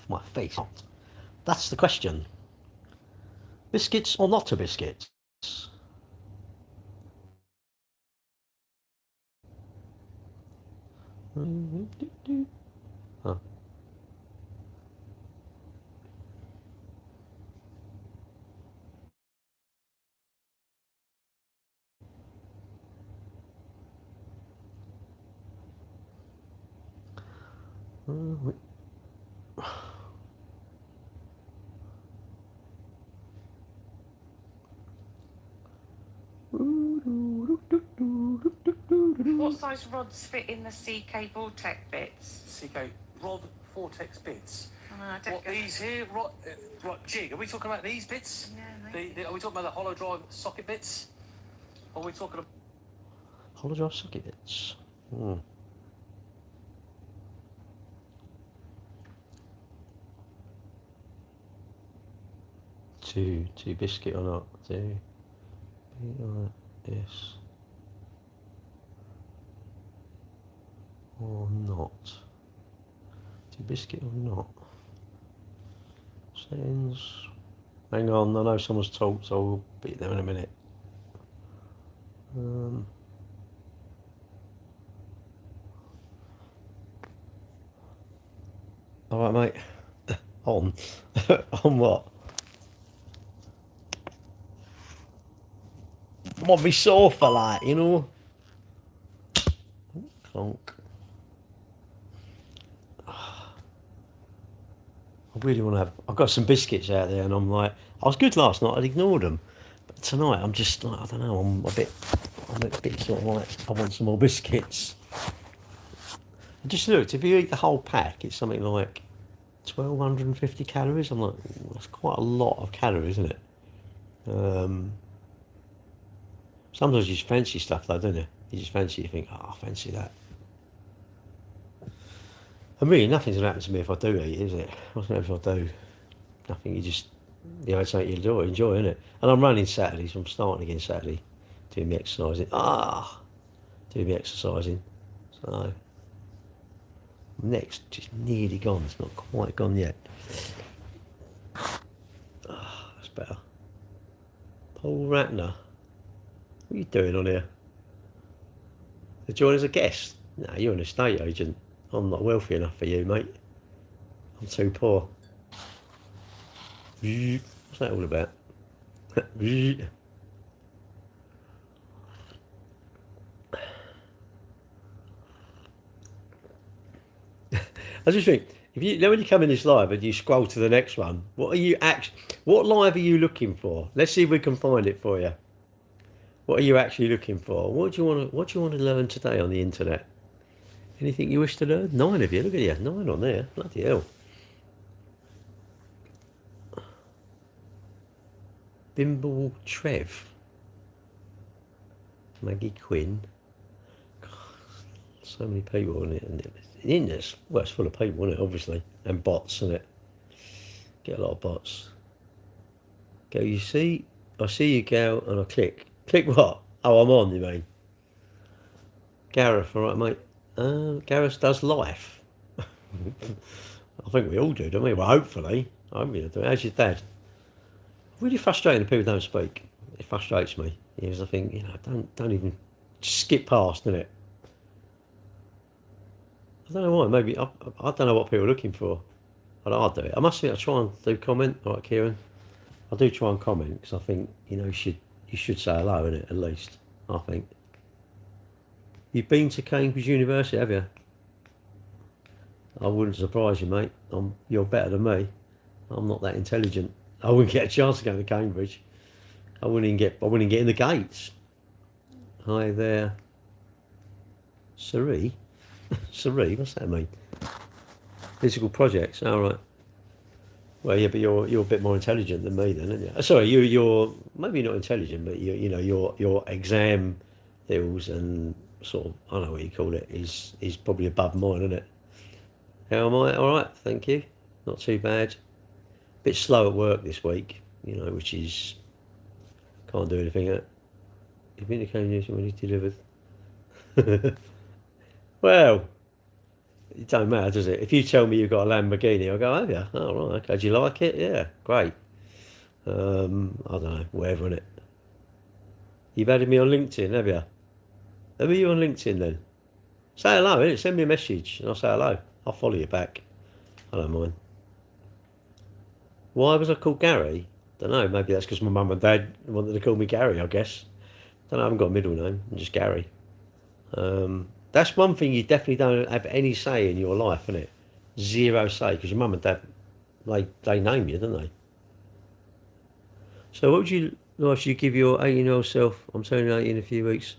my face. That's the question. Biscuits or not a biscuits? Huh. What size rods fit in the CK Vortex bits? CK rod vortex bits. What, these here? Jig. Are we talking about these bits? Yeah, are we talking about the hollow drive socket bits? Or are we talking about hollow drive socket bits? Two biscuit or not? Two BIS or not? Two biscuit or not? Settings. Hang on, I know someone's talked, so we'll be there in a minute. All right, mate. On. On what? I want me sore for that, you know? Clonk. I really want to have... I've got some biscuits out there, and I'm like... I was good last night, I'd ignored them. But tonight, I'm just like, I don't know, I'm a bit sort of like, I want some more biscuits. I just looked, if you eat the whole pack, it's something like 1,250 calories. I'm like, that's quite a lot of calories, isn't it? Sometimes you just fancy stuff though, don't you? You just fancy, you think, oh, I fancy that. And really, nothing's going to happen to me if I do eat, is it? What's going to happen if I do? Nothing, you just, it's something you enjoy, isn't it? And I'm running Saturday, so I'm starting again Saturday, doing the exercising. Doing the exercising. So, neck's just nearly gone, it's not quite gone yet. That's better. Paul Ratner. What are you doing on here? To join as a guest? No, you're an estate agent. I'm not wealthy enough for you, mate. I'm too poor. What's that all about? I just think, if you when you come in this live and you scroll to the next one, what live are you looking for? Let's see if we can find it for you. What are you actually looking for? What do you want to learn today on the internet? Anything you wish to learn? 9 of you. Look at you. 9 on there. Bloody hell. Bimble Trev. Maggie Quinn. God, so many people on it. And the internet's, well, it's full of people, isn't it, obviously. And bots, isn't it? Get a lot of bots. Go, you see? I see you, Gal, and I click. Click what? Oh, I'm on, you mean? Gareth, all right, mate. Gareth does life. I think we all do, don't we? Well, hopefully. I hope you do. How's your dad? Really frustrating that people don't speak. It frustrates me. Because I think, don't even skip past, innit? I don't know why. Maybe, I don't know what people are looking for. But I'll do it. I must think I try and do comment. All right, Kieran. I do try and comment because I think, you should say hello, innit, at least. I think. You've been to Cambridge University, have you? I wouldn't surprise you, mate. You're better than me. I'm not that intelligent. I wouldn't get a chance to go to Cambridge. I wouldn't even get in the gates. Hi there, Siri. Siri, what's that mean? Physical projects. All right. Well, yeah, but you're a bit more intelligent than me, then, aren't you? Sorry, you're maybe not intelligent, but your exam deals and sort of, I don't know what you call it, is probably above mine, isn't it? How am I? All right, thank you. Not too bad. Bit slow at work this week, which is can't do anything at. You've been to Cambridge when you delivered. Well, it don't matter, does it? If you tell me you've got a Lamborghini, I'll go, have you? Oh, right, okay. Do you like it? Yeah, great. I don't know, whatever, innit? You've added me on LinkedIn, have you? Who are you on LinkedIn then? Say hello, innit? Send me a message and I'll say hello. I'll follow you back. I don't mind. Why was I called Gary? Don't know. Maybe that's because my mum and dad wanted to call me Gary, I guess. Don't know. I haven't got a middle name. I'm just Gary. That's one thing you definitely don't have any say in your life, innit? Zero say, because your mum and dad, they name you, don't they? So what would you advice you give your 18-year-old self? I'm turning 18 in a few weeks.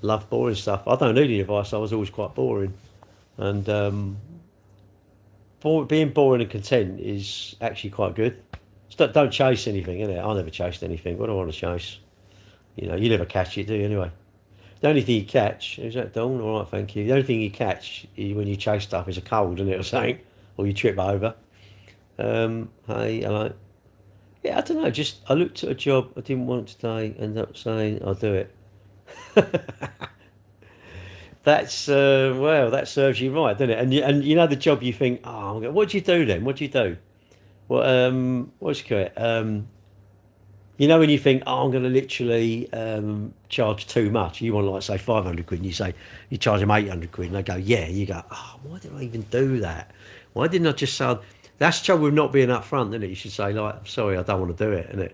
Love boring stuff. I don't need any advice. I was always quite boring. And being boring and content is actually quite good. Don't chase anything, innit? I never chased anything. What do I want to chase? You know, you never catch it, do you, anyway? The only thing you catch, is that Dawn? All right, thank you. The only thing you catch when you chase stuff is a cold, isn't it, or something? Or you trip over. Hey, hello. Yeah, I don't know. Just, I looked at a job I didn't want today, ended up saying I'll do it. That's, well, that serves you right, doesn't it? And you know the job you think, oh, what do you do then? What do you do? Well, what's it called? You know when you think, oh, I'm going to literally charge too much. You want, like, say, 500 quid, and you say, you charge them 800 quid, and they go, yeah. You go, oh, why did I even do that? Why didn't I just say, that's the trouble with not being up front, isn't it? You should say, like, I'm sorry, I don't want to do it, innit?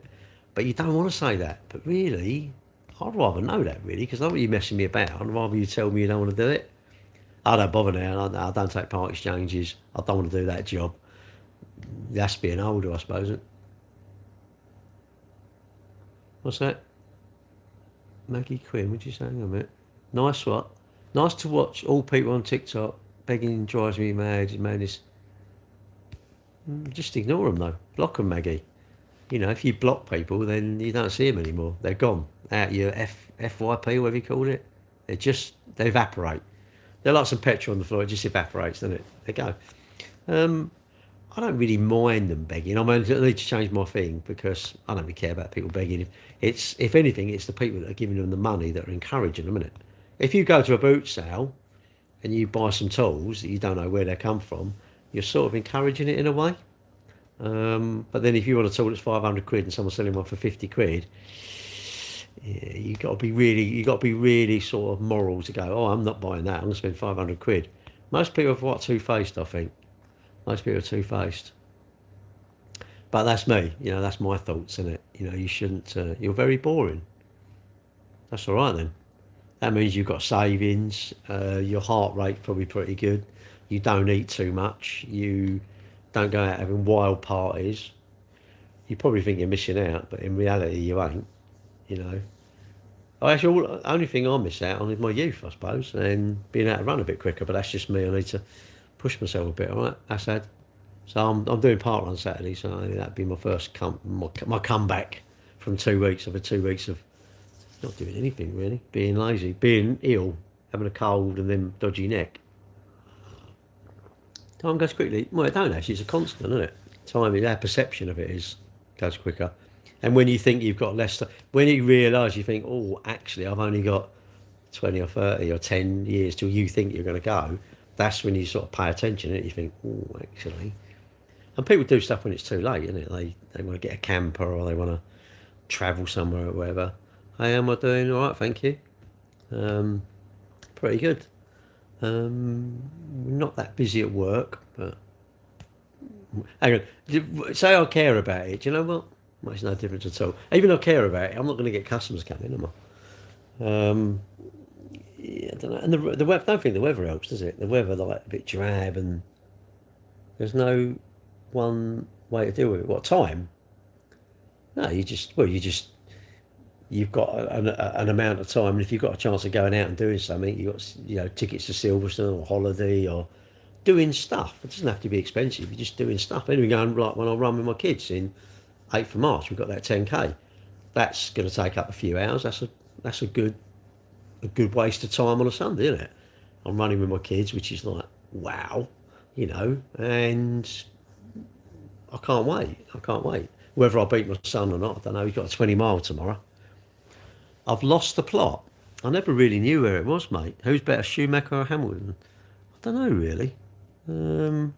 But you don't want to say that. But really, I'd rather know that, really, because I don't want you messing me about. I'd rather you tell me you don't want to do it. I don't bother now. I don't take part exchanges. I don't want to do that job. That's being older, I suppose, isn't it? What's that? Maggie Quinn, what'd you say? Hang on a minute. Nice what? Nice to watch all people on TikTok begging drives me mad. Madness. Just ignore them though. Block them, Maggie. You know, if you block people, then you don't see them anymore. They're gone. Out your FYP, whatever you call it. They evaporate. They're like some petrol on the floor. It just evaporates, doesn't it? They go. I don't really mind them begging. I mean, I need to change my thing because I don't really care about people begging. If anything, it's the people that are giving them the money that are encouraging them, isn't it? If you go to a boot sale and you buy some tools that you don't know where they come from, you're sort of encouraging it in a way. But then if you want a tool that's 500 quid and someone's selling one for 50 quid, yeah, you got to be really sort of moral to go, oh, I'm not buying that. I'm going to spend 500 quid. Most people are quite two-faced, I think. Most people are two-faced. But that's me. You know, that's my thoughts, isn't it? You know, you shouldn't... you're very boring. That's all right, then. That means you've got savings. Your heart rate's probably pretty good. You don't eat too much. You don't go out having wild parties. You probably think you're missing out, but in reality, you ain't. You know. Actually, the only thing I miss out on is my youth, I suppose, and being able to run a bit quicker. But that's just me. I need to push myself a bit. All right, Assad. So I'm doing part on Saturday, so that'd be my first my comeback from 2 weeks. I've had 2 weeks of not doing anything really, being lazy, being ill, having a cold, and then dodgy neck. Time goes quickly. Well, it don't actually. It's a constant, isn't it? Time, our perception of it goes quicker. And when you think you've got less, when you realise, you think, oh, actually, I've only got 20 or 30 or 10 years till you think you're going to go. That's when you sort of pay attention and you think, oh, actually. And people do stuff when it's too late, isn't it? They want to get a camper or they want to travel somewhere or whatever. Hey, am I doing all right? Thank you. Pretty good. Not that busy at work, but hang on. Say I care about it. Do you know what? Makes no difference at all. Even if I care about it, I'm not going to get customers coming, am I? Yeah, I don't know. And the weather, I don't think the weather helps, does it? The weather, like, a bit drab, and there's no one way to deal with it. What, time? No, you've got an amount of time, and if you've got a chance of going out and doing something, you've got, you know, tickets to Silverstone or holiday or doing stuff. It doesn't have to be expensive. You're just doing stuff. Anyway, going, like when I run with my kids in 8th of March, we've got that 10k. That's going to take up a few hours. That's a good waste of time on a Sunday, isn't it? I'm running with my kids, which is like, wow, you know, and I can't wait. Whether I beat my son or not, I don't know. He's got a 20-mile tomorrow. I've lost the plot. I never really knew where it was, mate. Who's better, Schumacher or Hamilton? I don't know really. I don't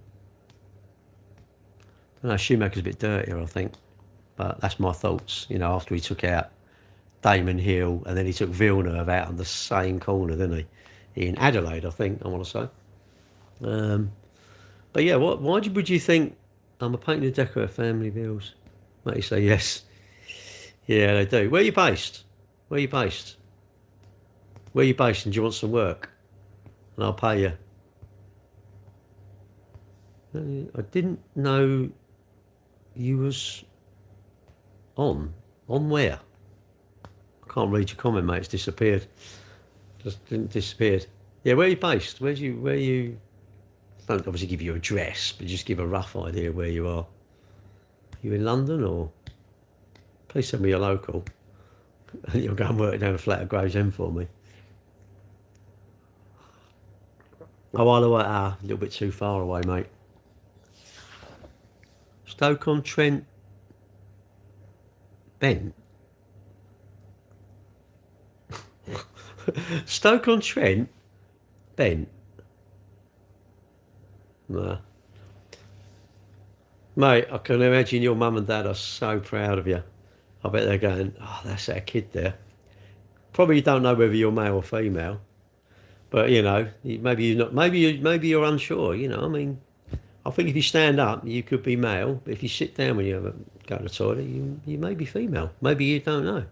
know, Schumacher's a bit dirtier, I think. But that's my thoughts, you know, after he took out Damon Hill and then he took Villeneuve out on the same corner, didn't he? In Adelaide, I think, I want to say. But yeah, would you think I'm a painter and decorator, family bills? Mate, you say yes. Yeah, they do. Where are you based? Where are you based? Where are you based and do you want some work? And I'll pay you. I didn't know you was on. On where? I can't read your comment, mate. It's disappeared. Just didn't disappeared. Yeah, where are you based? Where you? I don't obviously give you an address, but just give a rough idea of where you are. You in London or? Please tell me you're local. And you'll go and work down a flat at Gravesend for me. Oh, Isle of Wight, a little bit too far away, mate. Stoke-on-Trent, Bent. Stoke-on-Trent, Bent. Nah. Mate, I can imagine your mum and dad are so proud of you. I bet they're going, oh, that's our kid there. Probably don't know whether you're male or female, but you know, maybe you're not. Maybe you're unsure. You know, I mean, I think if you stand up, you could be male. But if you sit down when you go to the toilet, you may be female. Maybe you don't know.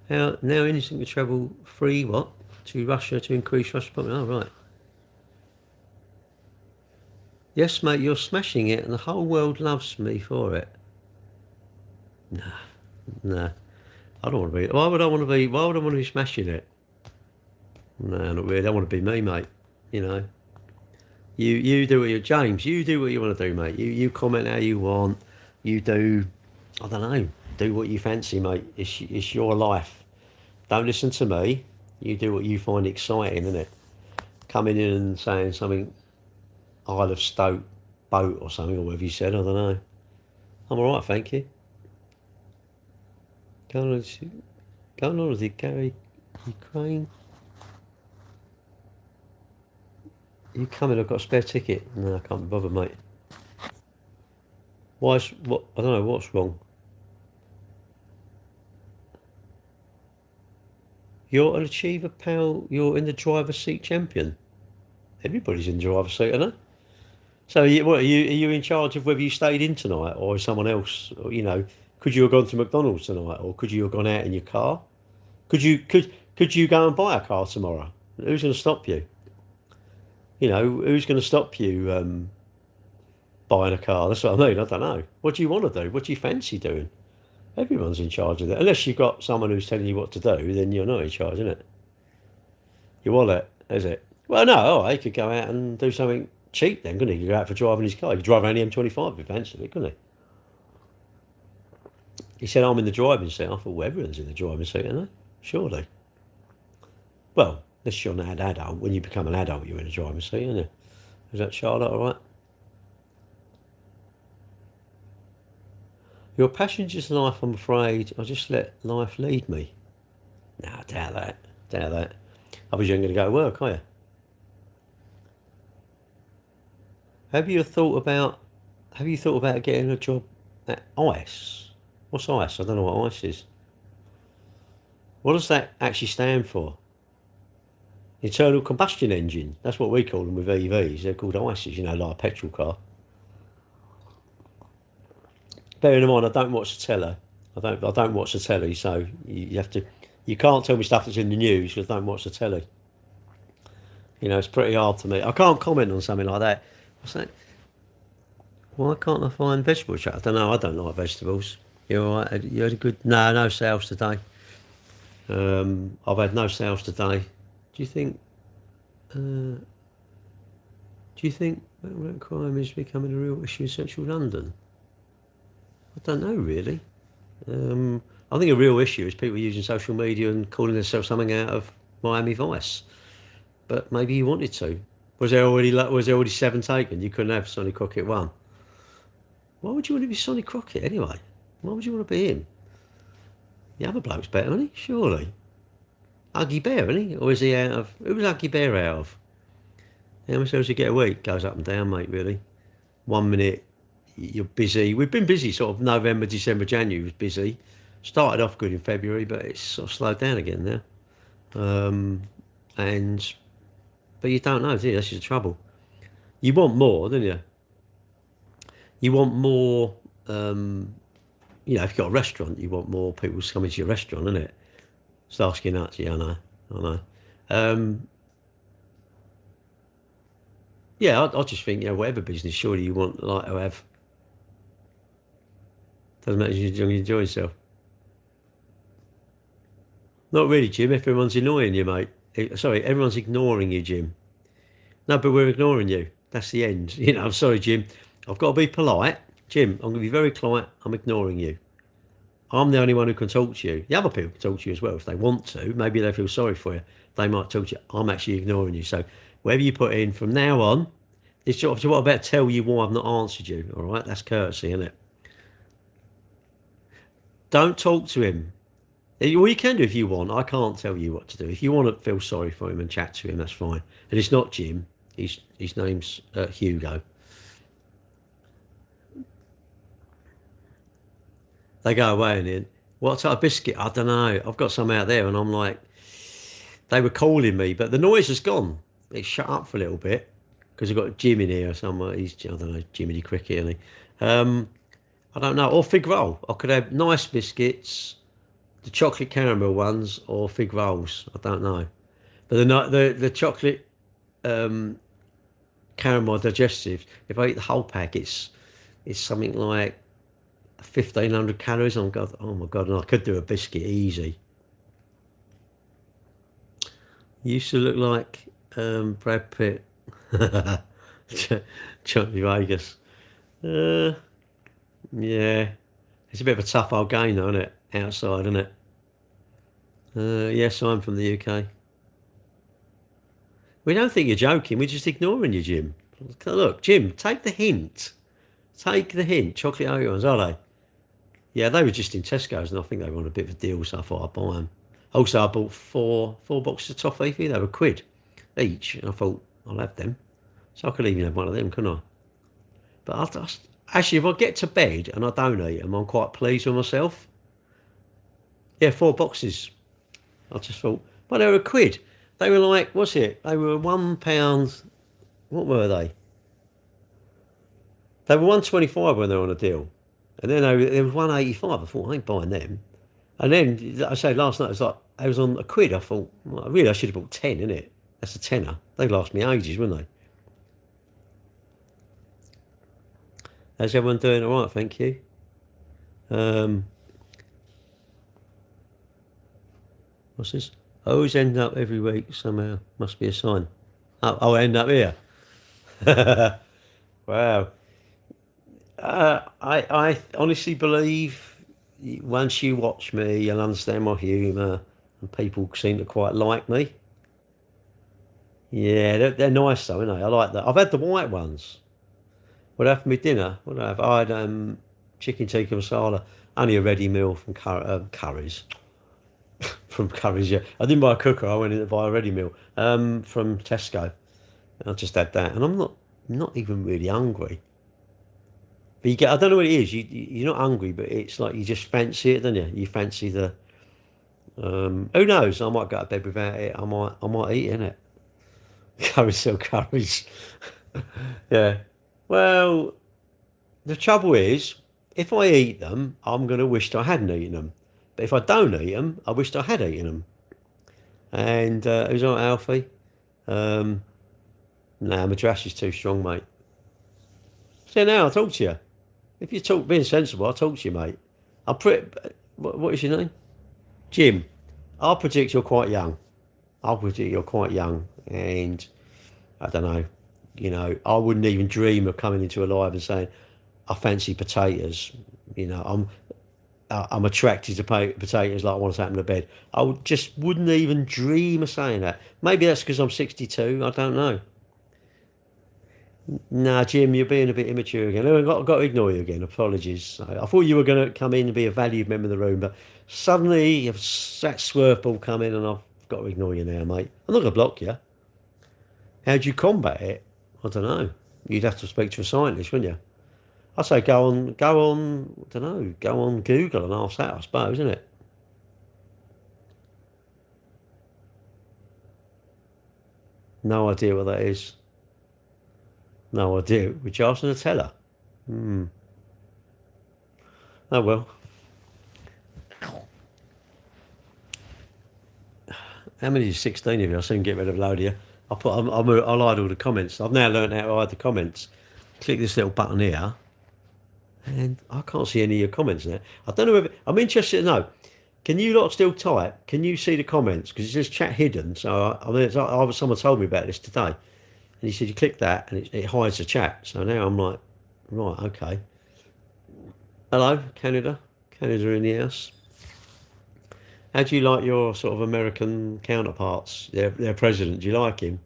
Now anything to travel free? What to Russia to increase Russia? Oh right. Yes, mate, you're smashing it, and the whole world loves me for it. Nah. I don't want to be. Why would I want to be? Why would I want to be smashing it? No, not really. I want to be me, mate. You know. You do what you, James. You do what you want to do, mate. You comment how you want. You do. I don't know. Do what you fancy, mate. It's your life. Don't listen to me. You do what you find exciting, isn't it? Coming in and saying something, Isle of Stoke boat or something, or whatever you said. I don't know. I'm all right, thank you. Going on with it, Gary, Ukraine. You coming? I've got a spare ticket. No, I can't be bothered, mate. What? I don't know what's wrong. You're an achiever, pal. You're in the driver's seat champion. Everybody's in the driver's seat, aren't they? So, are you in charge of whether you stayed in tonight or is someone else? Or, you know, could you have gone to McDonald's tonight, or could you have gone out in your car? Could you go and buy a car tomorrow? Who's going to stop you? You know, who's going to stop you buying a car? That's what I mean. I don't know. What do you want to do? What do you fancy doing? Everyone's in charge of that. Unless you've got someone who's telling you what to do, then you're not in charge, isn't it? Your wallet, is it? Well, no, he could go out and do something cheap then, couldn't he? He could go out for driving his car. He could drive around the M25 if he fancied it, couldn't he? He said, I'm in the driving seat. I thought, well, everyone's in the driving seat, aren't they? Surely. Well, unless you're an adult. When you become an adult, you're in the driving seat, aren't you? Is that Charlotte all right? Your passenger's life, I'm afraid. I just let life lead me. No, I doubt that. Doubt that. Otherwise, you ain't going to go to work, are you? Have you thought about getting a job at ICE? What's ICE? I don't know what ICE is. What does that actually stand for? Internal combustion engine. That's what we call them with EVs. They're called ICEs, you know, like a petrol car. Bearing in mind, I don't watch the telly. I don't watch the telly, so you can't tell me stuff that's in the news because I don't watch the telly. You know, it's pretty hard to me. I can't comment on something like that. What's that? Why can't I find vegetables? I don't know. I don't like vegetables. You all right? You had a good... No sales today. I've had no sales today. Do you think crime is becoming a real issue in central London? I don't know, really. I think a real issue is people using social media and calling themselves something out of Miami Vice. But maybe you wanted to. Was there already 7 taken? You couldn't have Sonny Crockett 1. Why would you want to be Sonny Crockett anyway? Why would you want to be him? The other bloke's better, isn't he? Surely. Huggy Bear, isn't he? Or is he out of... Who was Huggy Bear out of? How many sales you get a week? Goes up and down, mate, really. 1 minute you're busy. We've been busy, sort of November, December, January was busy. Started off good in February, but it's sort of slowed down again now. But you don't know, do you? That's the trouble. You want more, don't you? You want more, if you've got a restaurant, you want more people coming to your restaurant, isn't it? Starsky nuts, yeah, I know. I just think, whatever business, surely you want like to have. Doesn't matter if you enjoy yourself. Not really, Jim. Everyone's annoying you, mate. Sorry, everyone's ignoring you, Jim. No, but we're ignoring you. That's the end. I'm sorry, Jim. I've got to be polite. Jim, I'm going to be very polite. I'm ignoring you. I'm the only one who can talk to you. The other people can talk to you as well if they want to. Maybe they feel sorry for you. They might talk to you. I'm actually ignoring you. So whatever you put in from now on, it's what I'm about to tell you why I've not answered you. All right? That's courtesy, isn't it? Don't talk to him. Well, you can do if you want. I can't tell you what to do. If you want to feel sorry for him and chat to him, that's fine. And it's not Jim. His name's Hugo. They go away and then, what type of biscuit? I don't know. I've got some out there, and I'm like, they were calling me, but the noise has gone. It shut up for a little bit because I've got Jim in here somewhere. I don't know, Jiminy Cricket, isn't he? I don't know. Or fig roll. I could have nice biscuits, the chocolate caramel ones, or fig rolls. I don't know. But the chocolate caramel digestive, if I eat the whole pack, it's something like 1,500 calories. Oh my god! And I could do a biscuit easy. You used to look like Brad Pitt. Johnny Vegas. Yeah, it's a bit of a tough old game, though, isn't it? Outside, isn't it? Yes, I'm from the UK. We don't think you're joking. We're just ignoring you, Jim. Look, Jim, take the hint. Take the hint. Chocolate Oreo ones, are they? Yeah, they were just in Tesco's, and I think they were on a bit of a deal, so I thought I'd buy them. Also, I bought four boxes of toffee. They were £1 each, and I thought I'll have them. So I could even have one of them, couldn't I? But actually, if I get to bed and I don't eat them, I'm quite pleased with myself. Yeah, 4 boxes. I just thought, well, they were £1. They were like, what's it? They were £1. What were they? They were £1.25 when they were on a deal. And then there was £1.85. I thought, I ain't buying them. And then, I say last night, it was like, I was on £1. I thought, well, really, I should have bought 10, innit? That's a tenner. They last me ages, wouldn't they? How's everyone doing? All right, thank you. What's this? I always end up every week somehow. Must be a sign. I'll end up here. Wow. I honestly believe once you watch me and understand my humour, and people seem to quite like me. Yeah, they're nice though, aren't they? I like that. I've had the white ones. What I have for my dinner? What I have? I had chicken tikka masala, only a ready meal from Curry's. From Curry's, yeah. I didn't buy a cooker. I went in to buy a ready meal from Tesco. I just had that, and I'm not even really hungry. But I don't know what it is. You're not hungry, but it's like you just fancy it, don't you? You fancy the. Who knows? I might go to bed without it. I might eat in it. Curries. Yeah. Well, the trouble is, if I eat them, I'm going to wish I hadn't eaten them. But if I don't eat them, I wished I had eaten them. And it was all right, Alfie. Nah, Madras is too strong, mate. So now I'll talk to you. If you talk being sensible, I'll talk to you, mate. What is your name? Jim. I'll predict you're quite young. And I don't know. I wouldn't even dream of coming into a live and saying, I fancy potatoes. I'm attracted to potatoes like I want to take them to bed. I wouldn't even dream of saying that. Maybe that's because I'm 62. I don't know. Nah, Jim, you're being a bit immature again. I've got to ignore you again. Apologies. I thought you were going to come in and be a valued member of the room, but suddenly you've that swerve ball come in and I've got to ignore you now, mate. I'm not going to block you. How do you combat it? I don't know. You'd have to speak to a scientist, wouldn't you? I'd say go on, I don't know, go on Google and ask that, I suppose, isn't it? No idea what that is. No idea. We're charging a teller. Oh well. How many? 16 of you. I'll soon get rid of a load of you. I'll hide all the comments. I've now learned how to hide the comments. Click this little button here, and I can't see any of your comments now. I don't know if I'm interested to know. Can you lot still type? Can you see the comments? Because it says chat hidden. So someone told me about this today, and he said you click that and it hides the chat. So now I'm like, right, okay. Hello, Canada. Canada in the house. How do you like your sort of American counterparts? Their president. Do you like him?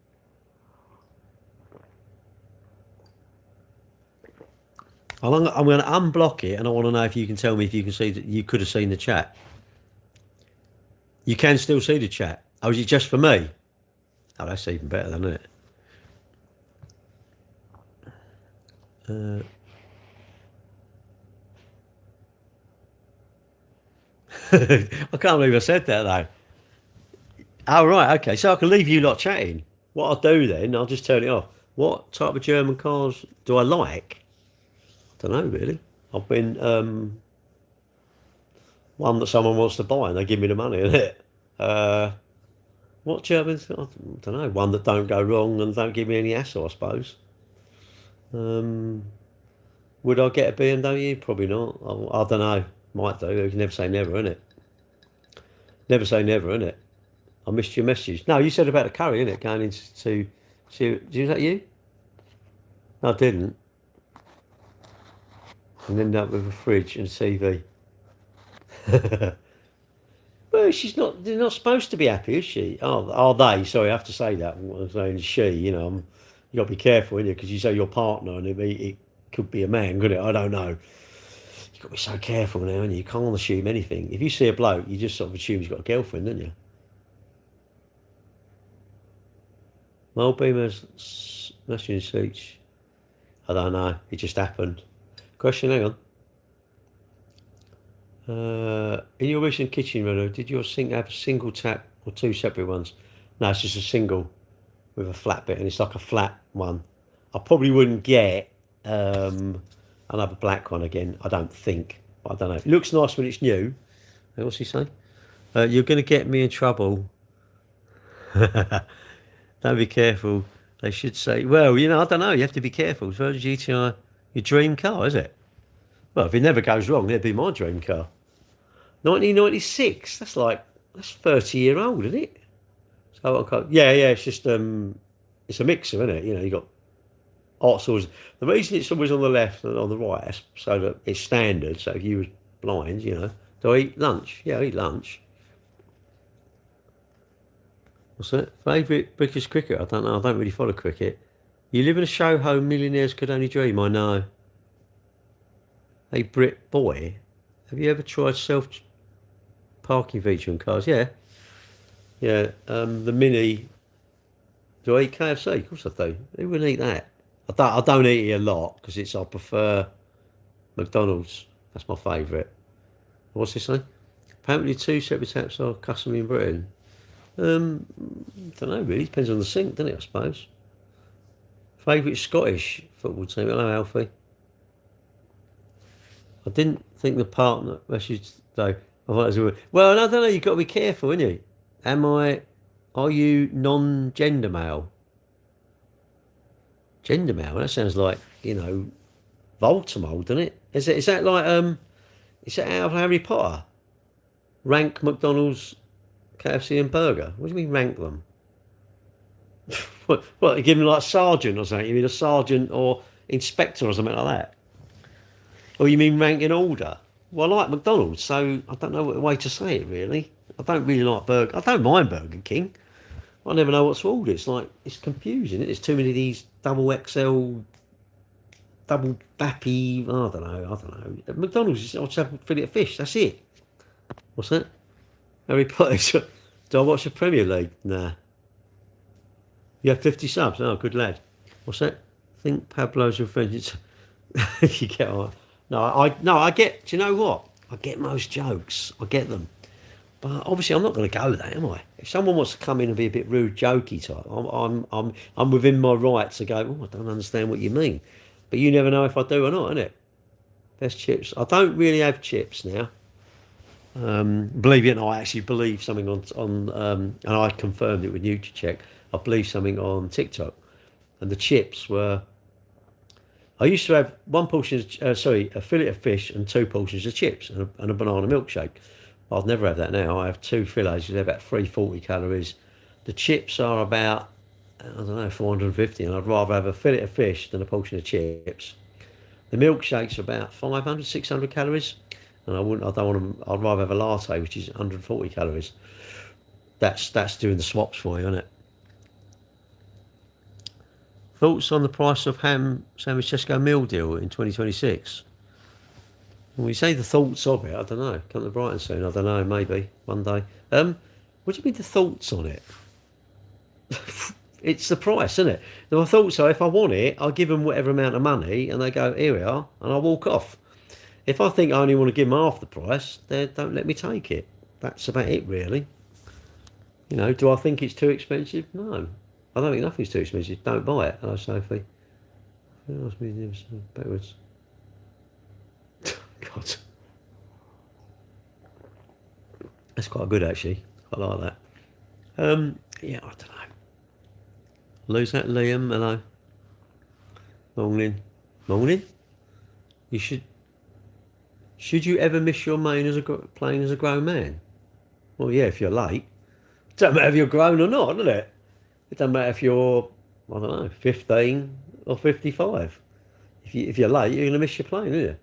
I'm going to unblock it, and I want to know if you can tell me if you can see that you could have seen the chat. You can still see the chat. Oh, is it just for me? Oh, that's even better, isn't it? I can't believe I said that, though. Oh, right, okay. So I can leave you lot chatting. What I'll do then, I'll just turn it off. What type of German cars do I like? I don't know, really. I've been one that someone wants to buy and they give me the money, isn't it? What Germans? I don't know. One that don't go wrong and don't give me any hassle, I suppose. Would I get a BMW? Probably not. I don't know. Might do. You can never say never, innit? Never say never, innit? I missed your message. No, you said about the curry, innit? Going into... Is that you? No, I didn't. And end up with a fridge and TV. Well, they're not supposed to be happy, is she? Oh, are they? Sorry, I have to say that. I'm saying she, you know. You got to be careful, innit? Because you say your partner and it could be a man, couldn't it? I don't know. You've got to be so careful now, and you can't assume anything. If you see a bloke, you just sort of assume he's got a girlfriend, don't you? Mole Beamer's smashing seats. I don't know. It just happened. Question, hang on. In your recent kitchen reno, did your sink have a single tap or two separate ones? No, it's just a single with a flat bit, and it's like a flat one. I probably wouldn't get another black one again, I don't think. I don't know. It looks nice when it's new. What's he saying? You're going to get me in trouble. Don't be careful. They should say, well, you know, I don't know. You have to be careful. It's Virgin GTI, your dream car, is it? Well, if it never goes wrong, it'd be my dream car. 1996. That's 30-year-old, isn't it? So yeah. It's just it's a mixer, isn't it? You know, you got arts always. The reason it's always on the left and on the right, is so that it's standard. So if you were blind, you know, do I eat lunch? Yeah, I eat lunch. What's that? Favourite British cricket? I don't know. I don't really follow cricket. You live in a show home millionaires could only dream. I know. Hey, Brit boy, have you ever tried self-parking feature in cars? Yeah. Yeah, the Mini. Do I eat KFC? Of course I do. Who wouldn't eat that? I don't eat it a lot because I prefer McDonald's. That's my favourite. What's this saying? Apparently 2 separate taps are customary in Britain. Don't know really. Depends on the sink, doesn't it? I suppose. Favourite Scottish football team? Hello, Alfie. I didn't think the partner message though. Well, I don't know. You've got to be careful, haven't you? Are you non-gender male? Gender male? That sounds like, you know, Voldemort, doesn't it? Is that like is that out of Harry Potter? Rank McDonald's, KFC and burger. What do you mean rank them? What? You give them like sergeant or something? You mean a sergeant or inspector or something like that? Or you mean rank in order? Well, I like McDonald's, so I don't know what way to say it really. I don't really like burger. I don't mind Burger King. I never know what to order. It's confusing. There's too many of these double XL, double bappy. I don't know. At McDonald's, I'll just have a fillet of fish. That's it. What's that? Harry Potter. Do I watch the Premier League? Nah. You have 50 subs. Oh, good lad. What's that? Think Pablo's your friend. You get on. No, I get. Do you know what? I get most jokes. I get them. But obviously, I'm not going to go there, am I? If someone wants to come in and be a bit rude, jokey type, I'm within my right to go. Oh, I don't understand what you mean. But you never know if I do or not, innit? Best chips. I don't really have chips now. Believe it or not, I actually believe something on and I confirmed it with NutriCheck. I believe something on TikTok, and the chips were. I used to have one portion, a fillet of fish and 2 portions of chips and a banana milkshake. I'd never have that now. I have 2 fillets. They're about 340 calories. The chips are about, I don't know, 450, and I'd rather have a fillet of fish than a portion of chips. The milkshake's about 500, 600 calories, and I'd rather have a latte, which is 140 calories. That's doing the swaps for you, isn't it? Thoughts on the price of ham sandwich Tesco meal deal in 2026? Well, you say the thoughts of it, I don't know. Come to Brighton soon, I don't know, maybe one day. What do you mean the thoughts on it? It's the price, isn't it? My thoughts are, if I want it, I'll give them whatever amount of money, and they go, here we are, and I'll walk off. If I think I only want to give them half the price, they don't let me take it. That's about it, really. You know, do I think it's too expensive? No. I don't think nothing's too expensive. Don't buy it. Hello, Sophie. Backwards. God. That's quite good, actually. I like that. Yeah, I don't know. Lose that, Liam. Hello. Morning. You should you ever miss your playing as a grown man? Well, yeah, if you're late. It doesn't matter if you're grown or not, does it? It doesn't matter if you're, I don't know, 15 or 55. If you're late, you're going to miss your plane, aren't you?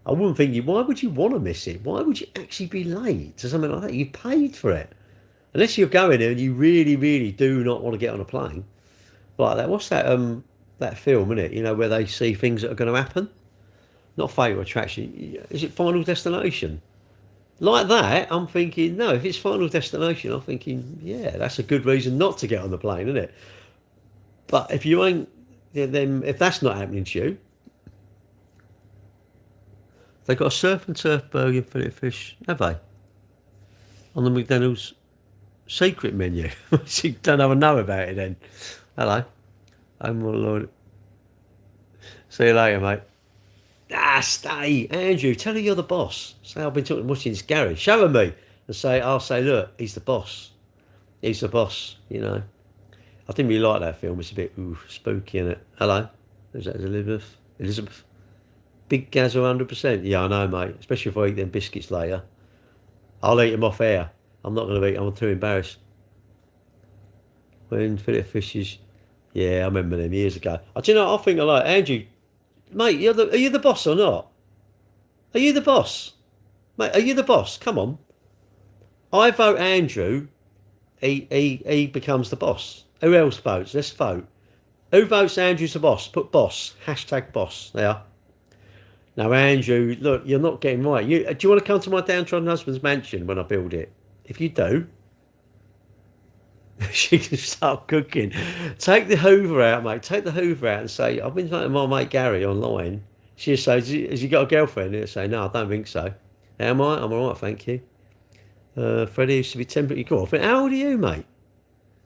I wouldn't think why would you want to miss it? Why would you actually be late to something like that? You paid for it. Unless you're going there and you really, really do not want to get on a plane. Like that, what's that film, isn't it? You know, where they see things that are going to happen? Not Fatal Attraction. Is it Final Destination? Like that, I'm thinking, no, if it's Final Destination, I'm thinking, yeah, that's a good reason not to get on the plane, isn't it? But if you ain't, then if that's not happening to you, they've got a surf and turf burger and fillet fish, have they? On the McDonald's secret menu. You don't ever know about it then. Hello. Oh my Lord. See you later, mate. Stay. Andrew, tell her you're the boss. Say I've been watching this Gary. Show her me. And I'll say, look, he's the boss. He's the boss, you know. I didn't really like that film. It's a bit spooky, isn't it? Hello. Is that Elizabeth? Big Gazza 100%. Yeah, I know, mate. Especially if I eat them biscuits later. I'll eat them off air. I'm not going to eat them. I'm too embarrassed. When fillet fish is... Yeah, I remember them years ago. Do you know, I think I like Andrew... Mate, are you the boss or not? Are you the boss? Mate, are you the boss? Come on. I vote Andrew. He becomes the boss. Who else votes? Let's vote. Who votes Andrew's the boss? Put boss. Hashtag boss. There. Now, Andrew, look, you're not getting right. Do you want to come to my downtrodden husband's mansion when I build it? If you do, she can start cooking. Take the Hoover out, mate. Take the Hoover out and say, I've been talking to my mate Gary online. She'll say, has he got a girlfriend? He'll say, no, I don't think so. Am I? I'm all right, thank you. Freddie used to be temperature. Go on. How old are you, mate?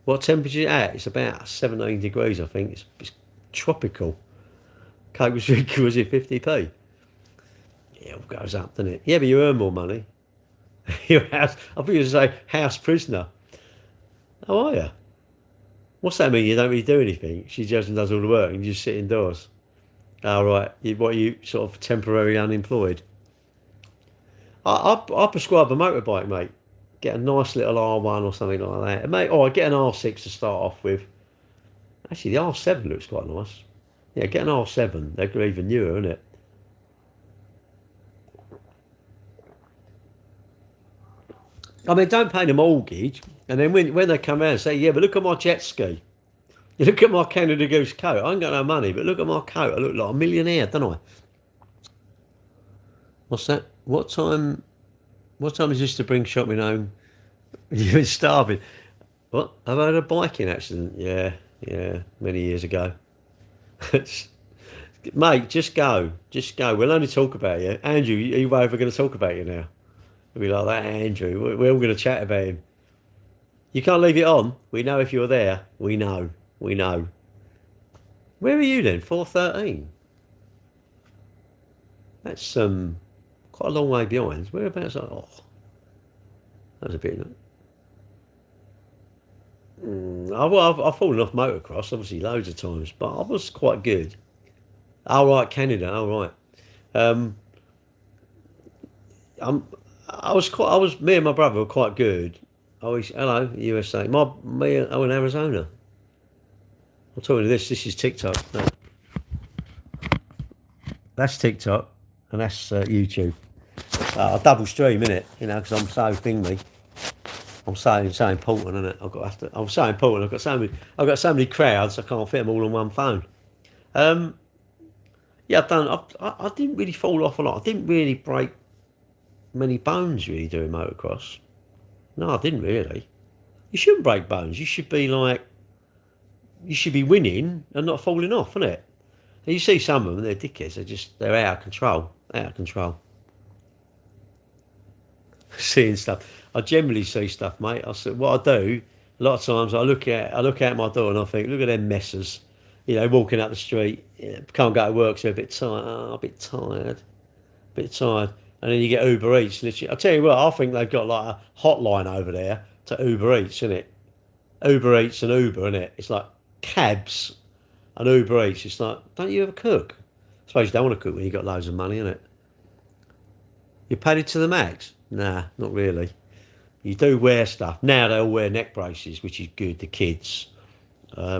What temperature is it at? It's about 17 degrees, I think. It's tropical. Coke was it 50p? Yeah, it all goes up, doesn't it? Yeah, but you earn more money. Your house, I think you say house prisoner. How are you? What's that mean? You don't really do anything? She just does all the work and you just sit indoors. Oh, right. What are you, sort of temporarily unemployed? I prescribe a motorbike, mate. Get a nice little R1 or something like that. Mate, I get an R6 to start off with. Actually, the R7 looks quite nice. Yeah, get an R7. They're even newer, isn't it? I mean, don't pay the mortgage, and then when they come out and say, yeah, but look at my jet ski. You look at my Canada Goose coat. I ain't got no money, but look at my coat. I look like a millionaire, don't I? What's that? What time is this to bring shopping home? You've been starving. What? I've had a biking accident. Yeah. Yeah, many years ago. Mate, just go. Just go. We'll only talk about you. Andrew, are you ever going to talk about you now? We'll be like that, Andrew. We're all going to chat about him. You can't leave it on. We know if you're there. We know. We know. Where are you then? 4:13. That's quite a long way behind. Whereabouts? Oh, that was a bit. I've fallen off motocross, obviously, loads of times, but I was quite good. Oh right, Canada. Oh right. Um, I'm. I was. Me and my brother were quite good. Hello, USA. I'm in Arizona. I'm talking to this. This is TikTok. No, that's TikTok, and that's YouTube. I double stream innit? You know, because I'm so thingy. I'm so important, isn't it? I'm so important. I've got so many crowds. I can't fit them all on one phone. Um, yeah, I didn't really fall off a lot. I didn't really break many bones really doing motocross. No, I didn't really. You shouldn't break bones. You should be winning and not falling off, isn't it? And you see some of them, they're dickheads. They're out of control. Out of control. Seeing stuff. I generally see stuff, mate. What I do a lot of times. I look out my door and I think, look at them messers. You know, walking up the street, can't go to work, so a bit tired. Oh, a bit tired. And then you get Uber Eats. Literally, I'll tell you what, I think they've got like a hotline over there to Uber Eats, isn't it? Uber Eats and Uber, isn't it? It's like cabs and Uber Eats. It's like, don't you ever cook? I suppose you don't want to cook when you've got loads of money, innit? You paid it to the max? Nah, not really. You do wear stuff. Now they all wear neck braces, which is good. The kids.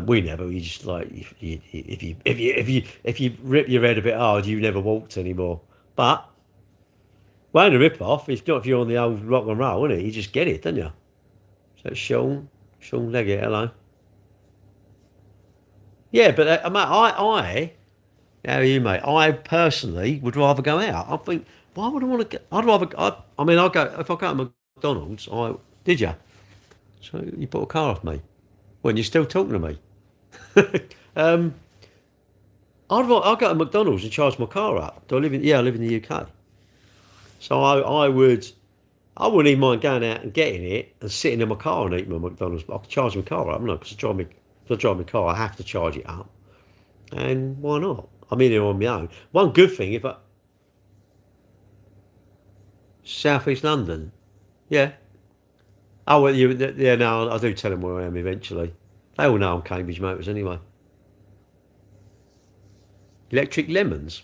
We never. You just like if you rip your head a bit hard, you never walked anymore. But well, ain't a rip off. It's not if you're on the old rock and roll, isn't it? You just get it, don't you? So it's Sean Leggett, hello. Yeah, but how are you, mate? I personally would rather go out. I think, why would I want to go? I mean, if I go to McDonald's, did you? So you bought a car off me when you're still talking to me. um, I'll go to McDonald's and charge my car up. I live in the UK. So I wouldn't even mind going out and getting it and sitting in my car and eating my McDonald's. But I could charge my car up, no, because if I drive my car, I have to charge it up. And why not? I'm in here on my own. One good thing, South East London, yeah. Oh, well, yeah, no, I do tell them where I am eventually. They all know I'm Cambridge Motors anyway. Electric lemons?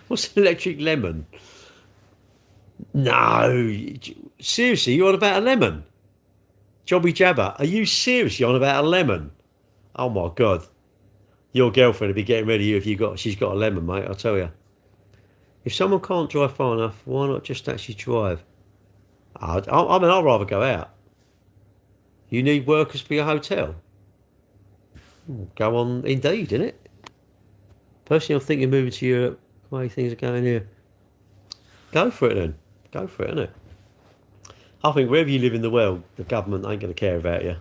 What's an electric lemon? No, seriously, you're on about a lemon? Jobby Jabber, are you seriously on about a lemon? Oh my God. Your girlfriend will be getting ready if she's got a lemon, mate, I'll tell you. If someone can't drive far enough, why not just actually drive? I'd rather go out. You need workers for your hotel? Go on Indeed, innit? Personally, I'm thinking moving to Europe, the way things are going here. Go for it then. Go for it, innit? I think wherever you live in the world, the government ain't going to care about you.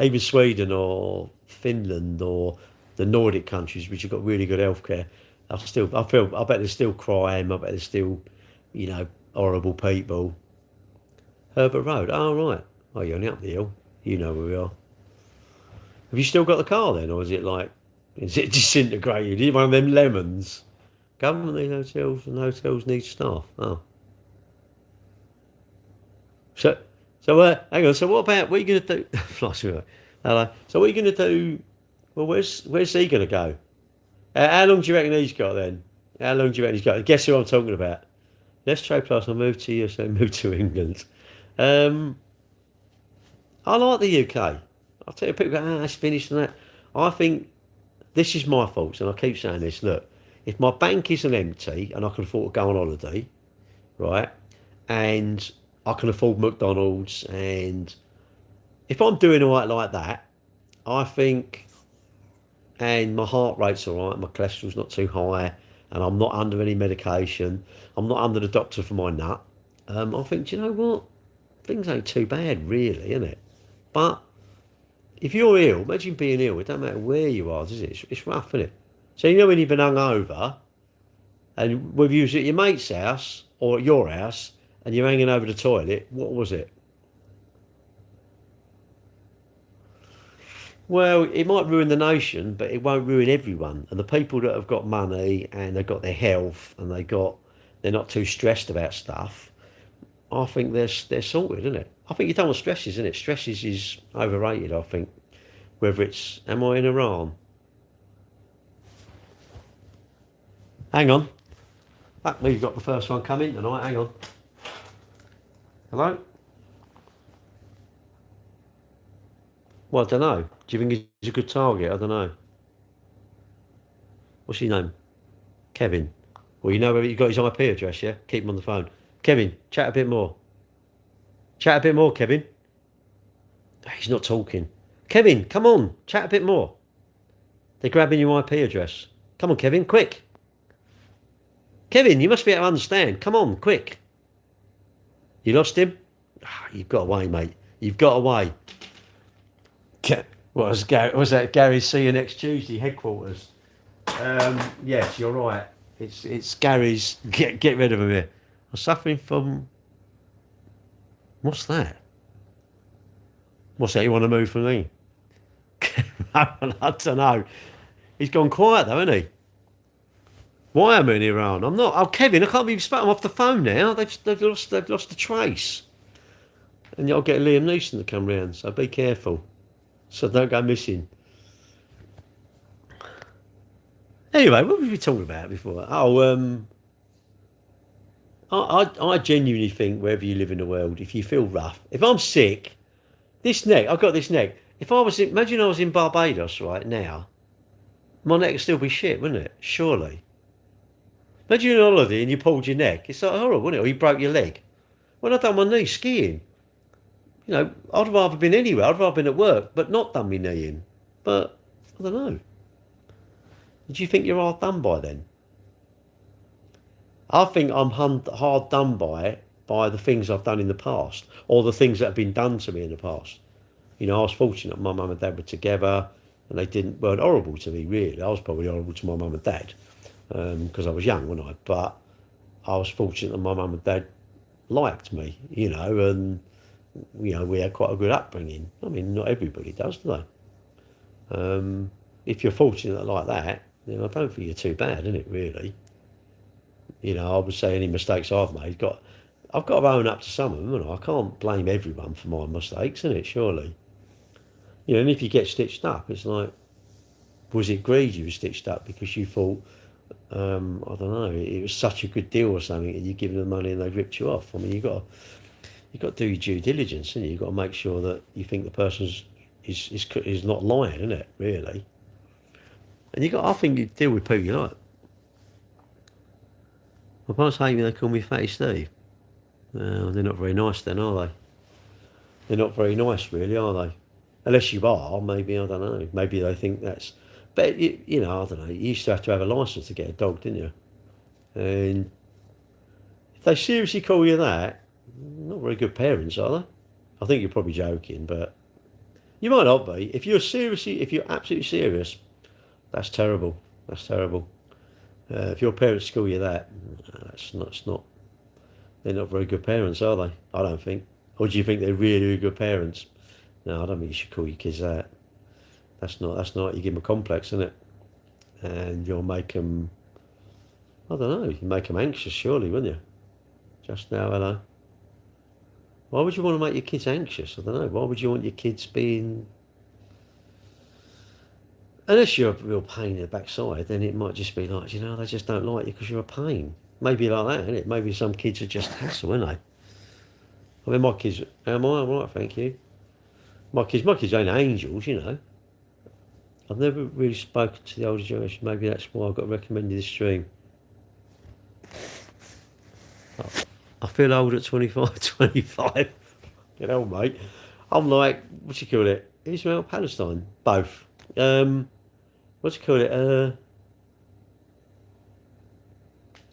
Even Sweden or Finland or the Nordic countries, which have got really good healthcare, I bet there's still crime. I bet there's still, horrible people. Herbert Road. Oh right. Oh, you're only up the hill. You know where we are. Have you still got the car then, or is it disintegrated? Is it one of them lemons? Government need hotels and hotels need staff. Oh. So hang on. So what are you going to do? Hello. So what are you going to do? Well, where's he going to go? How long do you reckon he's got then? How long do you reckon he's got? Guess who I'm talking about? Let's trade plus. I moved to USA, moved to England. I like the UK. I'll tell you, people go, it's finished and that. I think this is my fault, and I keep saying this. Look, if my bank isn't empty and I can afford to go on holiday, right, and I can afford McDonald's, and if I'm doing all right like that, I think, and my heart rate's all right, my cholesterol's not too high, and I'm not under any medication, I'm not under the doctor for my nut, I think, do you know what? Things ain't too bad, really, innit? But if you're ill, imagine being ill. It don't matter where you are, does it? It's rough, isn't it? So you know when you've been hungover, and whether you was at your mate's house or at your house, and you're hanging over the toilet, what was it? Well, it might ruin the nation, but it won't ruin everyone. And the people that have got money and they've got their health and they're not too stressed about stuff. I think they're sorted, isn't it? I think you don't want stresses, isn't it? Stresses is overrated. I think. Whether it's am I in Iran? Hang on. That we've got the first one coming tonight. Hang on. Hello. Well, I don't know. Do you think he's a good target? I don't know. What's his name? Kevin. Well, you know where you got his IP address, yeah? Keep him on the phone. Kevin, chat a bit more. Chat a bit more, Kevin. He's not talking. Kevin, come on. Chat a bit more. They're grabbing your IP address. Come on, Kevin, quick. Kevin, you must be able to understand. Come on, quick. You lost him? You've got away, mate. You've got away. What was that? Gary, see you next Tuesday, headquarters. Yes, you're right. It's Gary's. Get rid of him here. I'm suffering from. What's that? What's that? You want to move from me? I don't know. He's gone quiet though, hasn't he? Why am I in Iran? I'm not. Oh, Kevin, I can't believe you spat him off the phone now. They've lost the trace. And you'll get Liam Neeson to come round. So be careful. So don't go missing. Anyway, what were we talking about before? Oh, I genuinely think wherever you live in the world, if you feel rough, if I'm sick, this neck, I've got this neck. If I was, imagine I was in Barbados right now, my neck would still be shit, wouldn't it? Surely. Imagine you're on holiday and you pulled your neck. It's like horrible, wouldn't it? Or you broke your leg. When I done my knee skiing, you know, I'd rather been anywhere. I'd rather been at work, but not done my knee in. But I don't know. Do you think you're hard done by then? I think I'm hard done by the things I've done in the past, or the things that have been done to me in the past. You know, I was fortunate my mum and dad were together, and they weren't horrible to me really. I was probably horrible to my mum and dad because I was young, wasn't I? But I was fortunate that my mum and dad liked me, you know, and you know we had quite a good upbringing. I mean, not everybody does, do they? If you're fortunate like that, then I don't think you're too bad, isn't it? Really. You know, I would say any mistakes I've made, I've got to own up to some of them, and I can't blame everyone for my mistakes, isn't it? Surely. You know, and if you get stitched up, it's like, was it greed you were stitched up because you thought, I don't know, it was such a good deal or something, and you give them the money and they ripped you off? I mean, you've got to do your due diligence, and you've got to make sure that you think the person's is not lying, isn't it? Really. And I think you deal with people you like. My parents hate me, they call me Fatty Steve. They're not very nice then, are they? They're not very nice, really, are they? Unless you are, maybe, I don't know. Maybe they think that's... But, you know, I don't know. You used to have a licence to get a dog, didn't you? And if they seriously call you that, not very good parents, are they? I think you're probably joking, but... You might not be. If you're absolutely serious, that's terrible. That's terrible. If your parents call you that, that's not. They're not very good parents, are they? I don't think. Or do you think they're really, really good parents? No, I don't think you should call your kids that. That's not. You give them a complex, isn't it? And you'll make them. I don't know. You make them anxious, surely, wouldn't you? Just now, hello. Why would you want to make your kids anxious? I don't know. Why would you want your kids being... Unless you're a real pain in the backside, then it might just be like, you know, they just don't like you because you're a pain. Maybe like that, isn't it? Maybe some kids are just hassle, aren't they? I mean, my kids... Am I? I'm right, thank you. My kids ain't angels, you know. I've never really spoken to the older generation. Maybe that's why I got recommended this stream. I feel old at 25. You know, mate. I'm like, what you call it? Israel, Palestine, both. What you call it?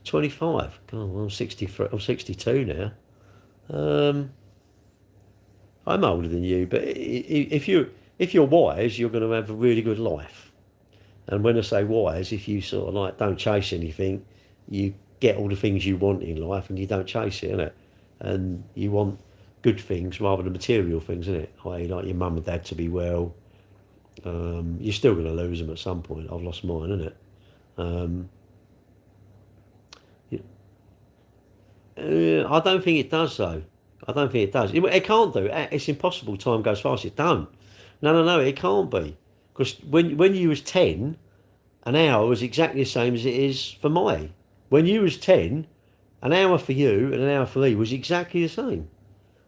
25. God, well, I'm 63. I'm 62 now. I'm older than you, but if if you're wise, you're going to have a really good life. And when I say wise, if you sort of like don't chase anything, you get all the things you want in life and you don't chase it, innit? And you want good things rather than material things, innit? I.e. like your mum and dad to be well. You're still going to lose them at some point. I've lost mine, innit? I don't think it does, though. I don't think it does. It can't do. It's impossible. Time goes fast. It don't. No. It can't be. Because when you was 10, an hour was exactly the same as it is for my. When you was 10, an hour for you and an hour for me was exactly the same.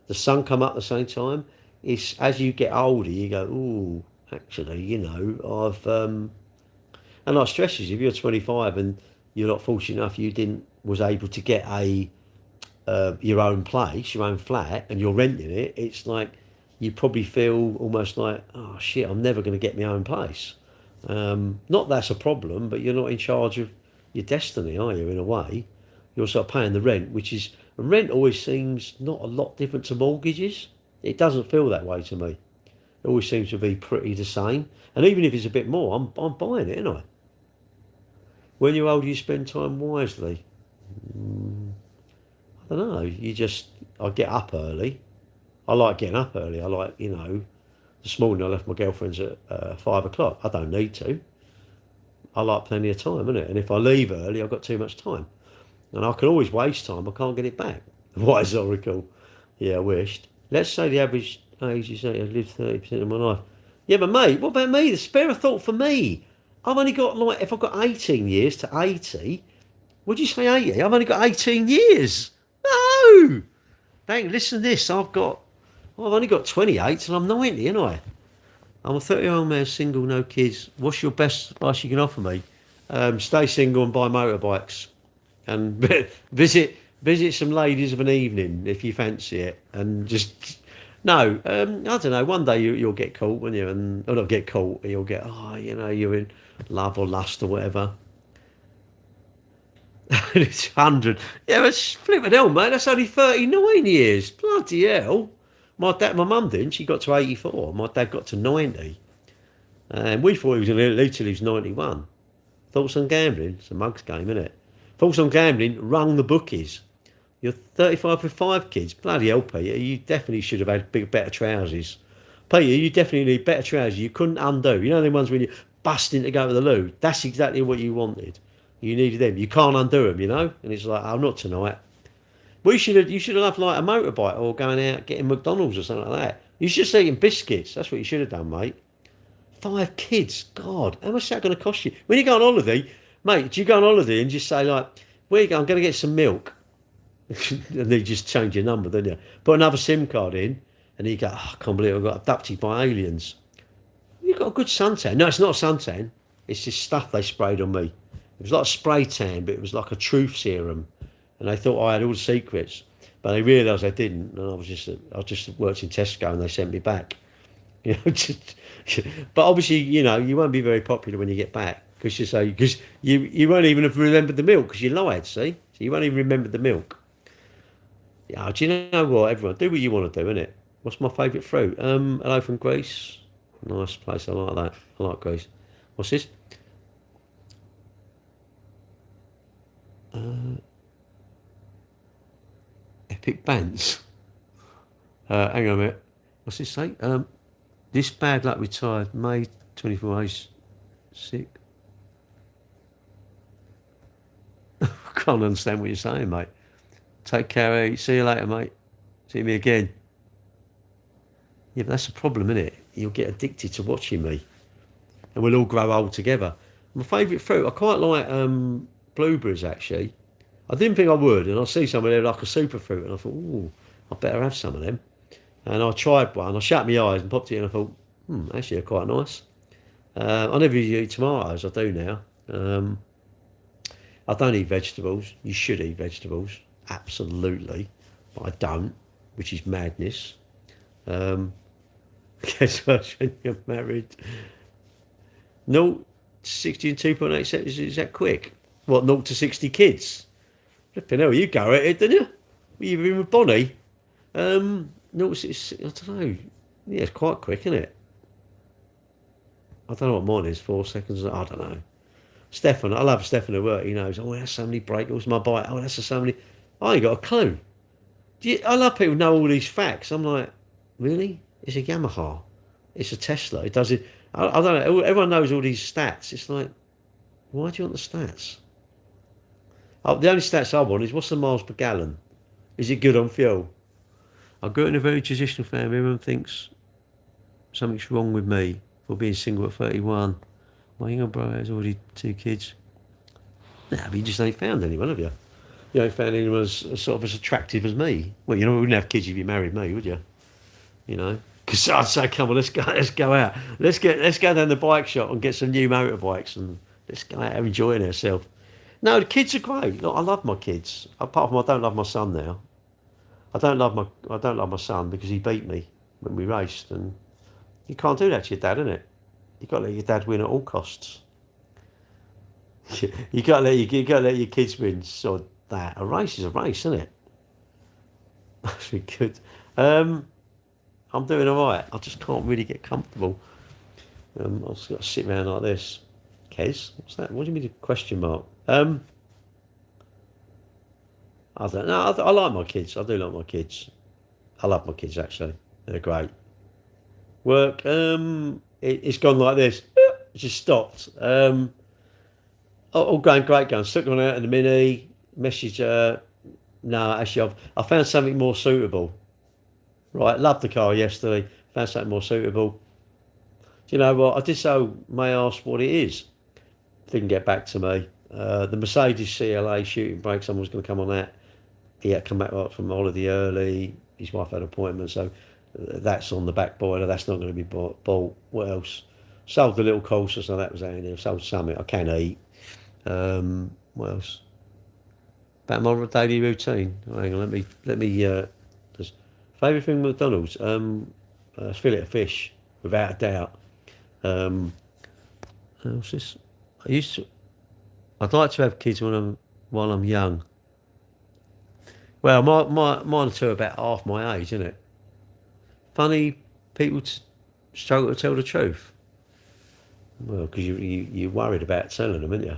The sun come up at the same time. It's as you get older, you go, ooh, actually, you know, and like stresses, if you're 25 and you're not fortunate enough, was able to get your own place, your own flat, and you're renting it, it's like you probably feel almost like, oh shit, I'm never going to get my own place. Not that's a problem, but you're not in charge of your destiny, are you? In a way, you're sort of paying the rent, rent always seems not a lot different to mortgages. It doesn't feel that way to me. It always seems to be pretty the same, and even if it's a bit more, I'm buying it, ain't I? When you're older, you spend time wisely. I don't know. I get up early. I like getting up early. I like, you know, this morning I left my girlfriend's at 5 o'clock. I don't need to. I like plenty of time, innit? And if I leave early, I've got too much time. And I can always waste time. I can't get it back. Wise oracle. Yeah, I wished. Let's say the average age, you say, I've lived 30% of my life. Yeah, but mate, what about me? The spare a thought for me. I've only got, like, if I've got 18 years to 80, would you say 80? I've only got 18 years. No! Dang, listen to this. I've only got 28 till I'm 90, ain't I? I'm a 30-year-old man, single, no kids. What's your best advice you can offer me? Stay single and buy motorbikes. And visit some ladies of an evening if you fancy it. And just... No, I don't know. One day you'll get caught, won't you? Or not get caught. You'll get, you know, you're in love or lust or whatever. It's 100. Yeah, but flipping hell, mate. That's only 39 years. Bloody hell. My mum didn't. She got to 84. My dad got to 90. And we thought he was going to live till he was 91. Thoughts on gambling? It's a mug's game, isn't it? Thoughts on gambling? Rung the bookies. You're 35 with 5 kids. Bloody hell, Peter. You definitely should have had better trousers. Peter, you definitely need better trousers. You couldn't undo. You know the ones when you're busting to go to the loo? That's exactly what you wanted. You needed them. You can't undo them, you know? And it's like, oh, not tonight. You should have loved like a motorbike or going out getting McDonald's or something like that. You should have eaten biscuits. That's what you should have done, mate. 5 kids. God, how much is that going to cost you? When you go on holiday, mate, do you go on holiday and just say like, where you go? I'm going to get some milk. And then you just change your number, don't you? Put another SIM card in and you go, oh, I can't believe I got abducted by aliens. You've got a good suntan. No, it's not a suntan. It's just stuff they sprayed on me. It was like a spray tan, but it was like a truth serum. And they thought I had all the secrets. But they realised I didn't. And I just worked in Tesco and they sent me back. You know, but obviously, you know, you won't be very popular when you get back. Because you won't even have remembered the milk because you lied, see? So you won't even remember the milk. Yeah, do you know what, everyone? Do what you want to do, innit? What's my favourite fruit? Hello from Greece. Nice place, I like that. I like Greece. What's this? Epic bands. Hang on a minute. What's this say? This bad luck retired May 24 age 6. I can't understand what you're saying, mate. Take care. See you later, mate. See me again. Yeah, but that's the problem, isn't it? You'll get addicted to watching me, and we'll all grow old together. My favourite fruit, I quite like blueberries actually. I didn't think I would, and I see some of them like a superfruit, and I thought, ooh, I better have some of them. And I tried one. I shut my eyes and popped it in. And I thought, actually, they're quite nice. I never eat tomatoes. I do now. I don't eat vegetables. You should eat vegetables, absolutely, but I don't, which is madness. Guess what? When you're married, no, 60 and 2.8 seconds. Is that quick? What, 0 to 60 kids? Flipping hell, you go at it, didn't you? You've been with Bonnie. 0 to 60, I don't know. Yeah, it's quite quick, isn't it? I don't know what mine is. 4 seconds. I don't know. Stefan, I love Stefan at work. He knows. Oh, that's so many brake. What's my bike? Oh, that's so many. I ain't got a clue. I love people who know all these facts. I'm like, really? It's a Yamaha. It's a Tesla. It does it. I don't know. Everyone knows all these stats. It's like, why do you want the stats? Oh, the only stats I want is what's the miles per gallon? Is it good on fuel? I grew up in a very traditional family. Everyone thinks something's wrong with me for being single at 31. My younger brother has already 2 kids. Nah, but you just ain't found anyone, have you? You ain't found anyone as sort of as attractive as me. Well, you wouldn't have kids if you married me, would you? Because I'd say, come on, let's go out. Let's go down the bike shop and get some new motorbikes and let's go out and enjoy ourselves. No, the kids are great. Look, I love my kids. Apart from I don't love my son now. I don't love my son because he beat me when we raced, and you can't do that to your dad, innit? You got to let your dad win at all costs. you got to let your kids win. So that a race is a race, isn't it? That's really good. I'm doing all right. I just can't really get comfortable. I've just got to sit around like this. Kez, what's that? What do you mean a question mark? I don't know. I like my kids. I do like my kids. I love my kids, actually. They're great. Work, it's gone like this. It just stopped. All going great guns. Took one out in the Mini. Messaged her. No, actually, I found something more suitable. Right, loved the car yesterday. Found something more suitable. Do you know what? I did so may ask what it is. Didn't get back to me. The Mercedes CLA shooting brake, someone was going to come on that. He had to come back from holiday early. His wife had an appointment, so that's on the back boiler. That's not going to be bought. What else? Sold the little Corsa, so that was out in there. Sold something I can eat. What else? About my daily routine. Hang on, let me. Favourite thing with McDonald's? Fillet of fish, without a doubt. What's this? I'd like to have kids while I'm young. Well, mine two are about half my age, isn't it? Funny people struggle to tell the truth. Well, because you're worried about telling them, aren't you?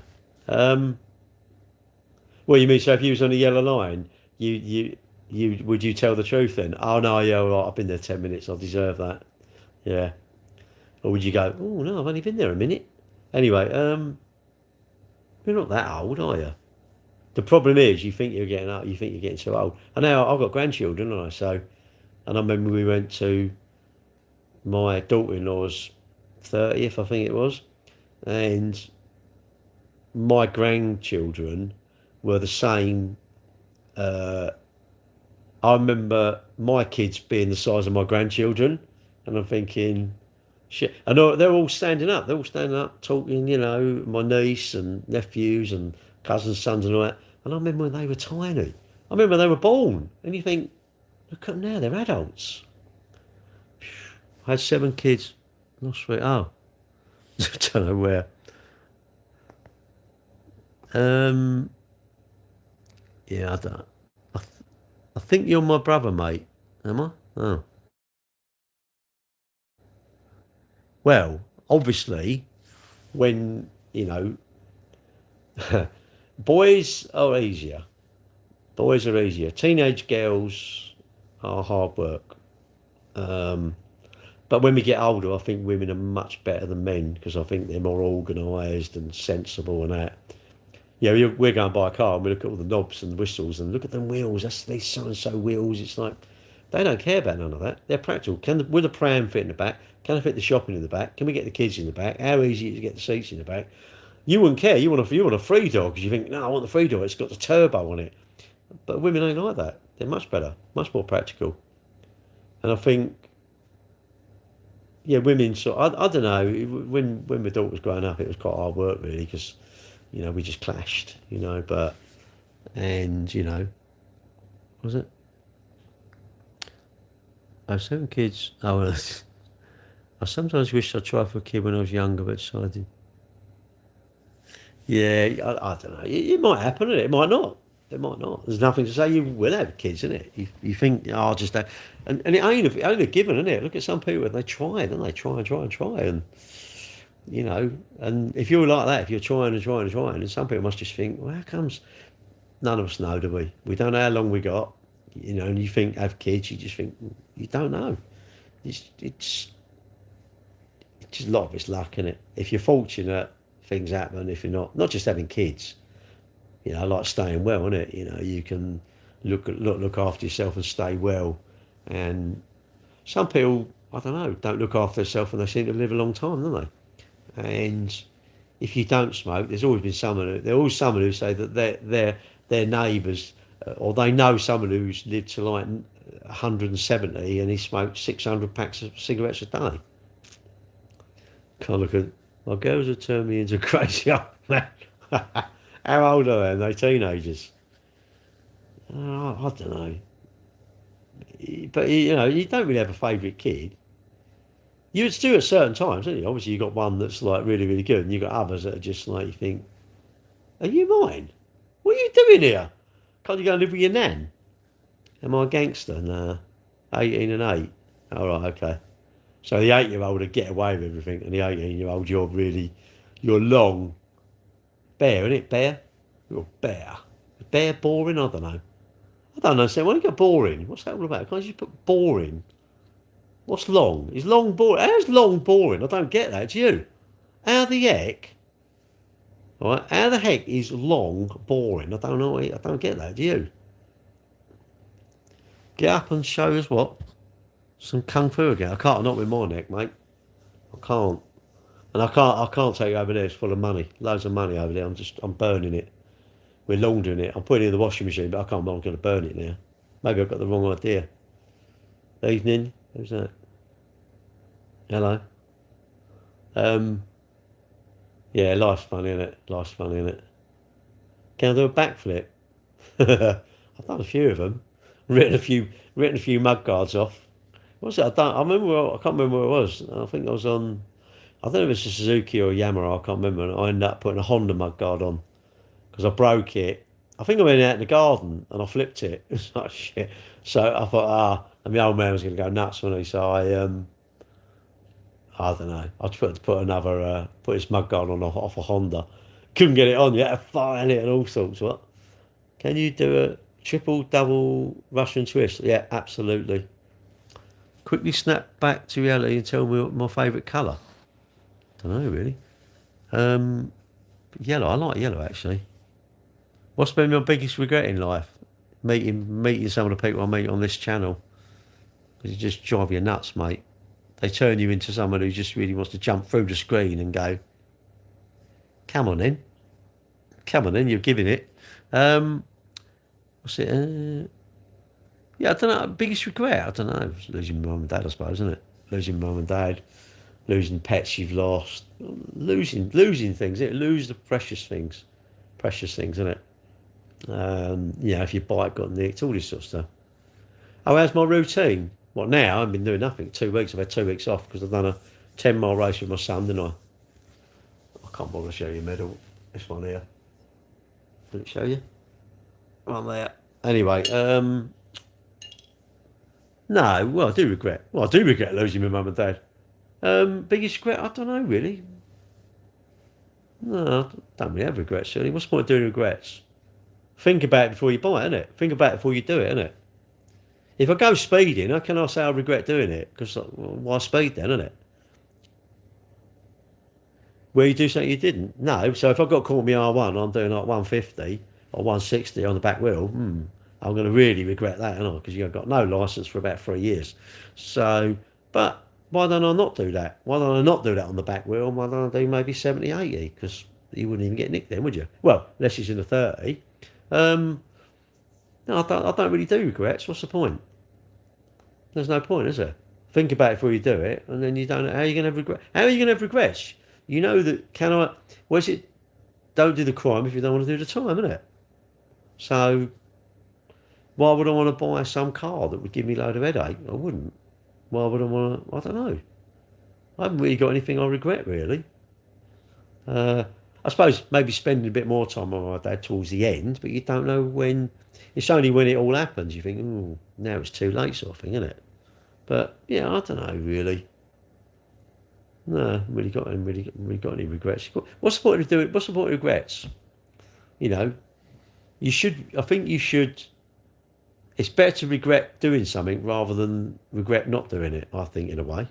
Well, you mean so if you was on the yellow line, you would you tell the truth then? Oh no, yeah, all right, I've been there 10 minutes. I deserve that. Yeah. Or would you go? Oh no, I've only been there a minute. Anyway, you're not that old, are you? The problem is, you think you're getting up. You think you're getting too old. And now I've got grandchildren, haven't I? So, and I remember we went to my daughter-in-law's 30th, I think it was, and my grandchildren were the same. I remember my kids being the size of my grandchildren, and I'm thinking, shit. And they're all standing up. They're all standing up, talking. My niece and nephews and cousins' sons and all that. And I remember when they were tiny. I remember when they were born. And you think, look at them now, they're adults. I had 7 kids. Lost 3. Oh, I don't know where. Yeah, I don't. I think you're my brother, mate. Am I? Oh. Well, obviously, when, boys are easier. Boys are easier. Teenage girls are hard work. But when we get older, I think women are much better than men because I think they're more organised and sensible and that. Yeah, we're going to buy a car and we look at all the knobs and whistles and look at them wheels. That's these so-and-so wheels. It's like, they don't care about none of that. They're practical. Will the pram fit in the back? Can I fit the shopping in the back? Can we get the kids in the back? How easy is it to get the seats in the back? You wouldn't care. You want a free door because you think, no, I want the free door. It's got the turbo on it. But women ain't like that. They're much better, much more practical. And I think, yeah, women I don't know. When my daughter was growing up, it was quite hard work really because, we just clashed. But was it? I have 7 kids. Oh, I sometimes wish I'd try for a kid when I was younger, but decided. Yeah, I don't know. It might happen, it might not. It might not. There's nothing to say you will have kids, isn't it? You think, I'll just have... And it ain't a given, isn't it? Look at some people, they try, don't they? Try. And you know, and if you're like that, if you're trying and trying and trying, and some people must just think, well, how comes none of us know, do we? We don't know how long we got, you know, and you think, have kids, you just think, you don't know. It's just a lot of it's luck, innit? If you're fortunate, things happen. If you're not just having kids, you know, like staying well, innit? You know, you can look after yourself and stay well. And some people, I don't know, don't look after themselves and they seem to live a long time, don't they? And if you don't smoke, there's always someone who say that their neighbours or they know someone who's lived to like 170 and he smoked 600 packs of cigarettes a day. Can't look at my girls have turned me into a crazy old man. How old are they? Are they teenagers? I don't know. But you know, you don't really have a favourite kid. You would do at certain times, don't you? Obviously, you got one that's like really, really good, and you got others that are just like you think, "Are you mine? What are you doing here? Can't you go and live with your nan?" Am I a gangster? Nah. 18 and 8. All right, okay. So the 8-year-old would get away with everything, and the 18-year-old, you're long. Bear, isn't it? Bear? You're a bear. Is bear boring? I don't know. I don't understand. Why do you get boring? What's that all about? Can't you put boring? What's long? Is long boring? How's long boring? I don't get that. It's you. How the heck? All right. How the heck is long boring? I don't know. I don't get that. Do you? Get up and show us what? Some kung fu again. I can't. Not with my neck, mate. I can't. And I can't take it over there. It's full of money. Loads of money over there. I'm burning it. We're laundering it. I'm putting it in the washing machine, but I can't. I'm going to burn it now. Maybe I've got the wrong idea. Evening. Who's that? Hello. Yeah, life's funny, innit? Life's funny, innit? Can I do a backflip? I've done a few of them. Written a few mud guards off. What's it? I can't remember where it was. I think I was on. I don't know if it's a Suzuki or a Yamaha. I can't remember. And I ended up putting a Honda mud guard on because I broke it. I think I went out in the garden and I flipped it. It was like shit. So I thought, and my old man was going to go nuts, wasn't he? So I don't know. I put his mud guard on off a Honda. Couldn't get it on. You had to fire it and all sorts. What? Can you do a triple, double Russian twist? Yeah, absolutely. Quickly snap back to reality and tell me what my favourite colour. Don't know really. Yellow. I like yellow actually. What's been my biggest regret in life? Meeting some of the people I meet on this channel. Because it just drive you nuts, mate. They turn you into someone who just really wants to jump through the screen and go, come on then, you're giving it. What's it? Yeah, I don't know. Biggest regret, I don't know. It's losing mum and dad, I suppose, isn't it? Losing mum and dad, losing pets you've lost, losing things. Lose the precious things, isn't it? If your bike got nicked, all this sort of stuff. Oh, how's my routine? What now? I've been doing nothing. 2 weeks. I've had 2 weeks off because I've done a 10-mile race with my son, didn't I? I can't bother to show you a medal. This one here. Did it show you? One there. Anyway, no, well, I do regret losing my mum and dad. Biggest regret? I don't know, really. No, I don't really have regrets, really. What's the point of doing regrets? Think about it before you buy it, innit? Think about it before you do it, innit? If I go speeding, how can I say I regret doing it? Because why speed then, innit? Where you do something you didn't? No. So if I got caught in my R1, I'm doing like 150 or 160 on the back wheel, I'm going to really regret that, aren't I? Because you've got no licence for about 3 years. So, but why don't I not do that? Why don't I not do that on the back wheel? Why don't I do maybe 70, 80? Because you wouldn't even get nicked then, would you? Well, unless he's in a 30. No, I don't really do regrets. What's the point? There's no point, is there? Think about it before you do it, and then you don't know. How are you going to have regret? How are you going to have regrets? You know that, don't do the crime if you don't want to do the time, isn't it? So, why would I want to buy some car that would give me a load of headache? I wouldn't. Why would I want to, I don't know. I haven't really got anything I regret, really. I suppose maybe spending a bit more time with my dad towards the end, but you don't know when. It's only when it all happens you think, now it's too late sort of thing, isn't it? But, yeah, I don't know, really. No, really got any regrets. What's the point of doing? What's the point of regrets? You know, you should. I think you should. It's better to regret doing something rather than regret not doing it. I think in a way.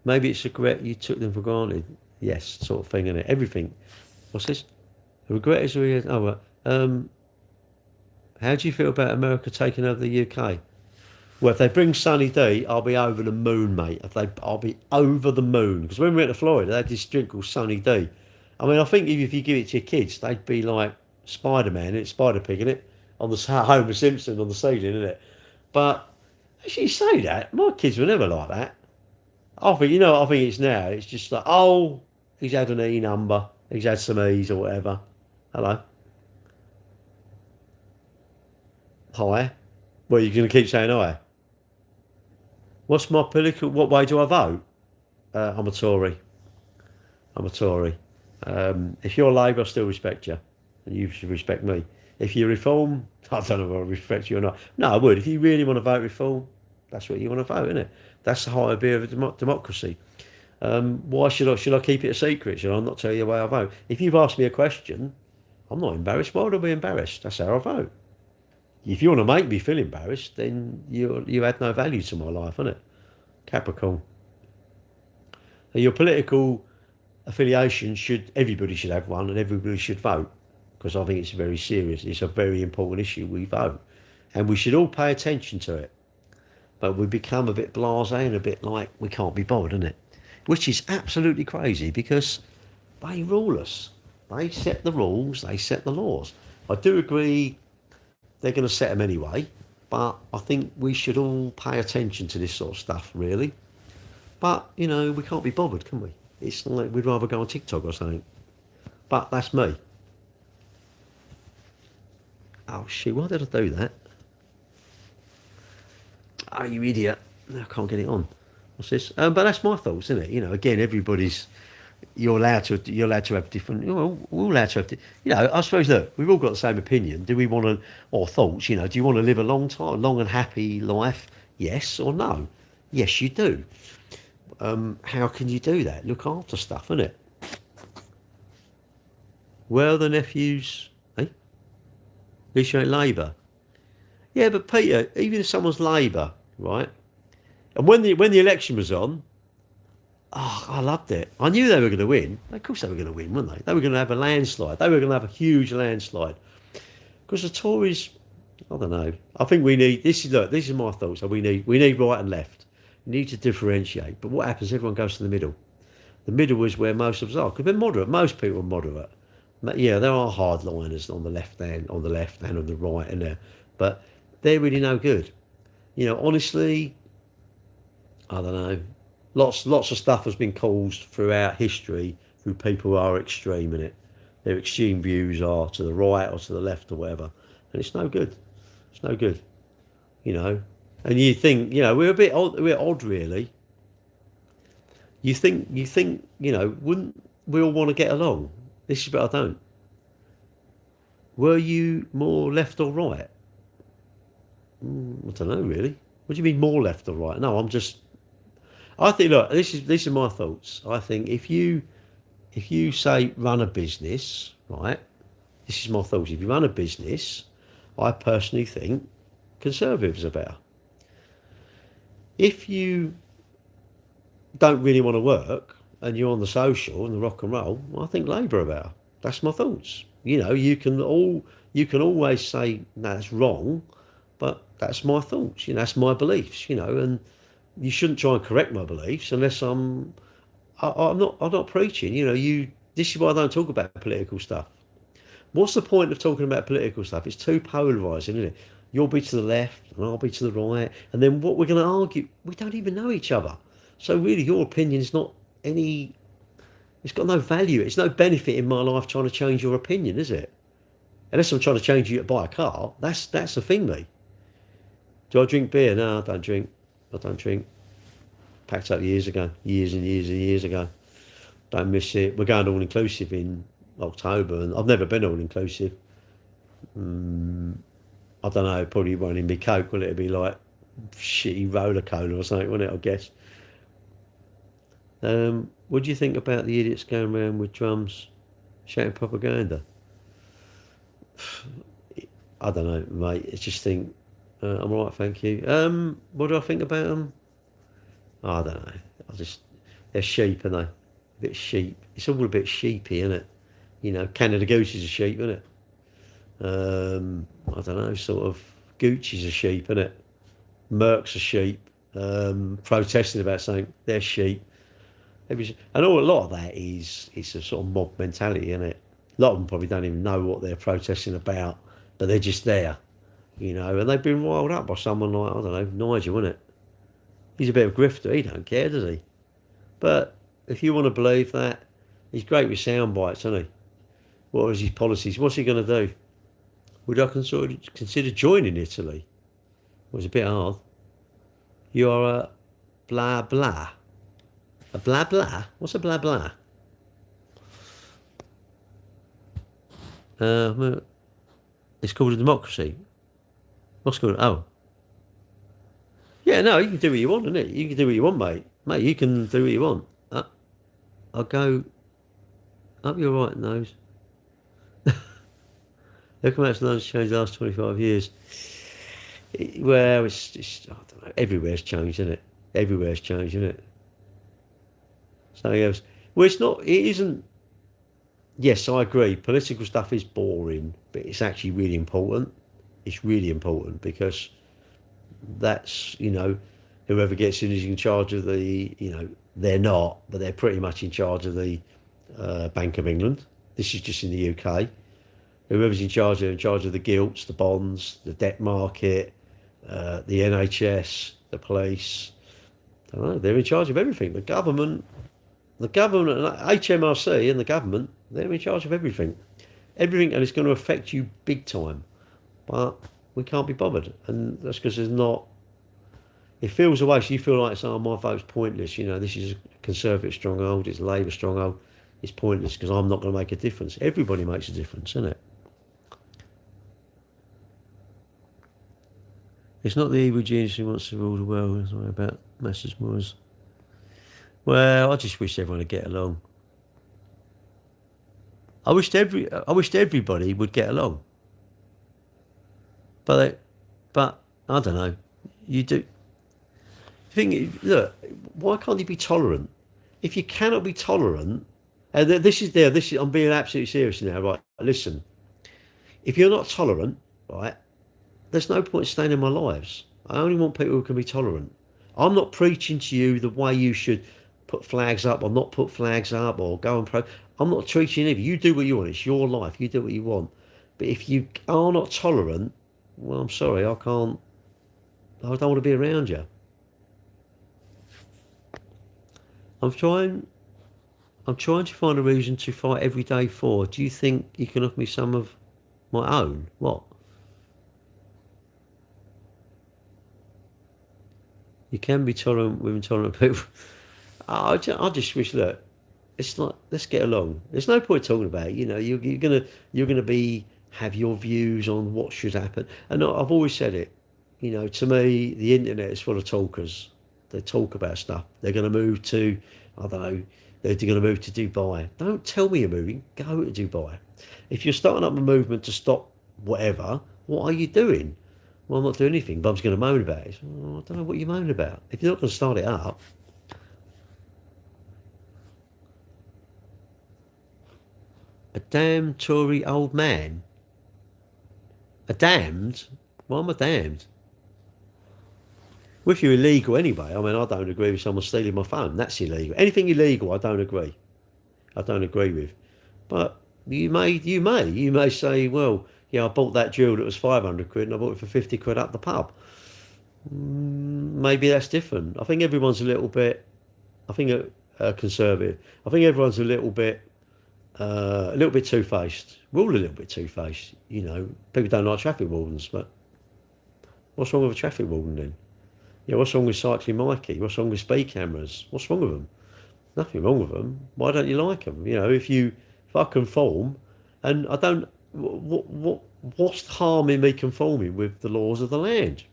Maybe it's regret you took them for granted. Yes, sort of thing, isn't it? Everything. What's this? Regret is really. Oh, how do you feel about America taking over the UK? Well, if they bring Sunny D, I'll be over the moon, mate. I'll be over the moon. Because when we went to Florida, they had this drink called Sunny D. I mean, I think if you give it to your kids, they'd be like Spider-Man, it's Spider-Pig, isn't it? On the Homer Simpson on the ceiling, isn't it? But actually, you say that, my kids were never like that. I think, I think it's now. It's just like, oh, he's had an E number. He's had some E's or whatever. Hello. Hi. Well, you're going to keep saying hi? What's my political... What way do I vote? I'm a Tory. I'm a Tory. If you're Labour, I still respect you. And you should respect me. If you Reform, I don't know if I respect you or not. No, I would. If you really want to vote Reform, that's what you want to vote, isn't it? That's the whole idea of a democracy. Why should I keep it a secret? Should I not tell you the way I vote? If you've asked me a question, I'm not embarrassed. Why would I be embarrassed? That's how I vote. If you want to make me feel embarrassed, then you add no value to my life, isn't it? Capricorn. Your political affiliation everybody should have one, and everybody should vote, because I think it's very serious. It's a very important issue. We vote, and we should all pay attention to it. But we become a bit blasé and a bit like we can't be bothered, isn't it? Which is absolutely crazy, because they rule us. They set the rules. They set the laws. I do agree. They're going to set them anyway, but I think we should all pay attention to this sort of stuff, really. But, we can't be bothered, can we? It's like we'd rather go on TikTok or something. But that's me. Oh, shit, why did I do that? Oh, you idiot. I can't get it on. What's this? But that's my thoughts, isn't it? Again, everybody's... You're allowed to have different. We're allowed to have. I suppose that we've all got the same opinion. Do we want to, or thoughts? Do you want to live a long and happy life? Yes or no? Yes, you do. How can you do that? Look after stuff, innit? Well, the nephews, at least you ain't Labour. Yeah, but Peter, even if someone's Labour, right? And when the election was on. Oh, I loved it. I knew they were going to win. Of course they were going to win, weren't they? They were going to have a landslide. They were going to have a huge landslide. Because the Tories, I don't know. I think we need, this is my thoughts. We need right and left. We need to differentiate. But what happens, everyone goes to the middle. The middle is where most of us are. Because we're moderate. Most people are moderate. Yeah, there are hardliners on the left and on the right and there. But they're really no good. Honestly, I don't know. Lots of stuff has been caused throughout history through people who are extreme in it. Their extreme views are to the right or to the left or whatever, and it's no good. It's no good, And you think, we're a bit odd. We're odd, really. You think, wouldn't we all want to get along? This is what I don't. Were you more left or right? I don't know, really. What do you mean more left or right? No, I think, look, this is my thoughts. I think if you say run a business, right? This is my thoughts. If you run a business, I personally think Conservatives are better. If you don't really want to work and you're on the social and the rock and roll, well, I think Labour are better. That's my thoughts. You can always say no, that's wrong, but that's my thoughts. That's my beliefs. And you shouldn't try and correct my beliefs unless I'm not preaching. This is why I don't talk about political stuff. What's the point of talking about political stuff? It's too polarising, isn't it? You'll be to the left and I'll be to the right, and then what we're going to argue? We don't even know each other. So really, your opinion is not any. It's got no value. It's no benefit in my life trying to change your opinion, is it? Unless I'm trying to change you to buy a car. That's the thing, me. Do I drink beer? No, I don't drink. I don't drink. Packed up years ago. Years and years and years ago. Don't miss it. We're going all-inclusive in October, and I've never been all-inclusive. I don't know, it probably won't even be Coke, will it? It'll be like shitty roller coaster or something, wasn't it? I guess. What do you think about the idiots going around with drums, shouting propaganda? I don't know, mate. I just think I'm all right, thank you. What do I think about them? I don't know. They're sheep, aren't they? A bit sheep. It's all a bit sheepy, isn't it? You know, Canada Goose is a sheep, isn't it? I don't know, sort of Gucci's a sheep, isn't it? Merck's a sheep. Protesting about something, they're sheep. And a lot of that is it's a sort of mob mentality, isn't it? A lot of them probably don't even know what they're protesting about, but they're just there, you know. And they've been riled up by someone like, I don't know, Nigel, isn't it? He's a bit of a grifter. He don't care, does he? But if you want to believe that, he's great with sound bites, isn't he? What is his policies? What's he going to do? Would I consider joining Italy? Well, it's a bit hard. You are a blah blah. A blah blah? What's a blah blah? It's called a democracy. What's called? Oh. Yeah, no, you can do what you want, innit? You can do what you want, mate. Mate, you can do what you want. I'll go up your right nose. Look how much London's changed the last 25 years. Well, it's I don't know. Everywhere's changed, isn't it? Everywhere's changed, isn't it? Something else. Well, it's not. It isn't. Yes, I agree. Political stuff is boring, but it's actually really important. It's really important because that's, you know, whoever gets in is in charge of the, you know, they're not, but they're pretty much in charge of the Bank of England. This is just in the UK. Whoever's in charge, they're in charge of the gilts, the bonds, the debt market, the NHS, the police. I don't know, they're in charge of everything. The government, HMRC and the government, they're in charge of everything. Everything, and it's going to affect you big time. But we can't be bothered. And that's because there's not... It feels away, so you feel like, oh, my vote's pointless. You know, this is a Conservative stronghold, it's a Labour stronghold. It's pointless because I'm not going to make a difference. Everybody makes a difference, isn't it? It's not the evil genius who wants to rule the world. It's not about Messrs. Moores. Well, I just wish everyone would get along. I wished everybody would get along. But I don't know. You do. Look, why can't you be tolerant? If you cannot be tolerant, and this is, I'm being absolutely serious now, right? Listen, if you're not tolerant, right, there's no point staying in my lives. I only want people who can be tolerant. I'm not preaching to you the way you should put flags up or not put flags up or go and pro. I'm not treating you. You do what you want. It's your life. You do what you want. But if you are not tolerant, well, I'm sorry, I don't want to be around you. I'm trying to find a reason to fight every day for. Do you think you can offer me some of my own? What? You can be tolerant with intolerant people. I just wish, look, it's not. Let's get along. There's no point talking about it. You know, you're gonna have your views on what should happen. And I've always said it. You know, to me, the internet is full of talkers. They talk about stuff. They're going to move to, I don't know, they're going to move to Dubai. Don't tell me you're moving. Go to Dubai. If you're starting up a movement to stop whatever, what are you doing? Well, I'm not doing anything. Bob's going to moan about it. Well, I don't know what you're moaning about. If you're not going to start it up. A damn Tory old man. A damned? Why am I damned? Well, if you're illegal anyway, I mean, I don't agree with someone stealing my phone. That's illegal. Anything illegal, I don't agree. I don't agree with. But you may say, well, yeah, I bought that jewel that was 500 quid and I bought it for 50 quid up the pub. Maybe that's different. I think everyone's a little bit, conservative. I think everyone's a little bit two-faced. We're all a little bit two-faced. You know, people don't like traffic wardens, but what's wrong with a traffic warden then? Yeah, what's wrong with Cycling Mikey? What's wrong with speed cameras? What's wrong with them? Nothing wrong with them. Why don't you like them? You know, if I conform, and I don't, what's the harm in me conforming with the laws of the land?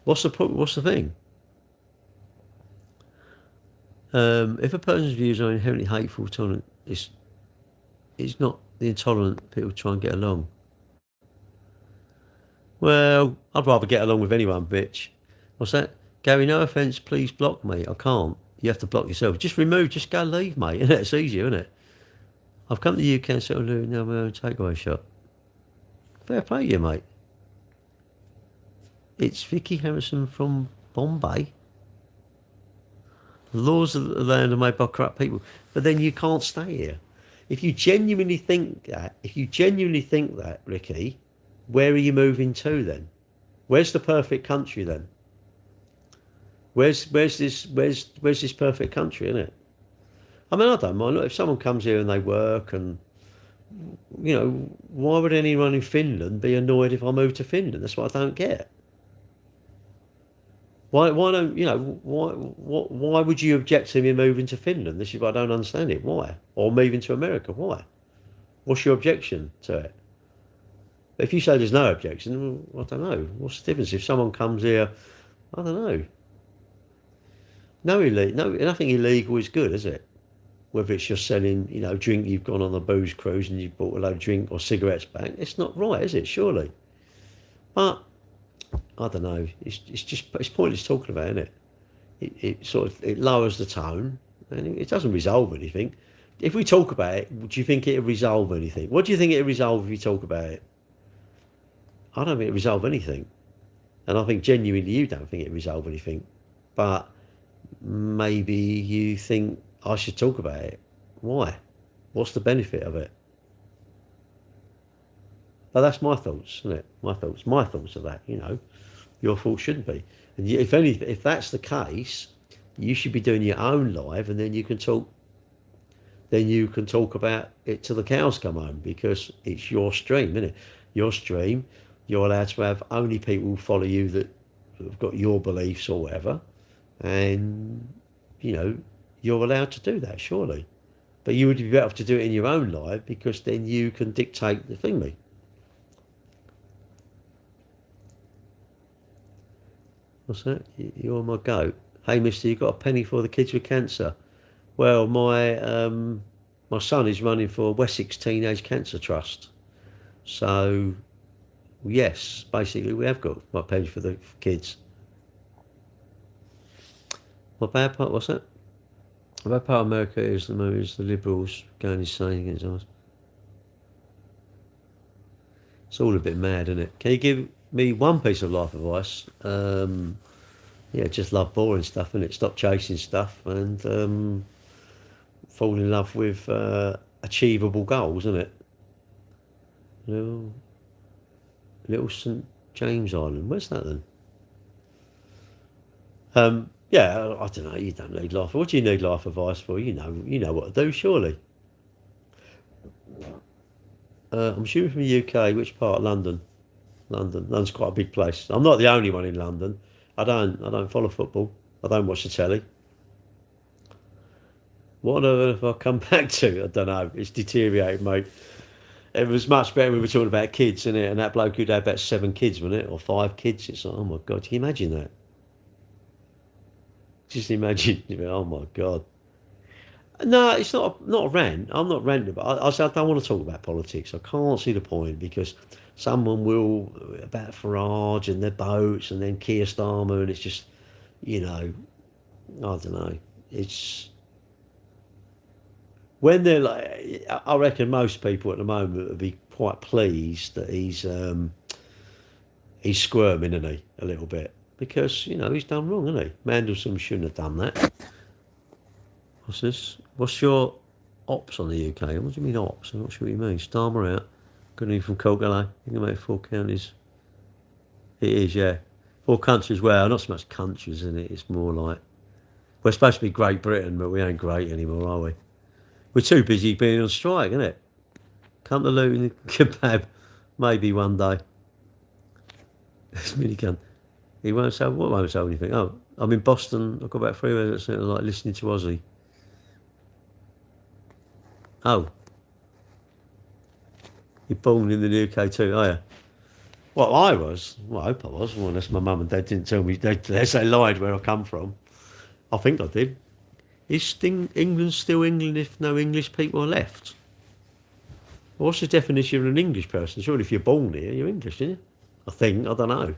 What's the thing? If a person's views are inherently hateful, tolerant, it's not the intolerant people try and get along. Well, I'd rather get along with anyone, bitch. What's that? Gary, no offence, please block me. I can't. You have to block yourself. Just go leave, mate. It's easier, isn't it? I've come to the UK and settled now my own takeaway shop. Fair play to you, mate. It's Vicky Harrison from Bombay. The laws of the land are made by corrupt people. But then you can't stay here. If you genuinely think that, Ricky, where are you moving to then? Where's the perfect country then? Where's this perfect country, isn't it? I mean, I don't mind. Look, if someone comes here and they work and, why would anyone in Finland be annoyed if I move to Finland? That's what I don't get. Why would you object to me moving to Finland? This is why I don't understand it. Why? Or moving to America? Why? What's your objection to it? If you say there's no objection, well, I don't know. What's the difference? If someone comes here, I don't know. Nothing illegal is good, is it? Whether it's just selling, drink, you've gone on a booze cruise and you've bought a load of drink or cigarettes back. It's not right, is it? Surely. But I don't know. It's pointless talking about, isn't it? It lowers the tone and it doesn't resolve anything. If we talk about it, do you think it'll resolve anything? What do you think it'll resolve if you talk about it? I don't think it'll resolve anything. And I think genuinely you don't think it'll resolve anything. But maybe you think I should talk about it. Why? What's the benefit of it? But that's my thoughts, isn't it? My thoughts of that, Your thoughts shouldn't be. And if that's the case, you should be doing your own live, and then you can talk. Then you can talk about it till the cows come home, because it's your stream, isn't it? Your stream. You're allowed to have only people who follow you that have got your beliefs or whatever, and you're allowed to do that, surely. But you would be better off to do it in your own live, because then you can dictate the thingy. What's that? You're my goat. Hey, mister, you got a penny for the kids with cancer? Well, my son is running for Wessex Teenage Cancer Trust. So, yes, basically we have got my penny for the kids. What bad part? What's that? The bad part of America is the Liberals going insane against us. It's all a bit mad, isn't it? Can you give me one piece of life advice? Just love boring stuff, innit? Stop chasing stuff and fall in love with achievable goals, isn't it? Little St James Island. Where's that then? I don't know. You don't need life. What do you need life advice for? You know what to do, surely. I'm shooting from the UK. Which part of London? London's quite a big place. I'm not the only one in London. I don't follow football. I don't watch the telly. What on earth have I come back to? I don't know. It's deteriorated, mate. It was much better when we were talking about kids, innit? And that bloke who'd had about 7 kids, wasn't it? Or 5 kids. It's like, oh my God, can you imagine that? Just imagine, oh my God. No, it's not a rant. I'm not ranting, but I say I don't want to talk about politics. I can't see the point, because someone will, about Farage and their boats, and then Keir Starmer, and it's just, I don't know. It's when they're like, I reckon most people at the moment would be quite pleased that he's squirming, isn't he, a little bit, because he's done wrong, hasn't he? Mandelson shouldn't have done that. What's this? What's your ops on the UK? What do you mean ops? I'm not sure what you mean. Starmer out. Good news from Colgate. You can make 4 counties. It is, yeah. 4 countries. Well, not so much countries, isn't it? It's more like, we're supposed to be Great Britain, but we ain't great anymore, are we? We're too busy being on strike, isn't it? Come to Luton Kebab, maybe one day. This minigun. He won't say, what won't say anything? Oh, I'm in Boston. I've got about 3 minutes like listening to Ozzy. Oh. You're born in the UK too, are you? Well, I was. Well, I hope I was. Well, unless my mum and dad didn't tell me. They lied where I come from. I think I did. Is England still England if no English people are left? What's the definition of an English person? Surely if you're born here, you're English, isn't you? I think. I don't know.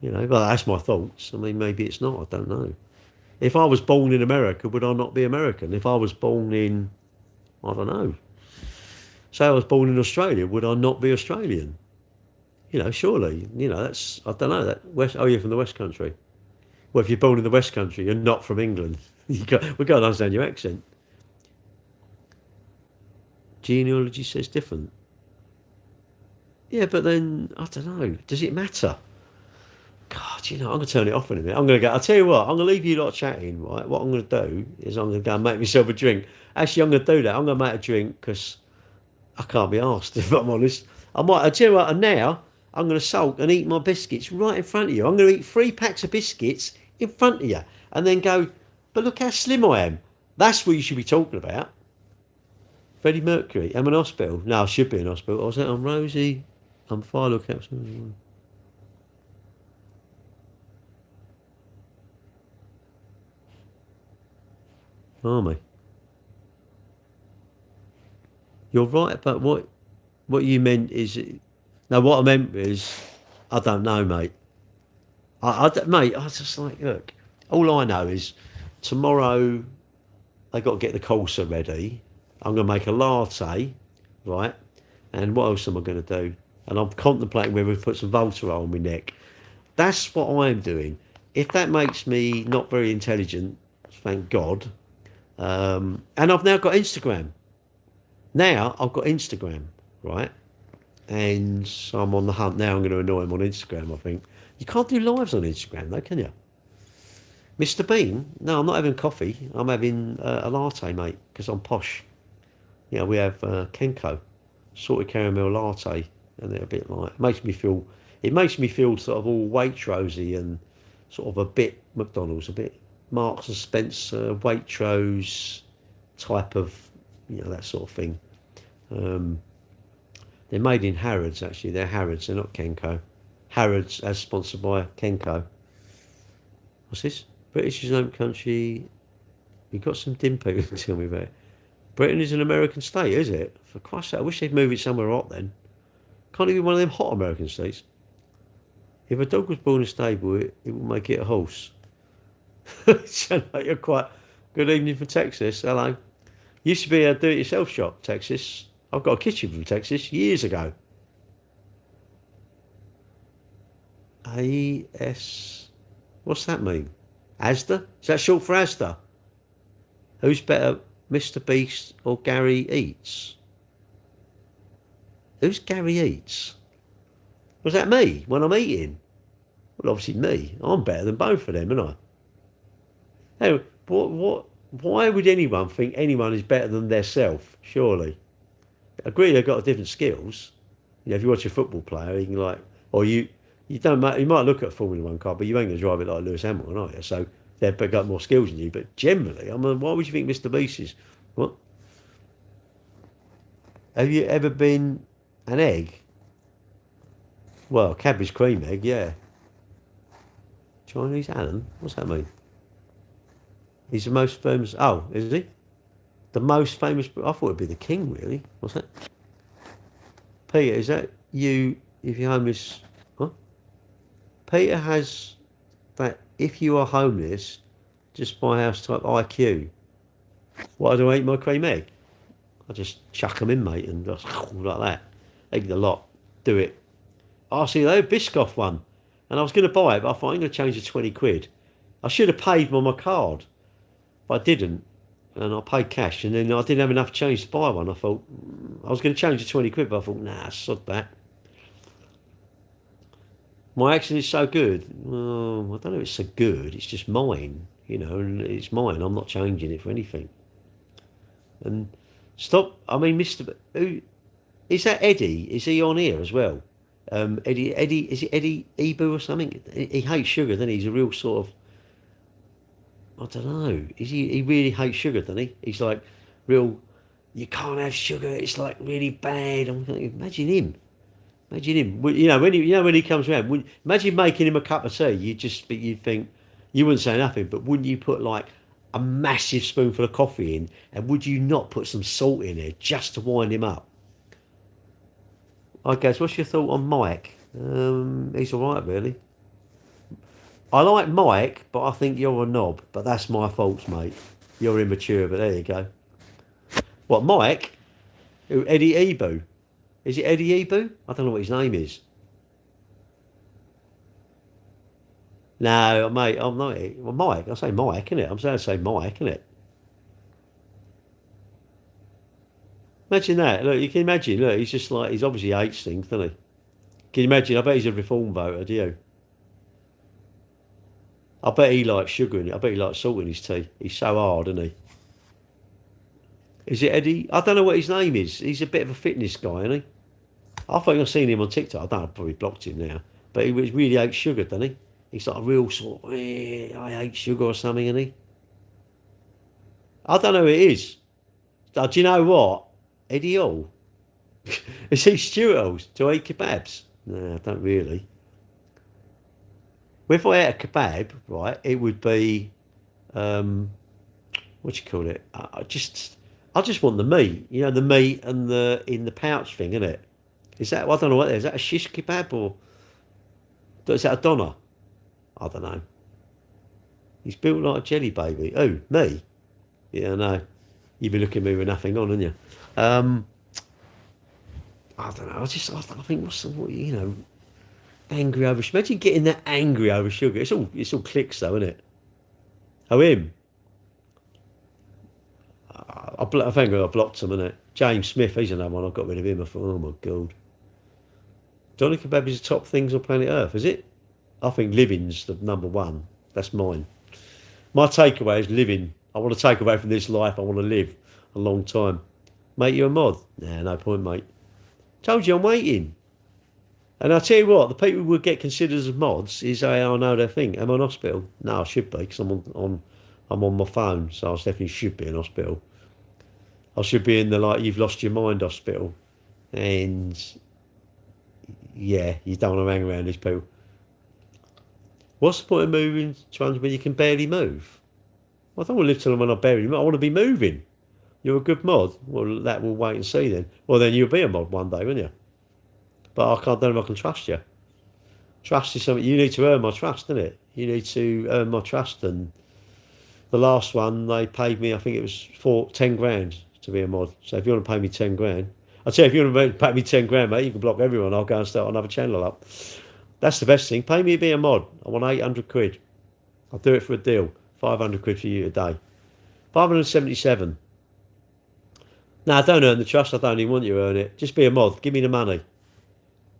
You know, but that's my thoughts. I mean, maybe it's not. I don't know. If I was born in America, would I not be American? If I was born in, I don't know. Say I was born in Australia, would I not be Australian? You know, surely. You know, that's, I don't know. That West. Oh, you're from the West Country. Well, if you're born in the West Country, you're not from England. We've got to understand your accent. Genealogy says different. Yeah, but then, I don't know. Does it matter? God, you know, I'm going to turn it off in a minute. I'm going to go, I'll tell you what, I'm going to leave you lot chatting, right? What I'm going to do is I'm going to go and make myself a drink. Actually, I'm going to do that. I'm going to make a drink because I can't be asked, if I'm honest. I'll tell you what, and now I'm going to sulk and eat my biscuits right in front of you. I'm going to eat 3 packs of biscuits in front of you and then go, but look how slim I am. That's what you should be talking about. Freddie Mercury, I'm in hospital. No, I should be in hospital. I was out on Rosie. I'm Philo Capsule. Army. You're right, but what you meant is, no, what I meant is, I don't know, mate. Mate, I was just like, look, all I know is tomorrow they got to get the Corsa ready. I'm going to make a latte, right? And what else am I going to do? And I'm contemplating whether to put some Voltarol on my neck. That's what I'm doing. If that makes me not very intelligent, thank God. And I've now got Instagram. Now I've got Instagram, right? And so I'm on the hunt now. I'm going to annoy him on Instagram, I think. You can't do lives on Instagram, though, can you? Mr. Bean? No, I'm not having coffee. I'm having a latte, mate, because I'm posh. Yeah, we have Kenko, salted caramel latte, and they're a bit like, it makes me feel sort of all Waitrosey and sort of a bit McDonald's, a bit Marks and Spencer, Waitrose type of, you know, that sort of thing. They're made in Harrods, actually. They're Harrods, they're not Kenko. Harrods, as sponsored by Kenko. What's this? British Islamic country. You've got some dim people to tell me about it. Britain is an American state, is it? For Christ's sake, I wish they'd move it somewhere hot then. Can't it be one of them hot American states? If a dog was born in a stable, it would make it a horse. You're quite... Good evening from Texas. Hello. Used to be a do-it-yourself shop, Texas. I've got a kitchen from Texas years ago. A-S... What's that mean? Asda? Is that short for Asda? Who's better, Mr. Beast or Gary Eats? Who's Gary Eats? Was that me when I'm eating? Well, obviously me. I'm better than both of them, aren't I? Anyway, why would anyone think anyone is better than their self? Surely. I agree they've got different skills. You know, if you watch a football player, you can like, or you might look at a Formula One car, but you ain't going to drive it like Lewis Hamilton, are you? So they've got more skills than you. But generally, I mean, why would you think Mr. Beast is? What? Have you ever been an egg? Well, cabbage cream egg, yeah. Chinese Alan? What's that mean? He's the most famous. Oh, is he? The most famous. I thought it'd be the king, really. What's that? Peter, is that you? If you're homeless, what? Peter has that. If you are homeless, just by house type IQ. Why do I eat my cream egg? I just chuck them in, mate, and just like that. Eat the lot. Do it. I see the Biscoff one, and I was going to buy it, but I thought I'm going to change it to 20 quid. I should have paid on my card, but I didn't, and I paid cash, and then I didn't have enough change to buy one. I thought I was going to change it to 20 quid, but I thought, nah, sod that. My accent is so good. Well, I don't know if it's so good. It's just mine, you know, and it's mine. I'm not changing it for anything. And stop. I mean, who is that? Eddie? Is he on here as well? Eddie, is it Eddie Ebu or something? He hates sugar, doesn't he? He's a real sort of, I don't know. He really hates sugar, doesn't he? He's like real. You can't have sugar. It's like really bad. I'm thinking, imagine him. Imagine him. When he comes around. Imagine making him a cup of tea. You'd think you wouldn't say nothing, but wouldn't you put like a massive spoonful of coffee in, and would you not put some salt in there just to wind him up? I guess. What's your thought on Mike? He's all right, really. I like Mike, but I think you're a knob. But that's my faults, mate. You're immature, but there you go. What, Mike? Who, Eddie Ebu? Is it Eddie Ebu? I don't know what his name is. No, mate, I'm not. Well, Mike, I say Mike, innit? I'm saying to say Mike, innit? Imagine that. Look, you can imagine. Look, he's just like, he's obviously hates things, doesn't he? Can you imagine? I bet he's a reform voter, do you? I bet he likes sugar in it. I bet he likes salt in his tea. He's so hard, isn't he? Is it Eddie? I don't know what his name is. He's a bit of a fitness guy, isn't he? I think I've seen him on TikTok. I don't know, I've probably blocked him now. But he really hates sugar, doesn't he? He's like a real sort of, I hate sugar or something, isn't he? I don't know who it is. Do you know what? Eddie Hall? Is he Stuart Halls? Do I eat kebabs? No, I don't really. Well, if I ate a kebab, right, it would be, what do you call it? I just want the meat. You know, the meat and the in the pouch thing, isn't it? Is that, I don't know what that is. Is that a shish kebab or is that a doner? I don't know. He's built like a jelly baby. Oh, me? Yeah, no. You'd be looking at me with nothing on, wouldn't you? I don't know. I think angry over sugar. Imagine getting that angry over sugar. It's all clicks though, isn't it? Oh, him. I think I blocked him, innit? James Smith, he's another one. I got rid of him. I thought, oh my god. Doner kebab is the top things on planet Earth, is it? I think living's the number one. That's mine. My takeaway is living. I want to take away from this life. I want to live a long time. Mate, you a mod? Nah, no point, mate. Told you I'm waiting. And I'll tell you what, the people who would get considered as mods is I know their thing. Am I in hospital? No, I should be because I'm on my phone, so I definitely should be in hospital. I should be in the you've lost your mind hospital. And yeah, you don't want to hang around these people. What's the point of moving to 100 when you can barely move? I don't want to live till when I barely move. I want to be moving. You're a good mod. Well, that we'll wait and see then. Well, then you'll be a mod one day, won't you? But I don't know if I can trust you. Trust is something you need to earn my trust, isn't it? You need to earn my trust. And the last one, they paid me, I think it was 10 grand to be a mod. So if you want to pay me 10 grand, I'll tell you, if you want to pay me 10 grand, mate, you can block everyone. I'll go and start another channel up. That's the best thing. Pay me to be a mod. I want 800 quid. I'll do it for a deal. 500 quid for you today. 577. No, don't earn the trust. I don't even want you to earn it. Just be a mod. Give me the money.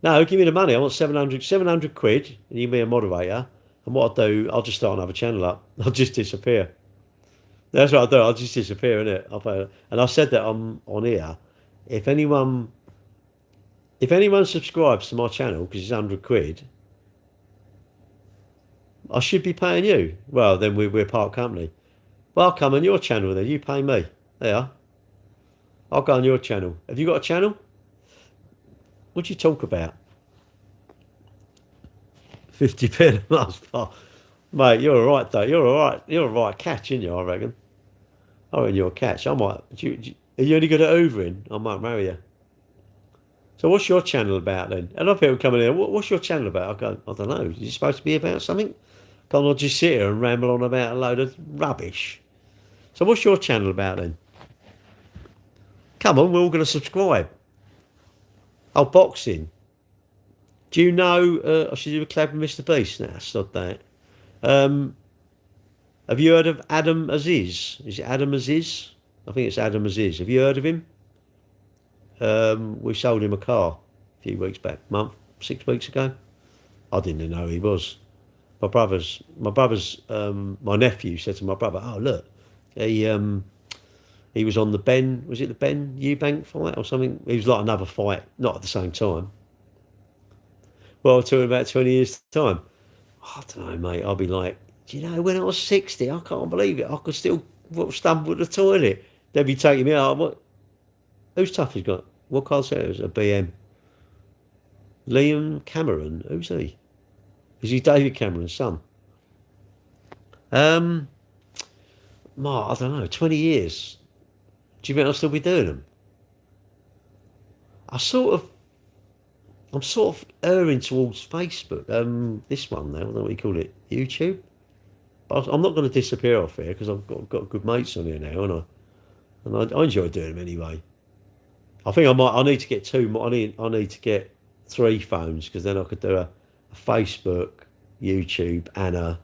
No, give me the money. I want 700 quid, and you can be a moderator. And what I'll do, I'll just start another channel up. I'll just disappear. That's what I'll do. I'll just disappear, innit? And I said that on here. If anyone subscribes to my channel, because it's 100 quid, I should be paying you. Well, then we're part company. Well, I'll come on your channel then. You pay me. There. I'll go on your channel. Have you got a channel? What do you talk about? 50p a month. Mate, you're all right, though. You're all right. You're a right catch, aren't you, I reckon? I reckon you're a catch. I might. Are you only good at hoovering? I might marry you. So what's your channel about then? A lot of people come in here, what's your channel about? I go, I don't know. Is it supposed to be about something? Can't I just sit here and ramble on about a load of rubbish? So what's your channel about then? Come on, we're all going to subscribe. Oh, boxing. Do you know, I should do a collab with Mr. Beast? Nah, it's not that. Have you heard of Adam Aziz? Is it Adam Aziz? I think it's Adam Aziz. Have you heard of him? We sold him a car a few weeks back, 6 weeks ago. I didn't know who he was. My nephew said to my brother, oh, look, he was on the Ben, was it the Ben Eubank fight or something? He was like another fight, not at the same time. Well, I'm talking about 20 years' time. I don't know, mate. I'll be like, do you know, when I was 60, I can't believe it. I could still stumble to the toilet. They'd be taking me out. Whose tough has got? What car set it was? A BM. Liam Cameron. Who's he? Is he David Cameron's son? Mark, I don't know. 20 years. Do you think I'll still be doing them? I'm sort of erring towards Facebook. This one now, I don't know what you call it, YouTube. But I'm not going to disappear off here because I've got good mates on here now, and I enjoy doing them anyway. I think I might. I need to get two more. I need to get 3 phones because then I could do a Facebook, YouTube, and a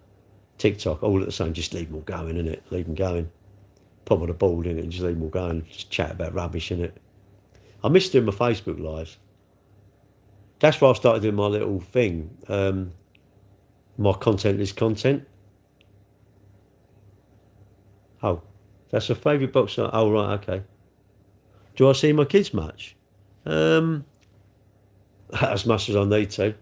TikTok all at the same. Just leave them all going, innit? Leave them going. Put them on a board in it and just leave them all going. Just chat about rubbish in it. I miss doing my Facebook lives. That's why I started doing my little thing. My content is content. Oh, that's a favourite box. Oh, right, okay. Do I see my kids much? As much as I need to.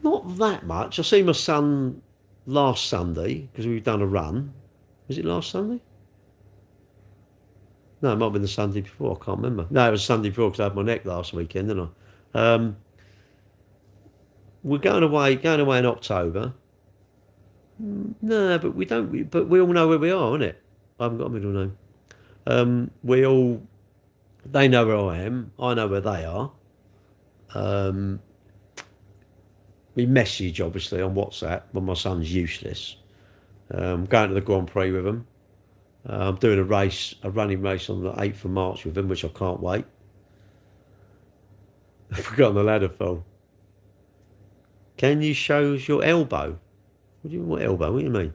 Not that much. I see my son last Sunday because we've done a run. Was it last Sunday? No, it might have been the Sunday before. I can't remember. No, it was Sunday before because I had my neck last weekend, didn't I? We're going away in October. No, but we don't. But we all know where we are, innit? I haven't got a middle name. They know where I am. I know where they are. We message obviously on WhatsApp when my son's useless. Going to the Grand Prix with him. I'm doing a running race on the 8th of March with him, which I can't wait. I've forgotten the ladder fall. Can you show us your elbow? What elbow? What do you mean?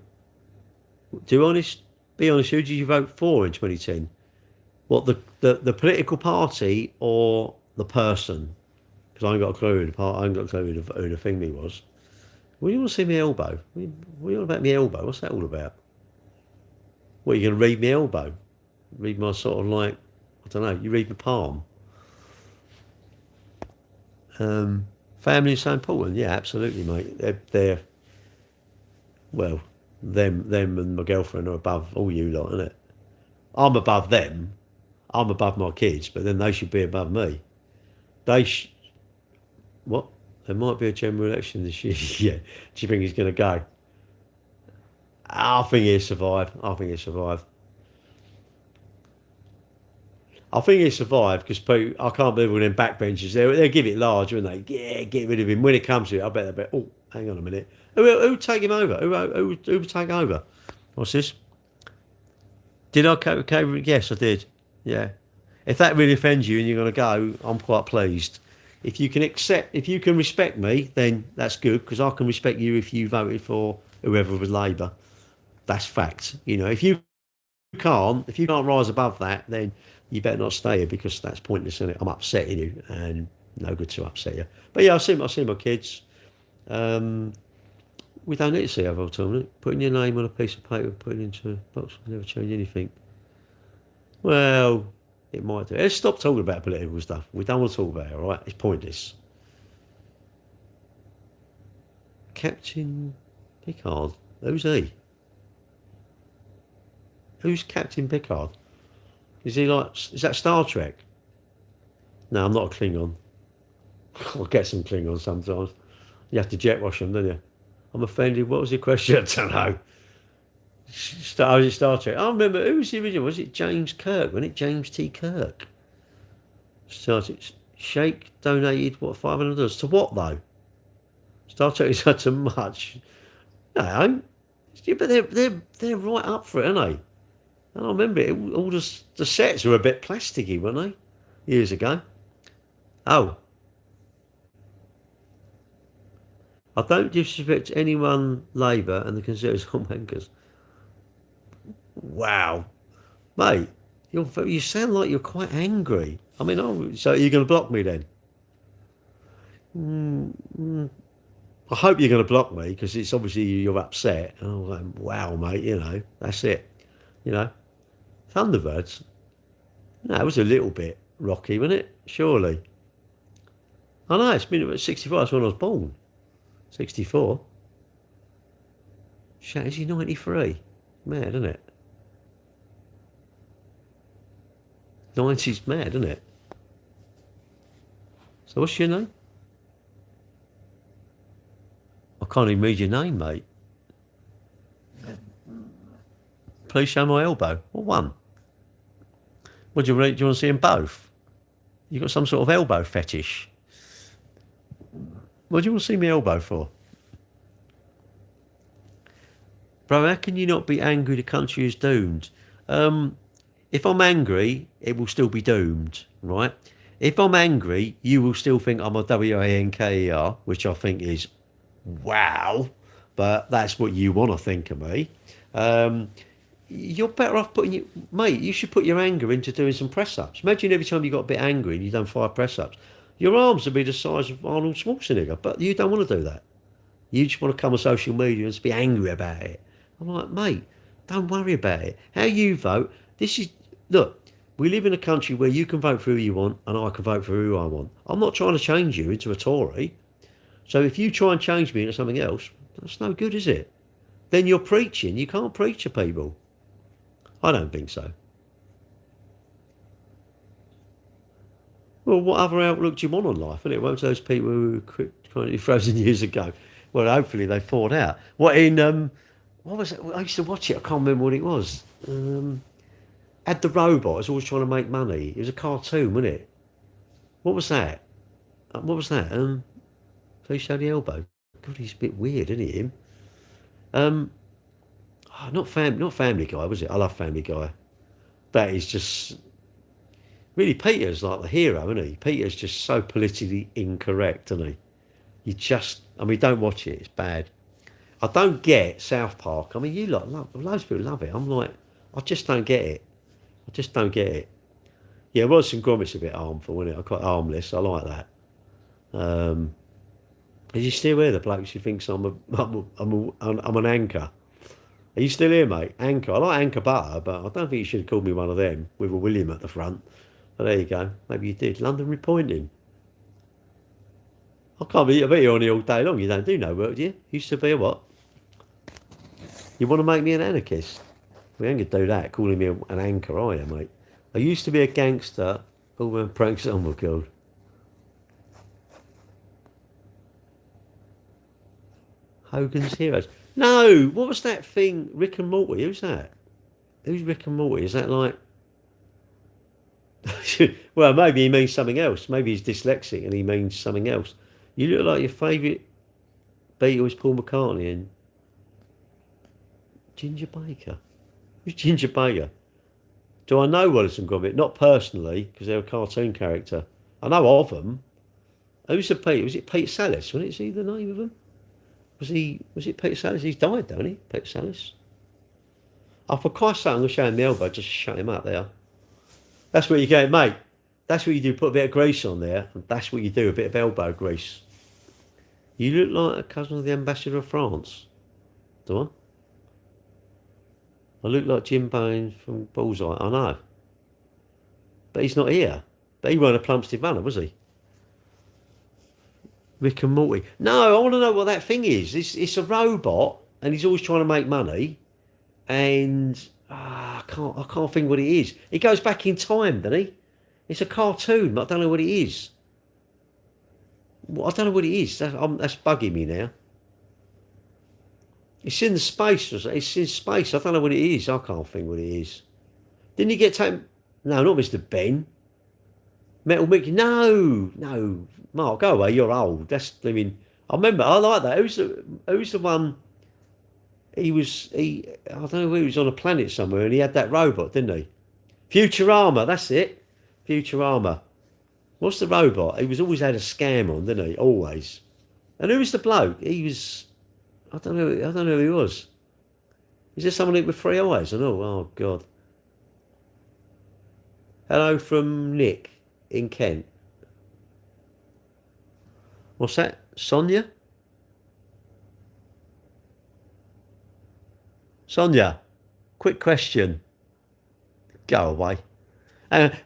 Be honest, who did you vote for in 2010? What, the political party or the person? Because I ain't got a clue who the thing me was. What do you want to see my elbow? What do you want about my elbow? What's that all about? What, are you going to read my elbow? Read my sort of like, I don't know, you read my palm. Family is so important. Yeah, absolutely, mate. They're well, them and my girlfriend are above all you lot, isn't it? I'm above them. I'm above my kids, but then they should be above me. What? There might be a general election this year. Yeah. Do you think he's going to go? I think he'll survive. I think he'll survive because I can't believe all them backbenchers. They'll give it large, won't they? Yeah, get rid of him. When it comes to it, I bet they'll be, oh, hang on a minute. Who would take him over? Who would take over? What's this? Did I okay? Yes, I did. Yeah. If that really offends you and you're going to go, I'm quite pleased. If you can respect me, then that's good because I can respect you if you voted for whoever was Labour. That's fact. You know, if you can't rise above that, then you better not stay here because that's pointless, isn't it? I'm upsetting you and no good to upset you. But yeah, I see my kids. We don't need to see I've told it. Putting your name on a piece of paper, putting it into a box will never change anything. Well, it might do. Let's stop talking about political stuff. We don't want to talk about it, all right? It's pointless. Captain Picard. Who's he? Who's Captain Picard? Is that Star Trek? No, I'm not a Klingon. I'll get some Klingons sometimes. You have to jet wash them, don't you? I'm offended. What was the question? I don't know. Was it Star Trek? I remember, who was the original? Was it James Kirk? Wasn't it James T. Kirk? Sheikh donated, what, $500? To what, though? Star Trek is not too much. No, but they're right up for it, aren't they? And I remember it, all the sets were a bit plasticky, weren't they? Years ago. Oh. I don't disrespect anyone Labour and the Conservatives are wankers. Wow. Mate, you sound like you're quite angry. I mean, so you're going to block me then? I hope you're going to block me because it's obviously you're upset. And I'm like, wow, mate, you know, that's it. You know, Thunderbirds. No, it was a little bit rocky, wasn't it? Surely. I know, it's been about 65, that's when I was born. 64. Shit, is he 93? Mad, isn't it? 90's mad, isn't it? So what's your name? I can't even read your name, mate. Please show my elbow. What one? What do you want to see them both? You got some sort of elbow fetish? What do you want to see my elbow for? Bro, how can you not be angry the country is doomed? If I'm angry, it will still be doomed, right? If I'm angry, you will still think I'm a WANKER, which I think is wow, but that's what you want to think of me. You're better off putting your... Mate, you should put your anger into doing some press-ups. Imagine every time you got a bit angry and you've done 5 press-ups. Your arms would be the size of Arnold Schwarzenegger, but you don't want to do that. You just want to come on social media and just be angry about it. I'm like, mate, don't worry about it. How you vote, this is... Look, we live in a country where you can vote for who you want and I can vote for who I want. I'm not trying to change you into a Tory. So if you try and change me into something else, that's no good, is it? Then you're preaching. You can't preach to people. I don't think so. Well, what other outlook do you want on life? And it won't those people who quit 20,000 years ago. Well, hopefully they fought out. What was it? I used to watch it. I can't remember what it was. Had the robot. It was always trying to make money. It was a cartoon, wasn't it? What was that? Please show the elbow. God, he's a bit weird, isn't he, him? Not Family Guy, was it? I love Family Guy. That is just... Really, Peter's like the hero, isn't he? Peter's just so politically incorrect, isn't he? Don't watch it. It's bad. I don't get South Park. I mean, loads of people love it. I'm like, I just don't get it. Yeah, Wallace and Gromit's a bit harmful, wasn't it? I'm quite harmless. I like that. Is he still here, the blokes who thinks I'm an anchor? Are you still here, mate? Anchor. I like Anchor Butter, but I don't think you should have called me one of them with a William at the front. But there you go. Maybe you did. London Repointing. I bet you're on here all day long. You don't do no work, do you? Used to be a what? You want to make me an anarchist? We ain't going to do that, calling me an anchor, are you, mate? I used to be a gangster. All them pranks, oh my God. Hogan's Heroes. No, what was that thing? Rick and Morty. Who's that? Who's Rick and Morty? Is that like... Well, maybe he means something else. Maybe he's dyslexic and he means something else. You look like your favourite Beatles, Paul McCartney and Ginger Baker. Who's Ginger Baker? Do I know Wallace and Gromit? Not personally, because they're a cartoon character. I know of them. Who's the Pete? Was it Pete Salis? Was he the name of him? Was it Peter Salis? He's died, don't he? Peter Salis. Oh, for Christ's sake, I'm going to show him the elbow. Just shut him up there. That's what you get, mate. That's what you do. Put a bit of grease on there. And that's what you do, a bit of elbow grease. You look like a cousin of the Ambassador of France. Do I look like Jim Bain from Bullseye. I know. But he's not here. But he weren't a Plumstead runner, was he? Rick and Morty. No, I want to know what that thing is. It's a robot, and he's always trying to make money. And I can't think what it is. It goes back in time, doesn't he? It's a cartoon, but I don't know what it is. I don't know what it is. That's bugging me now. It's in space. It's in space. I don't know what it is. I can't think what it is. Didn't he get taken? No, not Mr. Ben. Metal Mickey. No. Mark, go away. You're old. I remember. I like that. Who's the one? I don't know. He was on a planet somewhere, and he had that robot, didn't he? Futurama. That's it. Futurama. What's the robot? He was always had a scam on, didn't he? Always. And who was the bloke? He was. I don't know who he was. Is there someone with 3 eyes? I know. Oh God. Hello from Nick in Kent. What's that? Sonia? Sonia, quick question. Go away.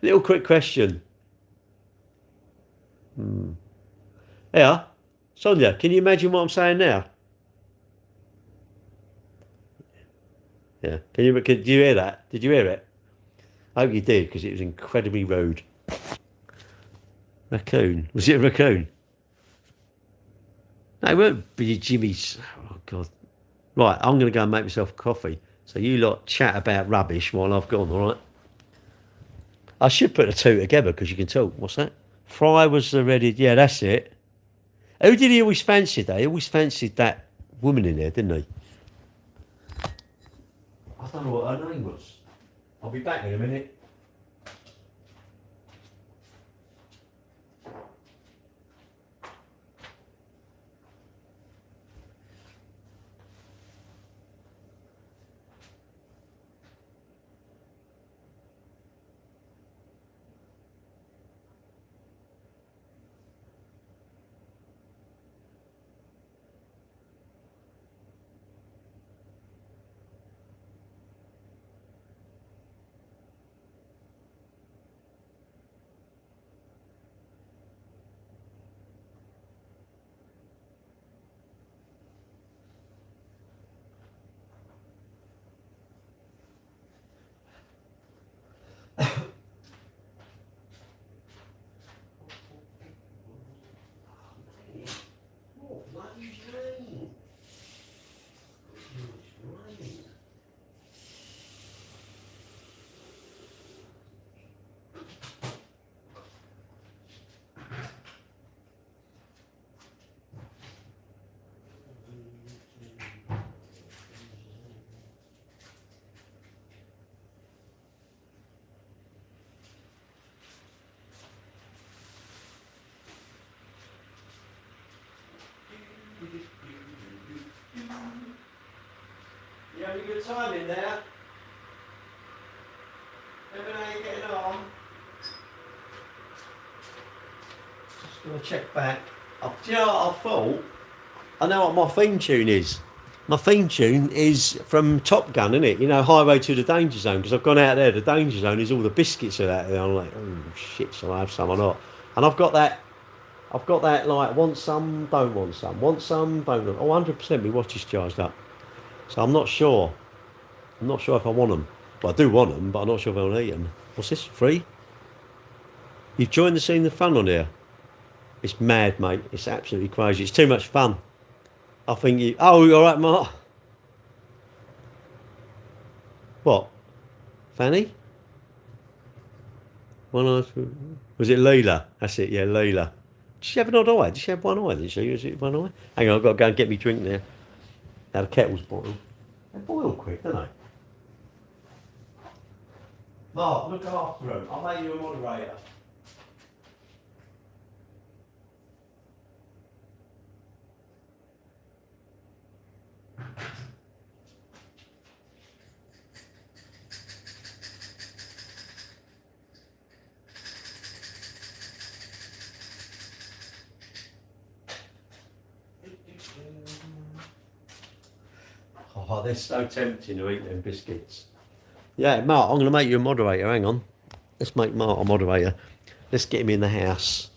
Little quick question. Yeah, Sonia, can you imagine what I'm saying now? Yeah. Did you hear that? Did you hear it? I hope you did, because it was incredibly rude. Raccoon. Was it a raccoon? No, it won't be Jimmy's. Oh, God. Right, I'm going to go and make myself a coffee. So you lot chat about rubbish while I've gone, all right? I should put the two together because you can tell. What's that? Fry was the Reddit. Yeah, that's it. Who did he always fancy, though? He always fancied that woman in there, didn't he? I don't know what her name was. I'll be back in a minute. You having a good time in there? Let me know how you're getting on. Just going to check back. Do you know what I thought? I know what my theme tune is. My theme tune is from Top Gun, isn't it? You know, Highway to the Danger Zone, because I've gone out there, the Danger Zone is all the biscuits are out there. I'm like, oh shit, shall I have some or not? And I've got that like, want some, don't want some, want some, don't want. Oh, 100% my watch is charged up. So I'm not sure. I'm not sure if I want them. Well, I do want them, but I'm not sure if I want to eat them. What's this? Free? You've joined the scene of fun on here. It's mad, mate. It's absolutely crazy. It's too much fun. I think you... Oh, all right, Mark. What? Fanny? One eye... Was it Leela? That's it, yeah, Leela. Did she have an odd eye? Did she have one eye, did she? Was it one eye? Hang on, I've got to go and get me drink now. Now the kettle's boiled. They boil quick, don't they? Mark, look after them. I'll make you a moderator. Oh, they're so tempting to eat them biscuits. Yeah, Mark, I'm going to make you a moderator. Hang on. Let's make Mark a moderator. Let's get him in the house.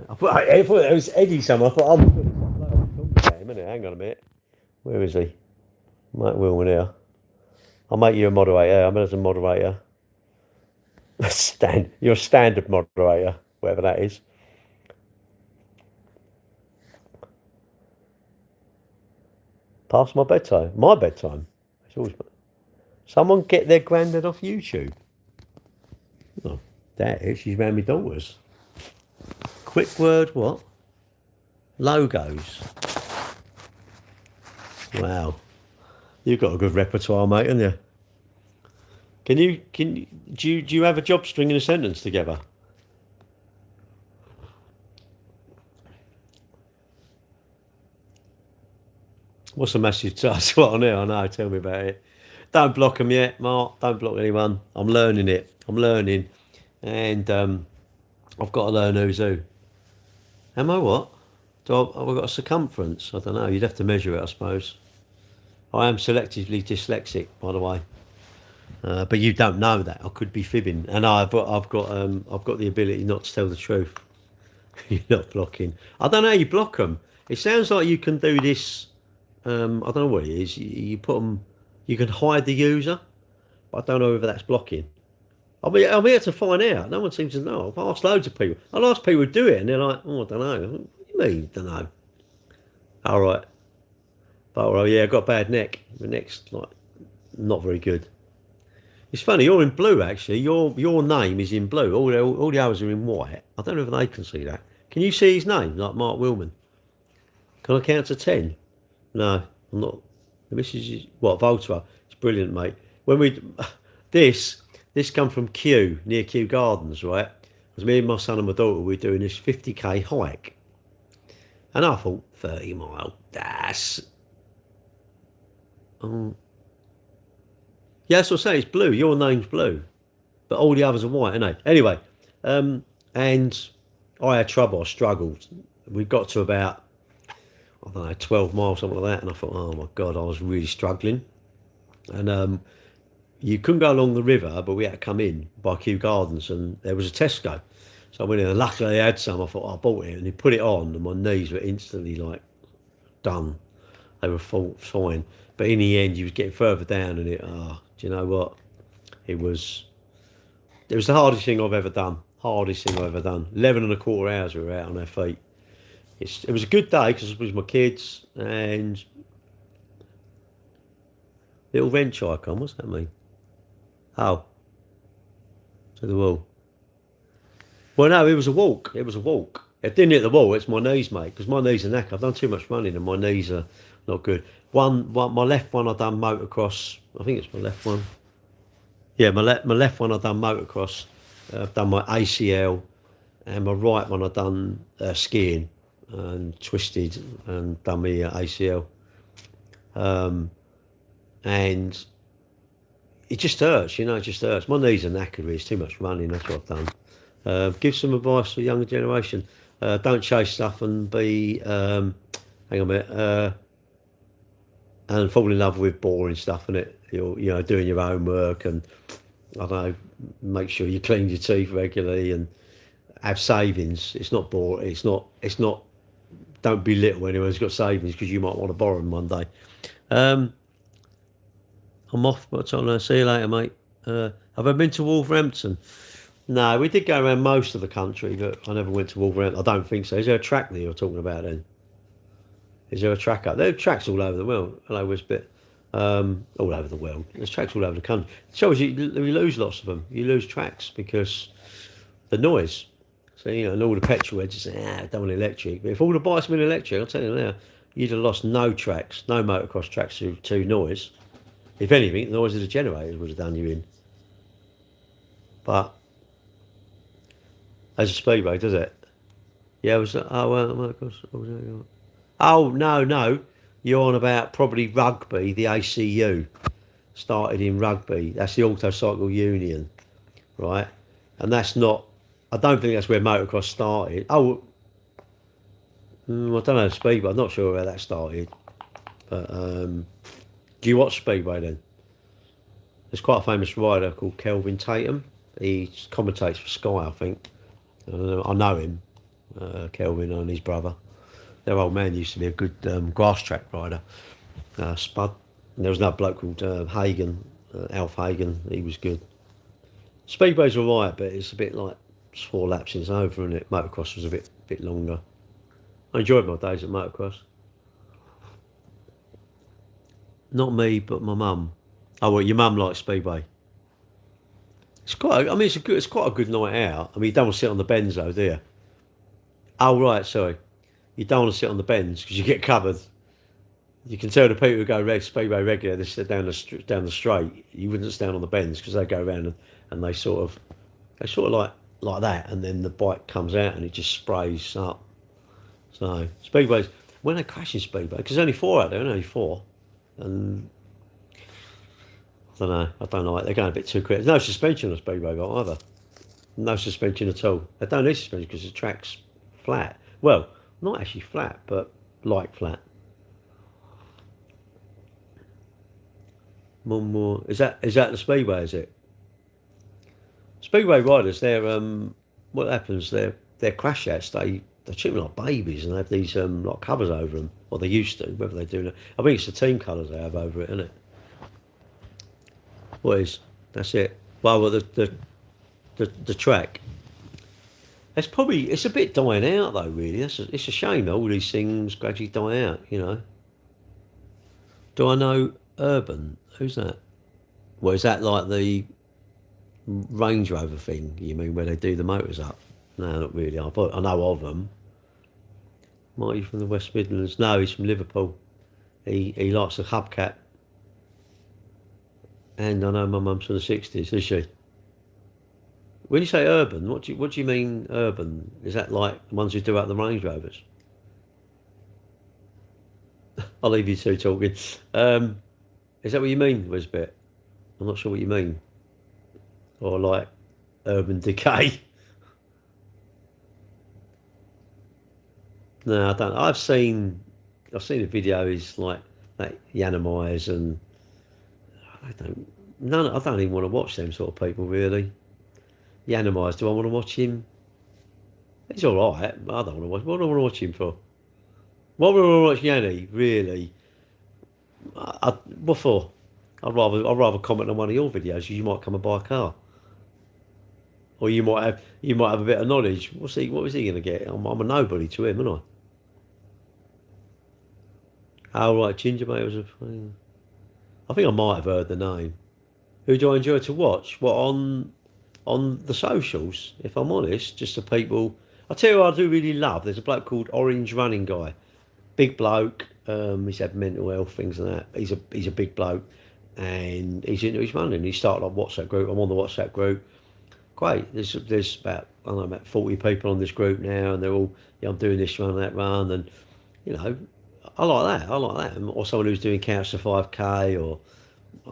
I thought it was Eddie somewhere. I thought, I'm talking about him, innit? Hang on a minute. Where is he? Mike Wilman here. I'll make you a moderator. I'm as a moderator. You're a standard moderator, whatever that is. Past my bedtime. My bedtime. It's always. Someone get their granddad off YouTube. Oh, that is. She's around my daughters. Quick word, what? Logos. Wow. You've got a good repertoire, mate, haven't you? Do you have a job stringing a sentence together? What's the message to us? What on here? I know, tell me about it. Don't block them yet, Mark. Don't block anyone. I'm learning it. I'm learning. And I've got to learn who's who. Am I what? Have I got a circumference? I don't know. You'd have to measure it, I suppose. I am selectively dyslexic, by the way. But you don't know that. I could be fibbing. And I've got the ability not to tell the truth. You're not blocking. I don't know how you block them. It sounds like you can do this. I don't know what it is. You put them. You can hide the user, but I don't know whether that's blocking. I'm here to find out. No one seems to know. I've asked loads of people. I'll ask people who do it, and they're like, "Oh, I don't know." What do you mean, don't know? All right. But well, yeah, I've got a bad neck. The neck's like not very good. It's funny. You're in blue actually. Your name is in blue. All the others are in white. I don't know if they can see that. Can you see his name, like Mark Willman? Can I count to 10? No, I'm not. The missus is what Volta. It's brilliant, mate. When we this come from Kew, near Kew Gardens, right? Because me and my son and my daughter were doing this 50k hike, and I thought 30 mile. That's yeah, that's what I say. It's blue. Your name's blue, but all the others are white, aren't they? Anyway, and I had trouble. I struggled. We got to about, I don't know, 12 miles, something like that, and I thought, oh my god, I was really struggling. And you couldn't go along the river, but we had to come in by Kew Gardens, and there was a Tesco. So I went in, and luckily they had some. I thought, oh, I bought it, and he put it on, and my knees were instantly like done. They were fine. But in the end, you was getting further down, and do you know what? It was the hardest thing I've ever done. Hardest thing I've ever done. 11 and a quarter hours we were out on our feet. It was a good day because it was my kids and little wrench icon. What's that mean? Oh, to the wall. Well, no, it was a walk. It was a walk. It didn't hit the wall. It's my knees, mate, because my knees are knackered. I've done too much running and my knees are not good. One, my left one I done motocross. I think it's my left one. Yeah, my left one I done motocross. I've done my ACL, and my right one I done skiing and twisted and done my ACL. And it just hurts, you know. It just hurts. My knees are knackered. It's too much running. That's what I've done. Give some advice to the younger generation. Don't chase stuff and be hang on a minute. And fall in love with boring stuff, and you're doing your own work, and I don't know, make sure you clean your teeth regularly and have savings. It's not boring. It's not. Don't belittle anyone who's got savings because you might want to borrow them one day. I'm off. What's on? See you later, mate. Have I been to Wolverhampton? No, we did go around most of the country, but I never went to Wolverhampton. I don't think so. Is there a track that you're talking about then? Is there a track up there? There are tracks all over the world. Hello, Wisbit. All over the world. There's tracks all over the country. It shows you lose lots of them. You lose tracks because the noise. So, and all the petrol heads say, I don't want electric. But if all the bikes had been electric, I'll tell you now, you'd have lost no tracks, no motocross tracks to noise. If anything, the noise of the generators would have done you in. But as a speedway, does it? Yeah, it was. Motocross. Oh, no. You're on about probably rugby, the ACU. Started in rugby. That's the Autocycle Union, right? And that's not, I don't think that's where motocross started. Oh, I don't know, Speedway. I'm not sure where that started. But do you watch Speedway then? There's quite a famous rider called Kelvin Tatum. He commentates for Sky, I think. I know him, Kelvin and his brother. Their old man used to be a good grass track rider, Spud. And there was another bloke called Hagen, Alf Hagen. He was good. Speedway's all right, but it's a bit like 4 laps and it's over, and motocross was a bit longer. I enjoyed my days at motocross. Not me, but my mum. Oh, well, your mum likes Speedway. It's quite. I mean, it's quite a good night out. I mean, you don't want to sit on the bends though, do you? Oh right, sorry. You don't want to sit on the bends because you get covered. You can tell the people who go Speedway regular, they sit down the straight. You wouldn't stand on the bends because they go around and they sort of like that, and then the bike comes out and it just sprays up. So Speedways, when they crash in Speedway, because there's only 4 out there, only 4, and I don't know. They're going a bit too quick. There's no suspension on a Speedway bike either. No suspension at all. They don't need suspension because the track's flat. Well, not actually flat, but like flat. One more. Is that the Speedway? Is it? Speedway riders, they're what happens? They're crash outs. They treat them like babies and they have these like covers over them. Well, they used to. Whether they do now, I think it's the team colours they have over it, isn't it? What is? That's it. Well, the track. It's a bit dying out though. Really, it's a shame that all these things gradually die out. You know. Do I know Urban? Who's that? Well, is that like the Range Rover thing? You mean where they do the motors up? No, not really. I know of them. Might he from the West Midlands? No, he's from Liverpool. He likes a hubcap. And I know my mum's from the 60s, is she? When you say urban, what do you mean urban? Is that like the ones who do out the Range Rovers? I'll leave you two talking. Is that what you mean, Wisbit? I'm not sure what you mean. Or like urban decay. No, I don't. I've seen the videos like Yanamais and I don't even want to watch them sort of people really. Yanamais, do I want to watch him? He's all right, but I don't want to watch. What do I want to watch him for? What would I want to watch Yanni really? What for? I'd rather comment on one of your videos. You might come and buy a car, or you might have a bit of knowledge. What was he going to get? I'm a nobody to him, aren't I? Oh right, Ginger Mate was a. I think I might have heard the name. Who do I enjoy to watch? What on the socials? If I'm honest, just the people. I tell you what I do really love. There's a bloke called Orange Running Guy, big bloke. He's had mental health things and that. He's a big bloke, and he's into his running. He started a WhatsApp group. I'm on the WhatsApp group. Great. There's about I don't know about 40 people on this group now, and they're all I'm doing this run, that run, and you know. I like that. I like that. Or someone who's doing Couch to 5K, or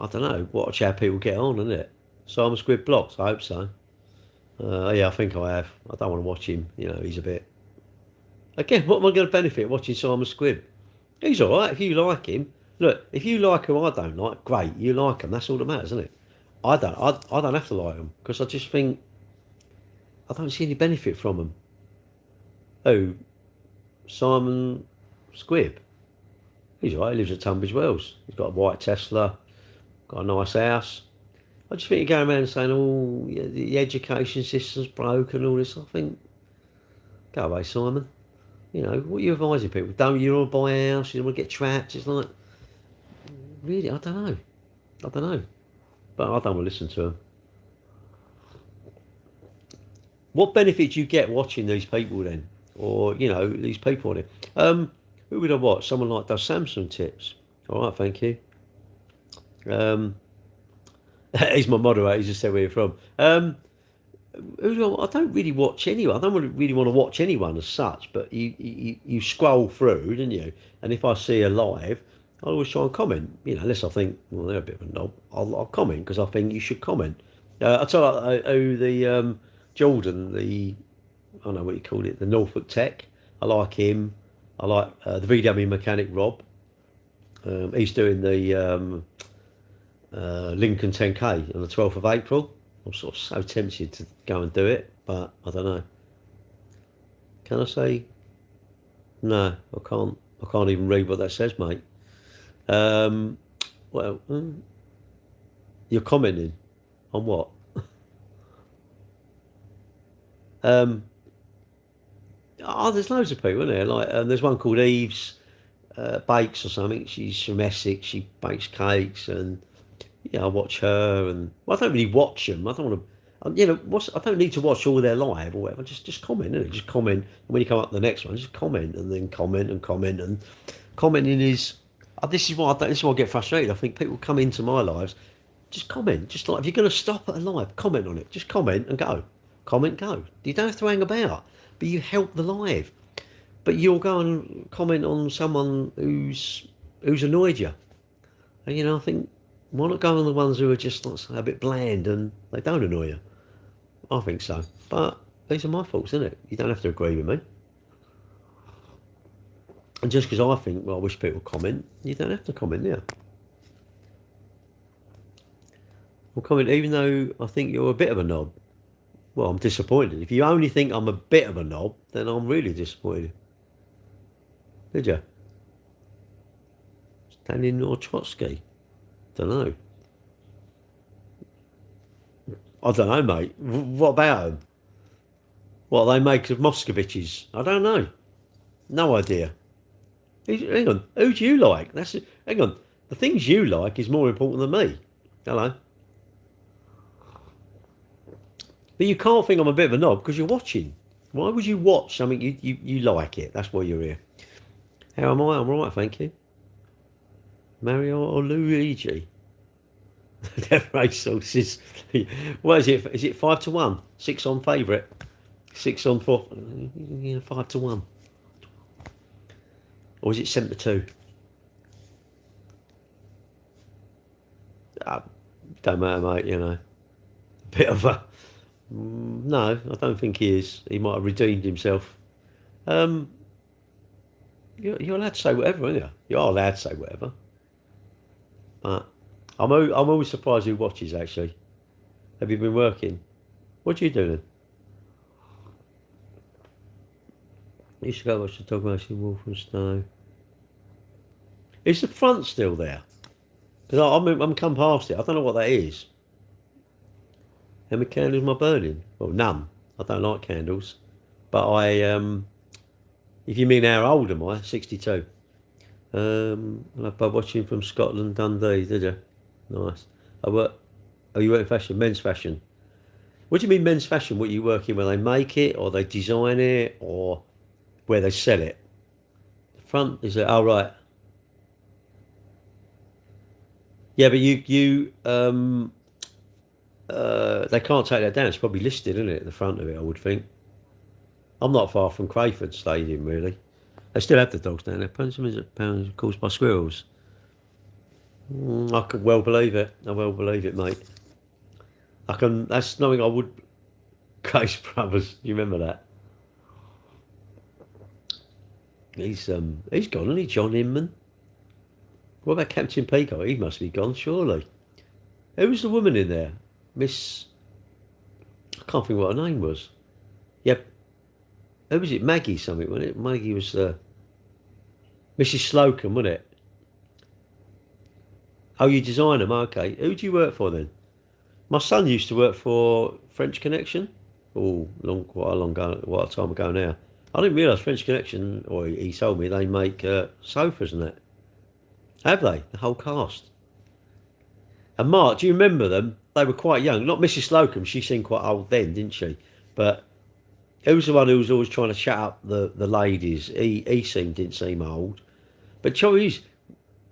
I don't know. Watch how people get on, isn't it? Simon Squid blocks. I hope so. Yeah, I think I have. I don't want to watch him. You know, he's a bit. Again, what am I going to benefit watching Simon Squib? He's all right if you like him. Look, if you like who I don't like, great. You like him. That's all that matters, isn't it? I don't. I don't have to like them because I just think I don't see any benefit from them. Oh, Simon Squib. He's all right. He lives at Tunbridge Wells. He's got a white Tesla, got a nice house. I just think you're going around saying, "Oh, yeah, the education system's broken," and all this. I think, go away, Simon. You know what are you advising people? You don't want to buy a house. You don't want to get trapped. It's like, really, I don't know. But I don't want to listen to them. What benefit do you get watching these people then, or these people on it? Who would I watch? Someone like does Samsung tips. All right, thank you. He's my moderator. He just said where you're from. I don't really watch anyone. I don't really want to watch anyone as such. But you scroll through, don't you? And if I see a live, I always try and comment. Unless I think, well, they're a bit of a knob, I'll comment because I think you should comment. I tell you, the Jordan, I don't know what you call it, the Norfolk Tech. I like him. I like the VW mechanic Rob. He's doing the Lincoln 10K on the 12th of April. I'm sort of so tempted to go and do it, but I don't know. Can I say? No, I can't. I can't even read what that says, mate. You're commenting on what? There's loads of people, isn't there? Like, there's one called Eve's Bakes or something. She's from Essex. She bakes cakes, and I watch her. And I don't really watch them. I don't want to. I don't need to watch all their live or whatever. Just comment, innit? Just comment. And when you come up to the next one, just comment, and then comment and comment. And commenting is. This is why I get frustrated. I think people come into my lives, just comment. Just like if you're going to stop at a live, comment on it. Just comment and go. Comment, go. You don't have to hang about. But you help the live. But you'll go and comment on someone who's annoyed you. And I think, why not go on the ones who are just a bit bland and they don't annoy you? I think so. But these are my faults, isn't it? You don't have to agree with me. And just because I think, well, I wish people comment, you don't have to comment, yeah. I'll comment even though I think you're a bit of a knob. Well, I'm disappointed. If you only think I'm a bit of a knob, then I'm really disappointed. Did you? Stalin or Trotsky? Don't know. I don't know, mate. What about them? What they make of Moscoviches? I don't know. No idea. Hang on. Who do you like? Hang on. The things you like is more important than me. Hello. But you can't think I'm a bit of a knob because you're watching. Why would you watch something you like it? That's why you're here. How am I? I'm all right, thank you. Mario or Luigi? Race sauces. What is it? Is it 5-1? 6 on favourite. 6 on 4. Yeah, 5-1. Or is it 7-2? Don't matter, mate. You know, a bit of a. No, I don't think he is. He might have redeemed himself. You're allowed to say whatever, aren't you? You are allowed to say whatever. But I'm always surprised who watches, actually. Have you been working? What do you do then? I used to go watch the dog racing Walthamstow. Is the front still there? Because I'm come past it. I don't know what that is. How many candles am I burning? Well, none. I don't like candles. But if you mean how old am I? 62. By watching from Scotland, Dundee, did you? Nice. Oh, you work in fashion? Men's fashion. What do you mean men's fashion? What, you work in where they make it, or they design it, or where they sell it? The front is it? Oh, right. Yeah, but they can't take that down. It's probably listed, isn't it, at the front of it, I would think. I'm not far from Crayford Stadium, really. They still have the dogs down there. Pounds caused by squirrels. I could well believe it. I well believe it, mate. That's nothing I would. Case Brothers. You remember that? He's gone, isn't he, John Inman? What about Captain Peacock? He must be gone, surely. Who was the woman in there? Miss. I can't think what her name was. Yep. Who was it? Maggie something, wasn't it? Maggie was Mrs. Slocum, wasn't it? Oh, you design them, okay. Who do you work for then? My son used to work for French Connection. Oh, quite a time ago now. I didn't realise French Connection, or he told me they make sofas and that. Have they? The whole cast. And Mark, do you remember them? They were quite young. Not Mrs. Slocum, she seemed quite old then, didn't she? But who was the one who was always trying to shut up the ladies? He didn't seem old. But Charlie's,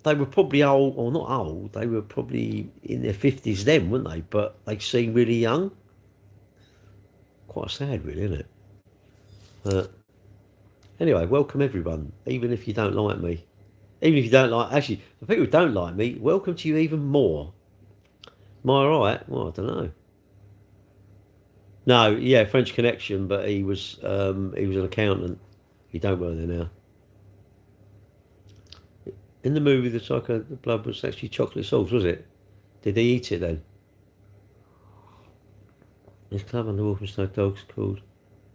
they were probably old, or not old, they were probably in their 50s then, weren't they? But they seemed really young. Quite sad, really, isn't it? Anyway, welcome everyone, even if you don't like me. Even if you don't like, actually, the people who don't like me, welcome to you even more. Am I alright? Well, I don't know. No, yeah, French Connection, but he was an accountant. He don't work there now. In the movie, the blood was actually chocolate sauce, was it? Did he eat it then? This club on the Walthamstow Dogs called.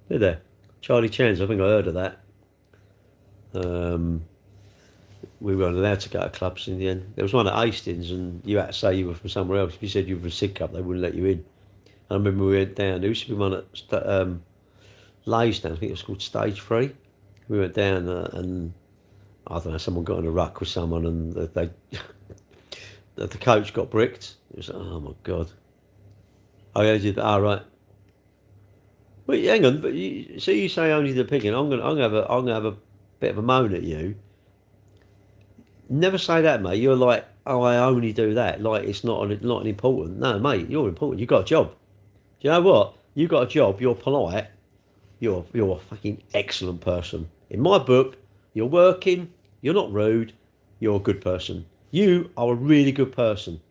Who there? Charlie Chan's. I think I heard of that. We weren't allowed to go to clubs in the end. There was one at Hastings, and you had to say you were from somewhere else. If you said you were from Sidcup, they wouldn't let you in. I remember we went down. There used to be one at Laysdown. I think it was called Stage 3. We went down and I don't know. Someone got in a ruck with someone, and the coach got bricked. It was like, oh my god. Oh yeah, did that? Oh, right. Wait, hang on. But you say only the picking. I'm gonna have a bit of a moan at you. Never say that, mate. You're like, oh, I only do that. Like it's not an important. No, mate, you're important. You got a job. Do you know what? You got a job. You're polite. You're a fucking excellent person. In my book, you're working. You're not rude. You're a good person. You are a really good person,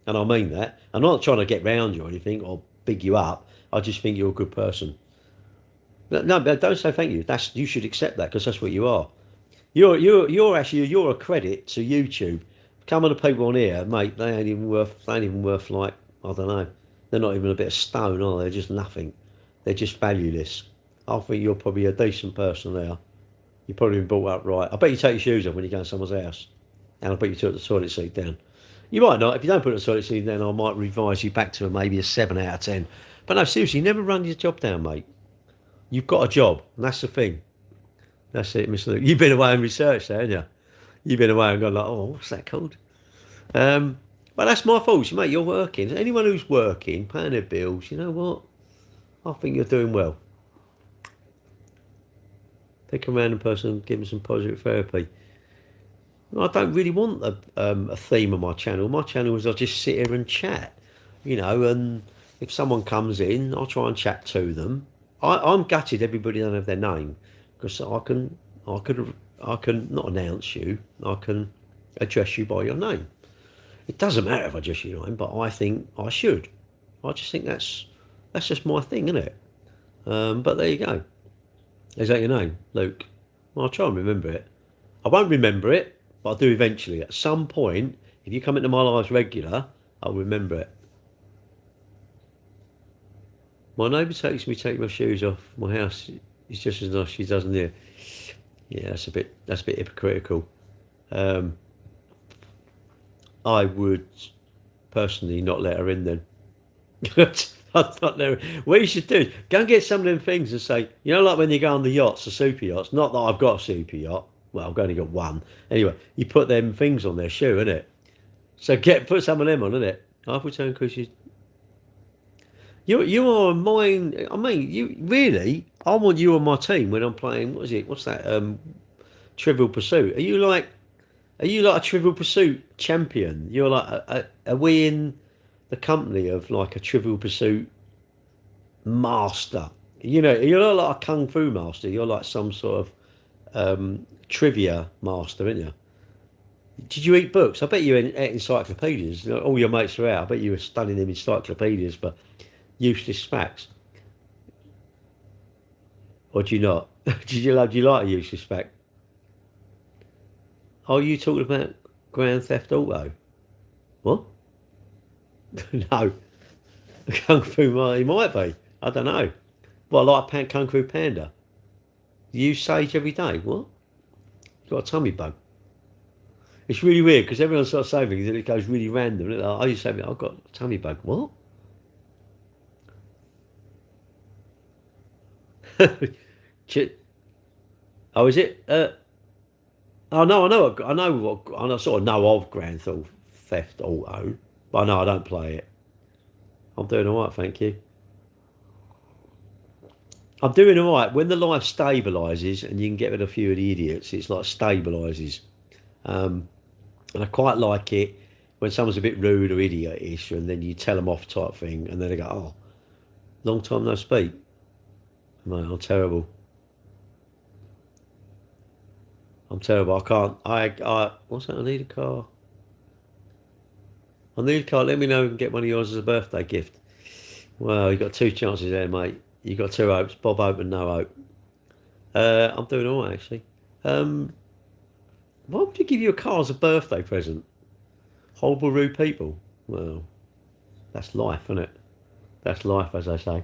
and I mean that. I'm not trying to get round you or anything or big you up. I just think you're a good person. No, but don't say thank you. You should accept that because that's what you are. You're a credit to YouTube. Some of the people on here, mate, they ain't even worth like, I don't know. They're not even a bit of stone, are they? They're just nothing. They're just valueless. I think you're probably a decent person there. You've probably been brought up right. I bet you take your shoes off when you go to someone's house. And I bet you took the toilet seat down. You might not. If you don't put it on solid CD, then I might revise you back to maybe a 7 out of 10. But no, seriously, never run your job down, mate. You've got a job, and that's the thing. That's it, Mr. Luke. You've been away and researched that, haven't you? You've been away and gone like, oh, what's that called? But that's my fault, mate. You're working. Anyone who's working, paying their bills, you know what? I think you're doing well. Pick a random person, give them some positive therapy. I don't really want a theme of my channel. My channel is I just sit here and chat, you know, and if someone comes in, I'll try and chat to them. I'm gutted everybody don't have their name, because I can not announce you, I can address you by your name. It doesn't matter if I address your name, but I think I should. I just think that's just my thing, isn't it? But there you go. Is that your name, Luke? Well, I'll try and remember it. I won't remember it, but I'll do eventually. At some point, if you come into my lives regular, I'll remember it. My neighbour takes me take my shoes off. My house is just as nice as she does in here. Yeah, that's a bit hypocritical. I would personally not let her in then. I'd not let her. What you should do is go and get some of them things and say, you know, like when you go on the yachts, the super yachts. Not that I've got a super yacht. Well, I've only got one. Anyway, you put them things on their shoe, innit? So put some of them on, innit? Half return because you are mine. I mean, you really. I want you on my team when I'm playing. What is it? What's that? Trivial Pursuit. Are you like a Trivial Pursuit champion? You're like, are we in the company of like a Trivial Pursuit master? You know, you're not like a kung fu master. You're like some sort of trivia master, aren't you? Did you eat books? I bet you ate encyclopedias. All your mates are out. I bet you were studying them encyclopedias for useless facts. Or do you not? Do you like a useless fact? Are you talking about Grand Theft Auto? What? No. Kung Fu, he might be. I don't know. Well, like Kung Fu Panda. You use sage every day. What? You got a tummy bug. It's really weird because everyone starts saying things and it goes really random. Like, I used to say, I've got a tummy bug. What? Oh, is it? Oh no, I sort of know of Grand Theft Auto, but no, I don't play it. I'm doing all right, thank you. I'm doing all right. When the life stabilises and you can get rid of a few of the idiots, it's like stabilises. And I quite like it when someone's a bit rude or idiot-ish, and then you tell them off type thing, and then they go, "Oh, long time no speak." Mate, I'm terrible. I'm terrible. I can't. What's that? I need a car. I need a car. Let me know and get one of yours as a birthday gift. Well, you got two chances there, mate. You got two hopes. Bob Hope and no hope. I'm doing all right, actually. Why would you give you a car as a birthday present? Horrible, rude people. Well, that's life, isn't it? That's life, as I say.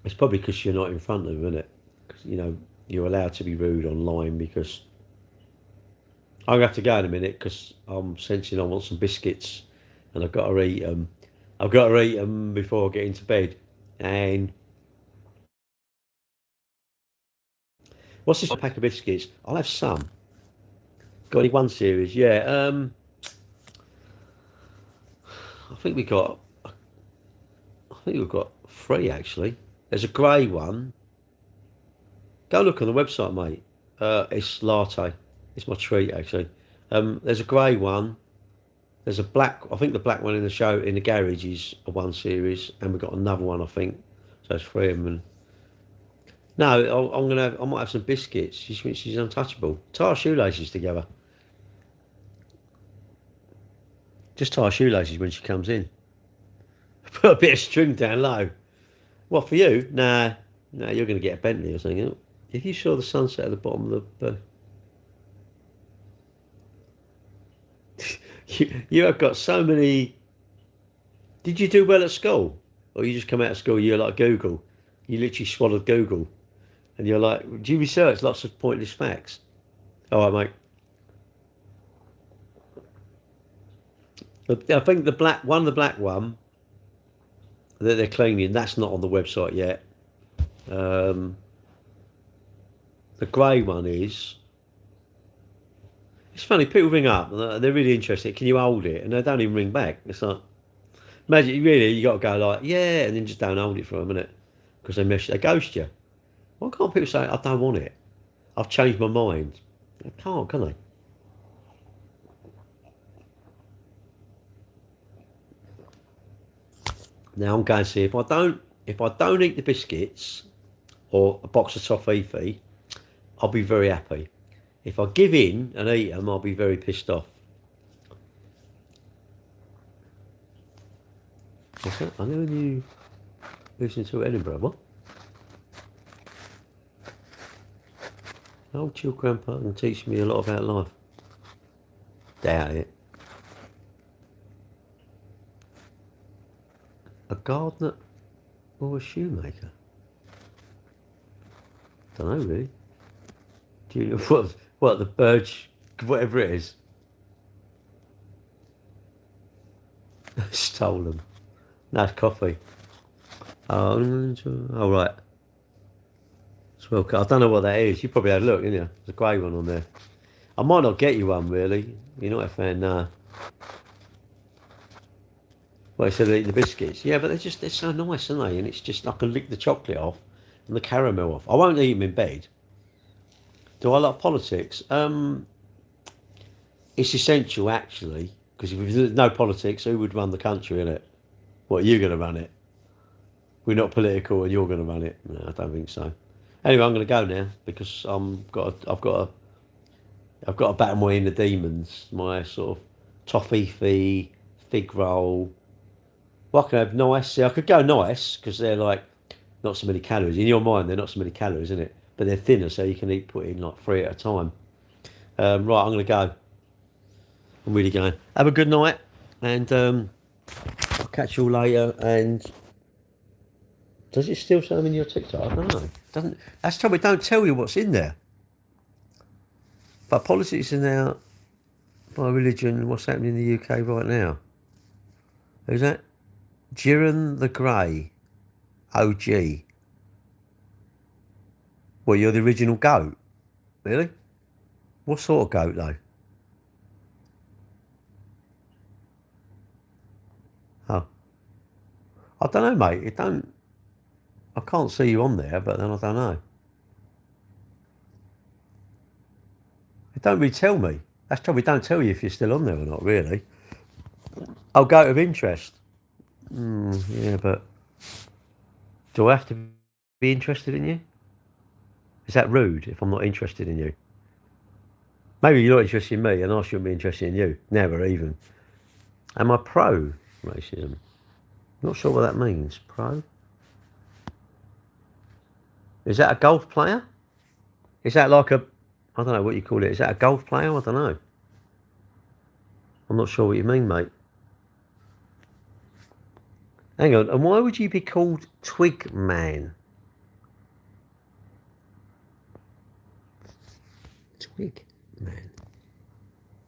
It's probably because you're not in front of them, isn't it? Because, you know, you're allowed to be rude online because... I'm going to have to go in a minute because I'm sensing I want some biscuits and I've got to eat them. I've got to eat them before I get into bed. And... what's this pack of biscuits? I'll have some. Got any one series? Yeah. I think we've got three actually. There's a grey one. Go look on the website, mate. It's latte. It's my treat actually. There's a grey one. There's a black. I think the black one in the garage is a one series, and we've got another one. I think so. It's three of them. And no, I might have some biscuits. She's untouchable. Tie her shoelaces together. Just tie her shoelaces when she comes in. Put a bit of string down low. What for you? Nah, you're going to get a Bentley or something. If you saw the sunset at the bottom of the... you have got so many... Did you do well at school? Or you just come out of school, you're like Google. You literally swallowed Google. And you're like, do you research lots of pointless facts? All right, mate. But I think the black one that they're cleaning, that's not on the website yet. The grey one is. It's funny, people ring up, and they're really interested. Can you hold it? And they don't even ring back. It's like, imagine, really, you got to go like, yeah, and then just don't hold it for a minute. Because they ghost you. Why can't people say, I don't want it? I've changed my mind. They can't, can they? Now I'm going to see if I don't eat the biscuits or a box of toffee, I'll be very happy. If I give in and eat them, I'll be very pissed off. What's that? I know you listen to Edinburgh. What? Old chill grandpa and teach me a lot about life. Doubt it. A gardener or a shoemaker? Don't know really. Do you know what the birch, whatever it is? Stolen. Nice coffee. Oh right. Well, I don't know what that is. You probably had a look, didn't you? There's a grey one on there. I might not get you one, really. You're not a fan, no. Well, instead of eating the biscuits. Yeah, but they're so nice, aren't they? And it's just, I can lick the chocolate off and the caramel off. I won't eat them in bed. Do I like politics? It's essential, actually. Because if there's no politics, who would run the country, innit? What, are you going to run it? We're not political and you're going to run it? No, I don't think so. Anyway, I'm going to go now because I've got to battle my inner demons. My sort of toffee fig roll. Well, I can have nice. See, I could go nice because they're like not so many calories. In your mind, they're not so many calories, isn't it? But they're thinner, so you can put in like 3 at a time. Right, I'm going to go. I'm really going. Have a good night, and I'll catch you all later. And does it still say them in your TikTok? I don't know. Doesn't. That's the trouble. It don't tell you what's in there. But politics is now by religion. What's happening in the UK right now? Who's that? Jiren the Grey. OG. Well, you're the original goat. Really? What sort of goat though? Oh. I don't know, mate. I can't see you on there, but then I don't know. It don't really tell me. That's trouble. It don't tell you if you're still on there or not, really. I'll go of interest. Yeah, but do I have to be interested in you? Is that rude if I'm not interested in you? Maybe you're not interested in me and I shouldn't be interested in you. Never even. Am I pro racism? Not sure what that means. Pro? Is that a golf player? Is that like a, I don't know what you call it. Is that a golf player? I don't know. I'm not sure what you mean, mate. Hang on, and why would you be called Twig Man? Twig Man.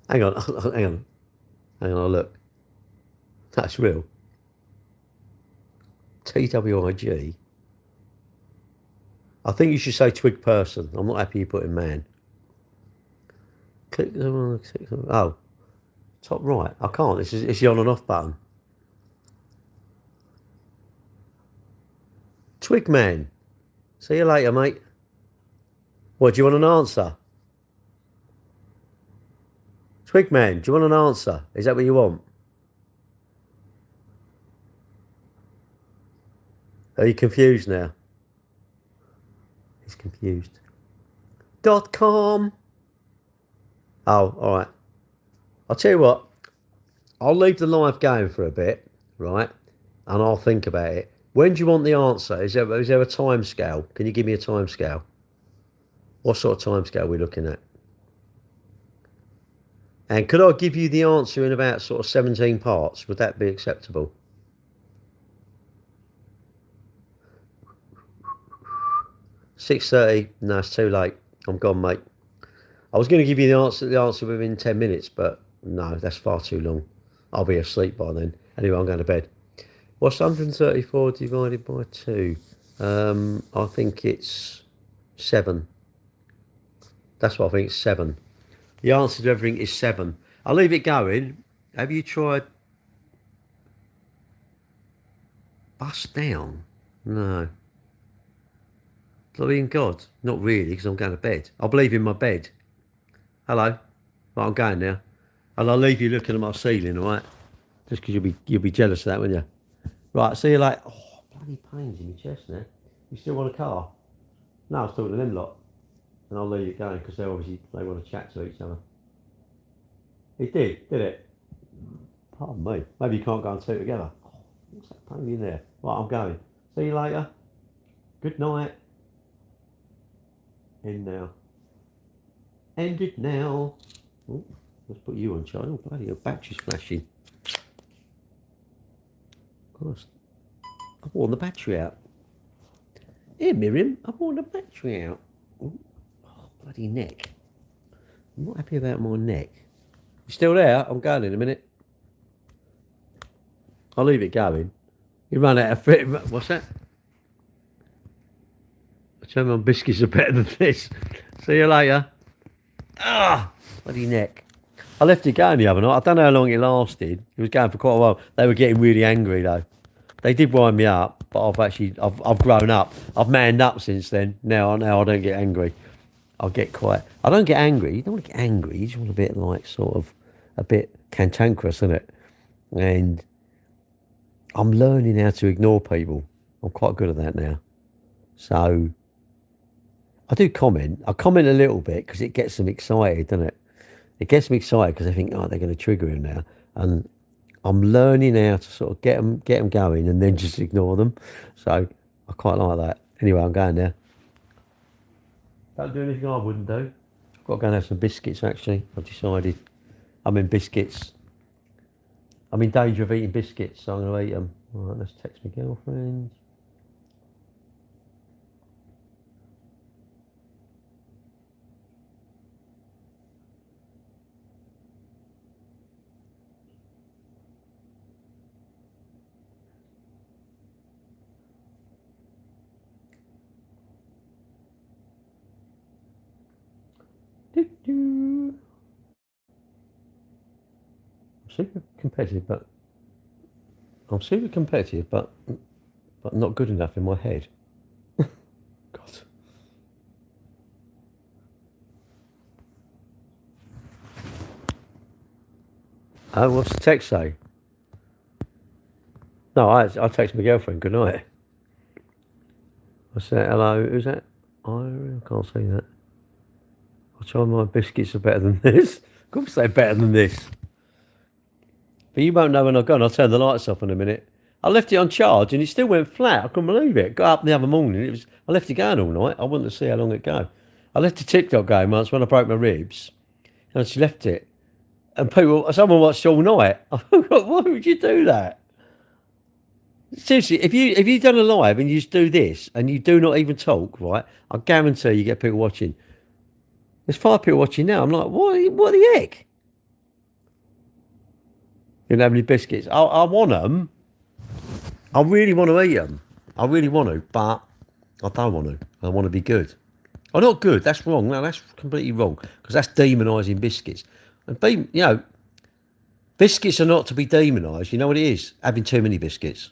Hang on, I'll look. That's real. TWIG. I think you should say twig person. I'm not happy you put in man. Click the oh, top right. I can't. It's the on and off button. Twig man. See you later, mate. What, do you want an answer? Twig man, do you want an answer? Is that what you want? Are you confused now? He's confused. .com. Oh, all right. I'll tell you what. I'll leave the live going for a bit, right? And I'll think about it. When do you want the answer? Is there a time scale? Can you give me a time scale? What sort of time scale are we looking at? And could I give you the answer in about sort of 17 parts? Would that be acceptable? $6:30. No, it's too late. I'm gone, mate. I was going to give you the answer within 10 minutes, but no, that's far too long. I'll be asleep by then. Anyway, I'm going to bed. What's 134 divided by 2? I think it's 7. That's what I think, it's 7. The answer to everything is 7. I'll leave it going. Have you tried bust down? No. Believe in God? Not really, because I'm going to bed. I believe in my bed. Hello? Right, I'm going now. And I'll leave you looking at my ceiling, all right? Just because you'll be jealous of that, won't you? Right, see you later. Oh, bloody pains in my chest now. You still want a car? No, I was talking to them lot. And I'll leave it going because they want to chat to each other. It did it? Pardon me. Maybe you can't go and two together. Oh, what's that pain in there? Right, I'm going. See you later. Good night. End now. End it now. Oh, let's put you on charge. Oh, bloody, your battery's flashing. Christ. I've worn the battery out. Here, Miriam, I've worn the battery out. Oh, bloody neck. I'm not happy about my neck. You still there? I'm going in a minute. I'll leave it going. You run out of fit. What's that? German biscuits are better than this. See you later. Ah, bloody neck. I left it going the other night. I don't know how long it lasted. It was going for quite a while. They were getting really angry though. They did wind me up, but I've grown up. I've manned up since then. Now I don't get angry. I don't get angry. You don't want to get angry. You just want a bit like sort of a bit cantankerous, isn't it? And I'm learning how to ignore people. I'm quite good at that now. So I do comment. I comment a little bit because it gets them excited, doesn't it? It gets me excited because I think, oh, they're going to trigger him now. And I'm learning how to sort of get them going and then just ignore them. So I quite like that. Anyway, I'm going now. Don't do anything I wouldn't do. I've got to go and have some biscuits, actually. I've decided I'm in biscuits. I'm in danger of eating biscuits, so I'm going to eat them. All right, let's text my girlfriend. I'm super competitive, but not good enough in my head. God. Oh, what's the text say? No, I text my girlfriend. Good night. What's that? Hello, who's that? I can't say that. I'll try my biscuits are better than this. Of course they're better than this. But you won't know when I've gone. I'll turn the lights off in a minute. I left it on charge and it still went flat. I couldn't believe it. Got up the other morning. I left it going all night. I wanted to see how long it'd go. I left the TikTok going once when I broke my ribs. And I just left it. And someone watched all night. Why would you do that? Seriously, if you done a live and you just do this and you do not even talk, right? I guarantee you get people watching. There's 5 people watching now. I'm like, what the heck? You don't have any biscuits? I want them. I really want to eat them. I really want to, but I don't want to. I want to be good. Oh, not good. That's wrong. No, that's completely wrong because that's demonising biscuits. And biscuits are not to be demonised. You know what it is? Having too many biscuits.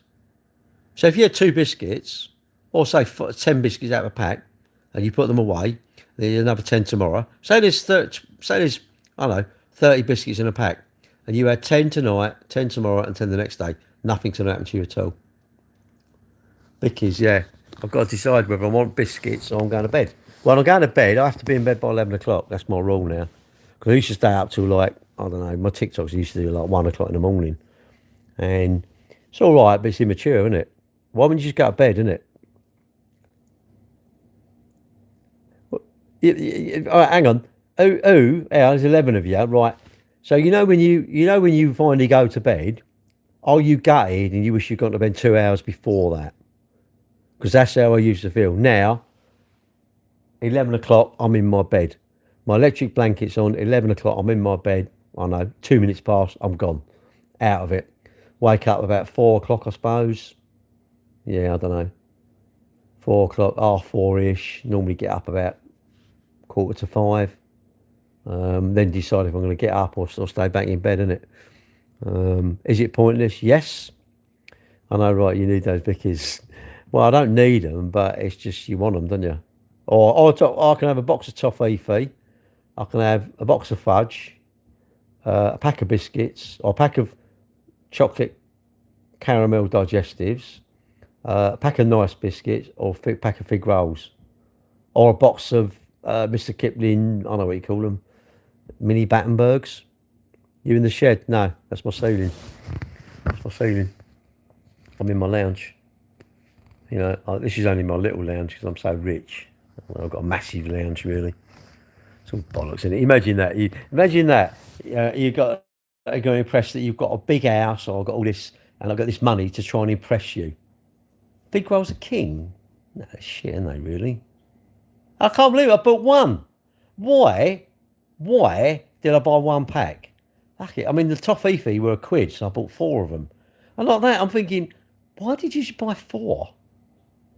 So if you had 2 biscuits, or say 10 biscuits out of a pack, and you put them away, then another 10 tomorrow. Say there's 30 biscuits in a pack, and you had 10 tonight, 10 tomorrow, and 10 the next day. Nothing's going to happen to you at all. Because, yeah, I've got to decide whether I want biscuits or I'm going to bed. When I'm going to bed, I have to be in bed by 11 o'clock. That's my rule now. Because I used to stay up till like, I don't know, my TikToks used to do like 1 o'clock in the morning. And it's all right, but it's immature, isn't it? Why wouldn't you just go to bed, isn't it? All right, hang on. There's 11 of you, right? So you know when you finally go to bed, are you gutted and you wish you'd gone to bed 2 hours before that? Because that's how I used to feel. Now, 11 o'clock, I'm in my bed. My electric blanket's on. 11 o'clock, I'm in my bed. I know, 2 minutes past, I'm gone. out of it. Wake up about 4 o'clock, I suppose. Yeah, I don't know. 4 o'clock, half 4-ish. Normally get up about 4:45. Then decide if I'm going to get up or stay back in bed, innit? Is it pointless? Yes. I know, right, you need those Vickies. Well, I don't need them, but it's just you want them, don't you? Or I can have a box of toffee. I can have a box of fudge, a pack of biscuits, or a pack of chocolate caramel digestives, a pack of nice biscuits, or a pack of fig rolls, or a box of Mr. Kipling, I don't know what you call them, mini Battenbergs. You in the shed? No, that's my ceiling. That's my ceiling. I'm in my lounge. You know, this is only my little lounge because I'm so rich. I've got a massive lounge, really. It's all bollocks, isn't it? Imagine that. You've got to impress that you've got a big house, or I've got all this, and I've got this money to try and impress you. Big Roll's a king? No, shit, aren't they, really? I can't believe I bought one. Why did I buy one pack? Fuck it. I mean, the toffee were £1, so I bought 4 of them. And like that, I'm thinking, why did you just buy 4?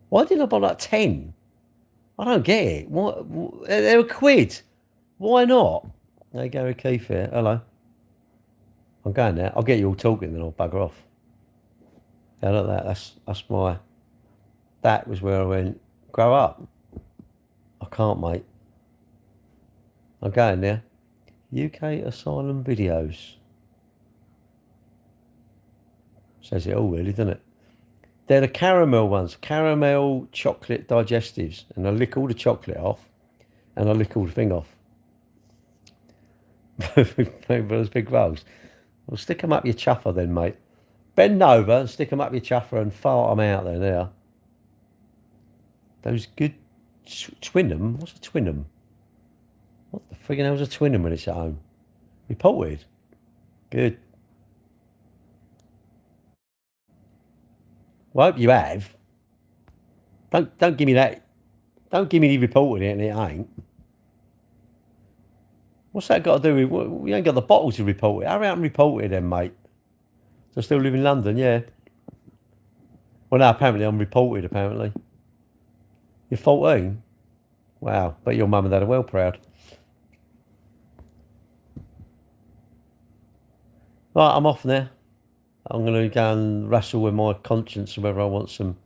Why didn't I buy like 10? I don't get it. What? They were £1. Why not? Hey, Gary Keefe here. Hello. I'm going now. I'll get you all talking, then I'll bugger off. Yeah, look at that. That's my. That was where I went. Grow up. I can't, mate. I'm going now. UK asylum videos. Says it all, really, doesn't it? They're the caramel ones, caramel chocolate digestives, and I lick all the chocolate off, and I lick all the thing off. Those big rolls. Well, stick them up your chuffer then, mate. Bend over and stick them up your chuffer and fart them out there. There. Those good Twinham. What's a Twinham? What the friggin' hell's a Twinham when it's at home? Reported. Good. Well, I hope you have. Don't give me that. Don't give me the reported it and it ain't. What's that got to do with? We ain't got the bottle to report it. Hurry up and report it then, mate. So I still live in London, yeah. Well, no, apparently I'm reported, apparently. You're 14? Wow, bet your mum and dad are well proud. Right, I'm off now. I'm going to go and wrestle with my conscience whether I want some.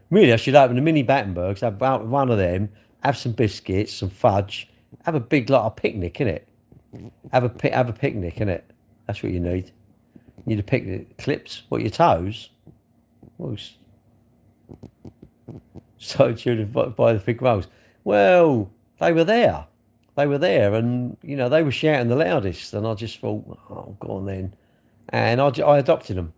Really, I should open a mini Battenbergs, have about one of them, have some biscuits, some fudge, have a big lot of picnic, innit? Have a picnic, innit? That's what you need. You need a picnic. Clips? What, your toes? Well, so children by the fig rolls. Well, they were there. They were there, and you know they were shouting the loudest. And I just thought, oh, go on then. And I adopted them.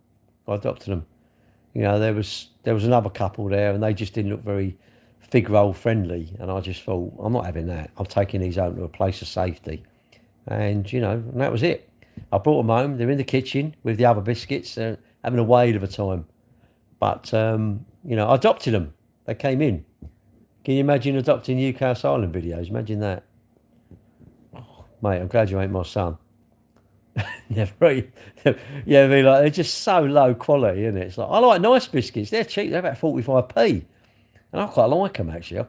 You know, there was another couple there, and they just didn't look very fig roll friendly. And I just thought, I'm not having that. I'm taking these home to a place of safety. And you know, and that was it. I brought them home. They're in the kitchen with the other biscuits, having a whale of a time. But you know, I adopted them. They came in. Can you imagine adopting UK asylum videos? Imagine that. Oh, mate, I'm glad you ain't my son. Yeah, right. Yeah, be like they're just so low quality, isn't it? It's like I like nice biscuits. They're cheap. They're about 45p, and I quite like them actually.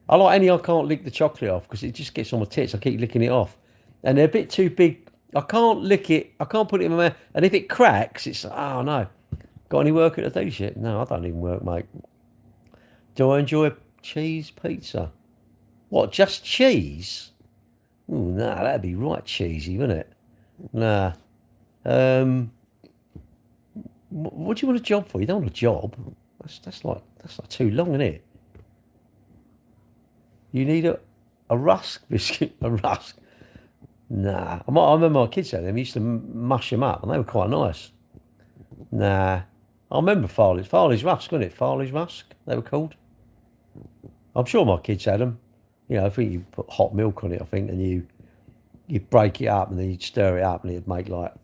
I like any I can't lick the chocolate off because it just gets on my tits. I keep licking it off, and they're a bit too big. I can't lick it. I can't put it in my mouth, and if it cracks, it's oh no. Got any work at the do shit? No, I don't even work, mate. Do I enjoy cheese pizza? What, just cheese? Ooh, nah, that'd be right cheesy, wouldn't it? Nah. What do you want a job for? You don't want a job. That's like too long, isn't it? You need a rusk biscuit. A rusk. Nah. I remember my kids had them. We used to mush them up, and they were quite nice. Nah. I remember Farley's Rusk, wasn't it? Farley's Rusk, they were called. I'm sure my kids had them. You know, I think you put hot milk on it, I think, and you break it up and then you'd stir it up and it'd make like, I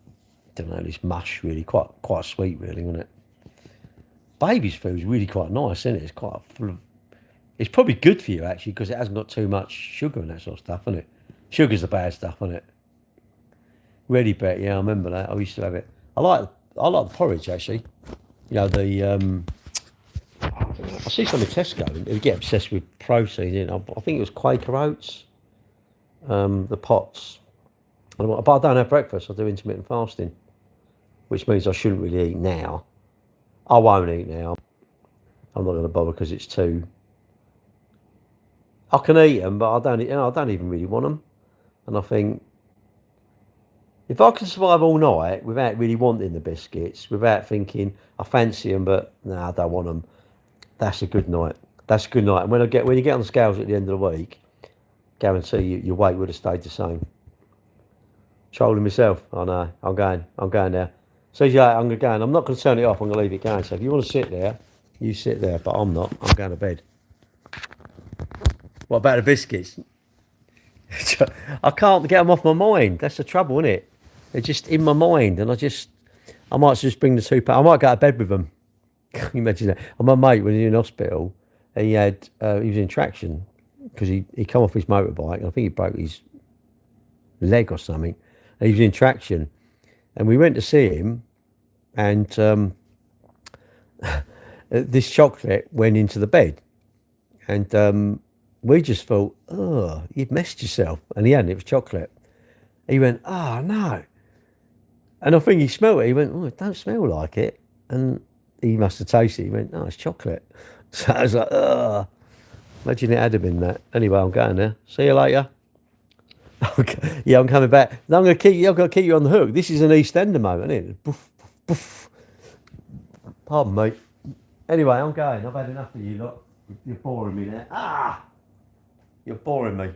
don't know, this mush really, quite sweet really, wasn't it? Baby's food's really quite nice, isn't it? It's quite full of, it's probably good for you actually because it hasn't got too much sugar and that sort of stuff, isn't it? Sugar's the bad stuff, isn't it? Ready Bet, yeah, I remember that. I used to have it. I like the porridge actually. You know the I see some in Tesco who get obsessed with protein. You know, I think it was Quaker Oats, the pots. But I don't have breakfast. I do intermittent fasting, which means I shouldn't really eat now. I won't eat now. I'm not going to bother because it's too. I can eat them, but I don't. You know, I don't even really want them. And I think if I can survive all night without really wanting the biscuits, without thinking I fancy them, but no, I don't want them. That's a good night. That's a good night. And when you get on the scales at the end of the week, guarantee you your weight would have stayed the same. Trolling myself. I know. I'm going now. So yeah, I'm going. I'm not going to turn it off. I'm going to leave it going. So if you want to sit there, you sit there. But I'm not. I'm going to bed. What about the biscuits? I can't get them off my mind. That's the trouble, isn't it? They're just in my mind, and I might just bring the 2 pack. I might go to bed with them. Can you imagine that? And my mate, when he was in hospital, he was in traction because he come off his motorbike, and I think he broke his leg or something. And he was in traction, and we went to see him, and this chocolate went into the bed, and we just thought, oh, you've messed yourself. And he hadn't, it was chocolate. He went, oh, no. And I think he smelled it. He went, oh, it don't smell like it. And he must have tasted it. He went, oh, it's chocolate. So I was like, oh, imagine it had been that. Anyway, I'm going now. See you later. Okay. Yeah, I'm coming back. No, I'm going to keep you on the hook. This is an EastEnder moment, isn't it? Boof, boof. Pardon me. Anyway, I'm going. I've had enough of you lot. You're boring me now. Ah! You're boring me.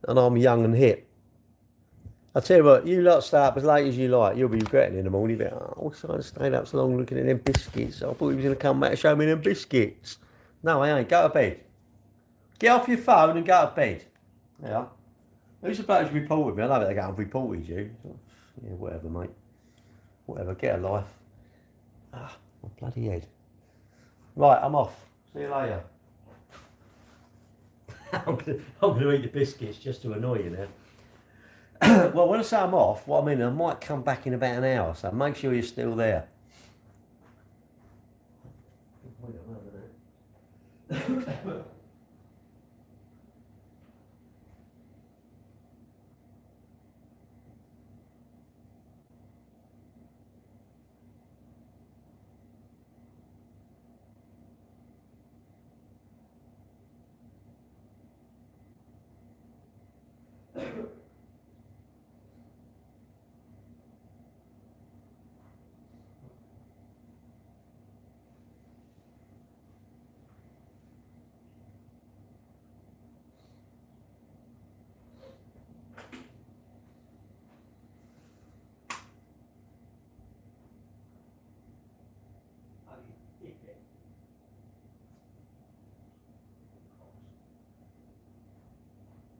And I'm young and hip. I tell you what, you lot stay up as late as you like. You'll be regretting in the morning. You'll be like, oh, I stayed up so long looking at them biscuits. I thought he was going to come back and show me them biscuits. No, I ain't. Go to bed. Get off your phone and go to bed. Yeah. Who's supposed to report me? I know that they're going to report you. Yeah, whatever, mate. Whatever. Get a life. Ah, my bloody head. Right, I'm off. See you later. I'm going to eat the biscuits just to annoy you now. Well, when I say I'm off, what I mean, I might come back in about an hour, so make sure you're still there.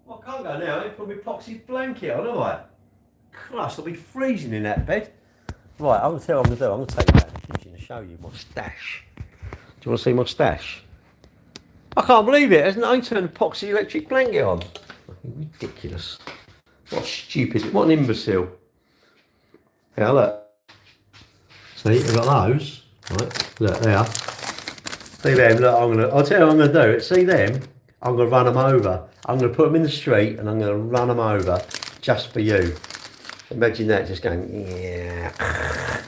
Well, I can't go now. I ain't put my epoxy blanket on, have I? Christ, I'll be freezing in that bed. Right, I'm going to tell you what I'm going to do. I'm going to take you out to the kitchen and show you my stash. Do you want to see my stash? I can't believe it. I ain't turned an epoxy electric blanket on. Fucking ridiculous. What stupid, what an imbecile. Yeah, look. See, I've got those. Right, look, there. See them, look, I'll tell you what I'm going to do. See them? I'm going to run them over. I'm going to put them in the street and I'm going to run them over just for you. Imagine that, just going, yeah,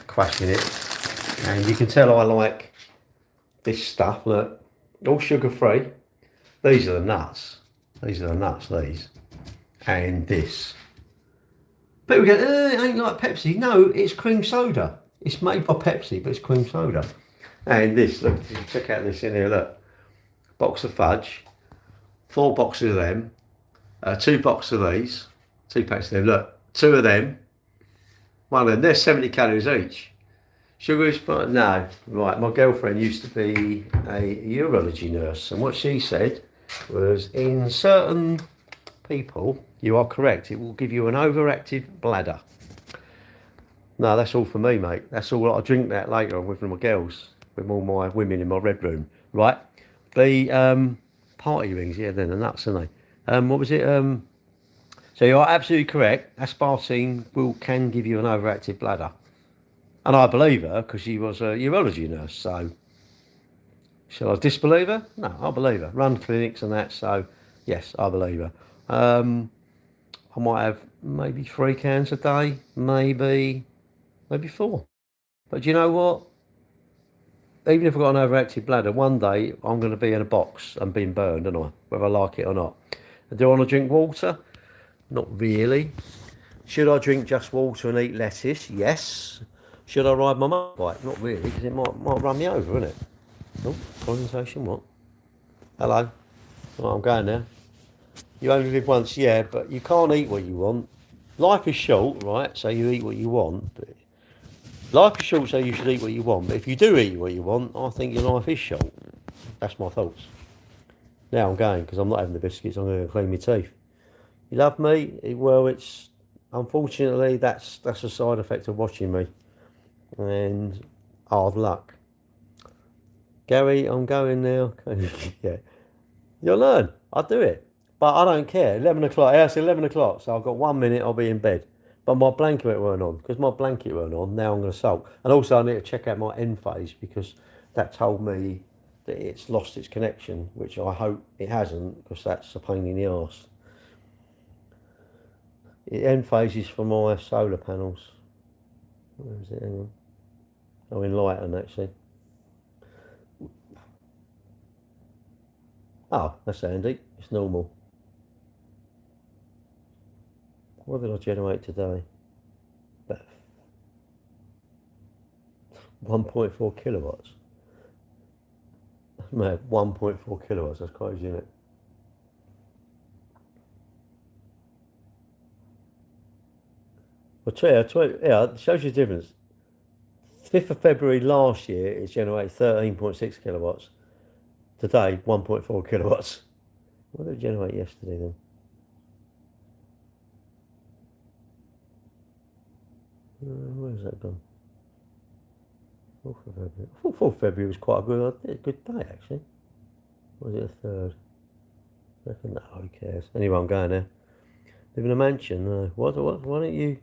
crushing it. And you can tell I like this stuff, look, all sugar free. These are the nuts. These are the nuts, these. And this. People go, it ain't like Pepsi. No, it's cream soda. It's made by Pepsi, but it's cream soda. And this, look, check out this in here, look. Box of fudge. 4 boxes of them, 2 boxes of these, 2 packs of them, look, 2 of them, 1 of them, they're 70 calories each. Sugar is fine? No. Right, my girlfriend used to be a urology nurse, and what she said was, in certain people, you are correct, it will give you an overactive bladder. No, that's all for me, mate. That's all. I'll drink that later on with my girls, with all my women in my red room, right? The, party rings, yeah, they're the nuts, aren't they? What was it? So you're absolutely correct. Aspartame can give you an overactive bladder. And I believe her because she was a urology nurse. So shall I disbelieve her? No, I believe her. Run clinics and that. So yes, I believe her. I might have maybe 3 cans a day, maybe 4. But do you know what? Even if I've got an overactive bladder, one day I'm going to be in a box and being burned, aren't I? Whether I like it or not. And do I want to drink water? Not really. Should I drink just water and eat lettuce? Yes. Should I ride my motorbike? Not really, because it might run me over, isn't it? Oh, presentation, what? Hello. Oh, I'm going now. You only live once, yeah, but you can't eat what you want. Life is short, right? So you eat what you want. But life is short, so you should eat what you want. But if you do eat what you want, I think your life is short. That's my thoughts. Now I'm going, because I'm not having the biscuits. I'm going to clean my teeth. You love me? Well, it's unfortunately that's a side effect of watching me. And hard luck. Gary, I'm going now. Yeah. You'll learn. I'll do it. But I don't care. 11 o'clock. Yeah, it's 11 o'clock. So I've got 1 minute. I'll be in bed. But my blanket weren't on. Because my blanket weren't on, now I'm going to sulk. And also I need to check out my end phase because that told me that it's lost its connection, which I hope it hasn't because that's a pain in the arse. The end phase is for my solar panels. Where is it? Hang on. Oh, in Lighton actually. Oh, that's handy. It's normal. What did I generate today? 1.4 kilowatts. Man, 1.4 kilowatts. That's crazy, isn't it? Well, yeah, it shows you the difference. 5th of February last year, it generated 13.6 kilowatts. Today, 1.4 kilowatts. What did it generate yesterday then? Where's that gone? 4th of February. I thought 4th of February was quite a good day actually. Or was it a 3rd? No, who cares? Anyway, I'm going there. Live in a mansion. No. Why don't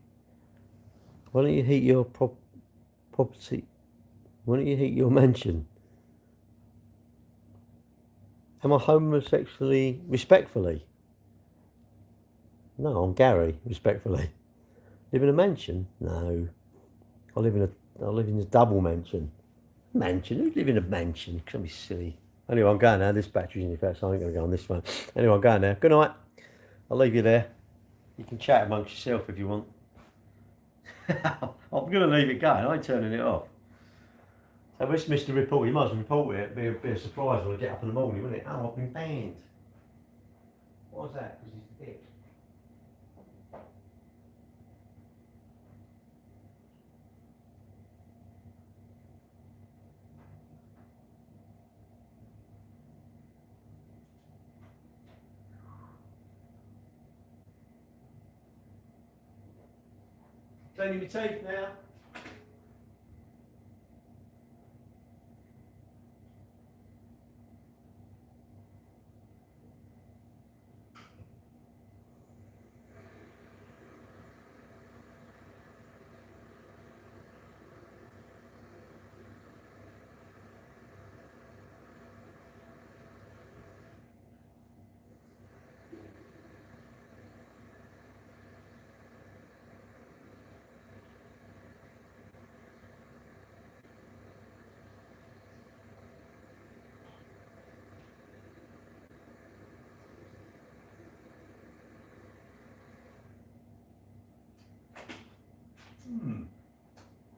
you heat your property? Why don't you heat your mansion? Am I homosexually respectfully? No, I'm Gary, respectfully. Live in a mansion? No. I live in a double mansion. Mansion? Who'd live in a mansion? Can't be silly. Anyway, I'm going now. This battery's in effect, so I ain't going to go on this one. Anyway, I'm going now. Good night. I'll leave you there. You can chat amongst yourself if you want. I'm going to leave it going. I ain't turning it off. So this Mr. Report, you might as well report it. It'd be a surprise when I get up in the morning, wouldn't it? Oh, I've been banned. Why's that? Because he's a dick. Cleaning my teeth now.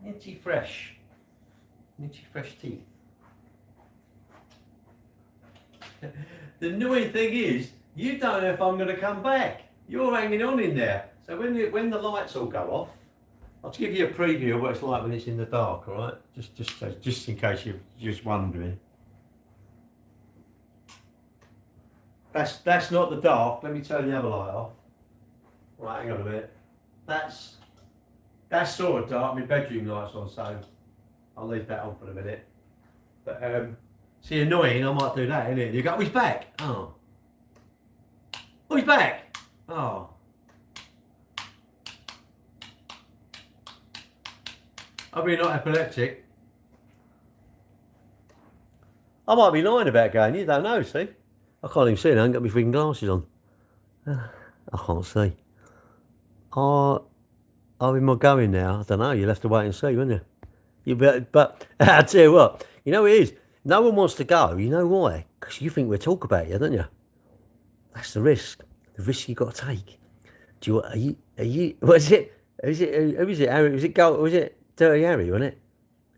Minty fresh teeth. The annoying thing is, you don't know if I'm going to come back. You're hanging on in there. So when the lights all go off, I'll give you a preview of what it's like when it's in the dark. All right, just in case you're just wondering. That's not the dark. Let me turn the other light off. Right, hang on a minute. That's sort of dark. My bedroom light's on, so I'll leave that on for a minute. But see, annoying. I might do that, innit? You go, oh, he's back. Oh, he's back. Oh, I'll be not epileptic. I might be lying about going, you don't know, see? I can't even see, I haven't got my freaking glasses on. I can't see. Are we more going now? I don't know, you'll have to wait and see, won't you? But I tell you what, you know it is. No one wants to go, you know why? Because you think we'll talk about you, don't you? That's the risk. The risk you got to take. Do you, are you, what is it? Who is it, Harry? Was it Dirty Harry, wasn't it?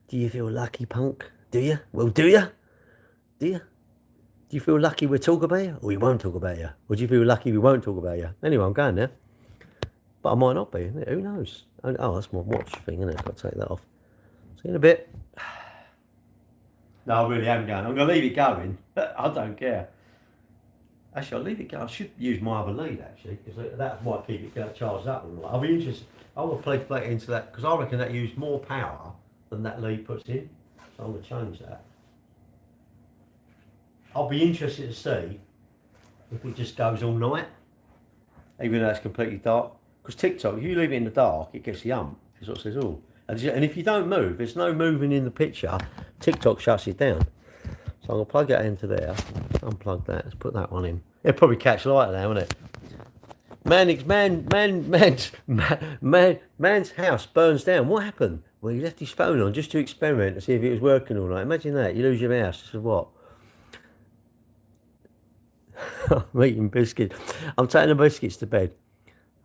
Do you feel lucky, punk? Do you? Well, do you? Do you? Do you feel lucky we'll talk about you? Or we won't talk about you? Or do you feel lucky we won't talk about you? Anyway, I'm going now. But I might not be. Who knows? Oh, that's my watch thing, isn't it? I've got to take that off. See you in a bit. No, I really am going. I'm going to leave it going. I don't care. Actually, I'll leave it going. I should use my other lead, actually, because that might keep it charged up. I'll be interested. I will plug it into that, because I reckon that used more power than that lead puts in. So I'm going to change that. I'll be interested to see if it just goes all night, even though it's completely dark. Because TikTok, if you leave it in the dark, it gets the ump. It sort of says, oh. And if you don't move, there's no moving in the picture, TikTok shuts it down. So I'm going to plug that into there, unplug that, let's put that one in. It'll probably catch light now, won't it? Man's house burns down. What happened? Well, he left his phone on just to experiment to see if it was working all right. Imagine that, you lose your house, this is what? I'm eating biscuits. I'm taking the biscuits to bed.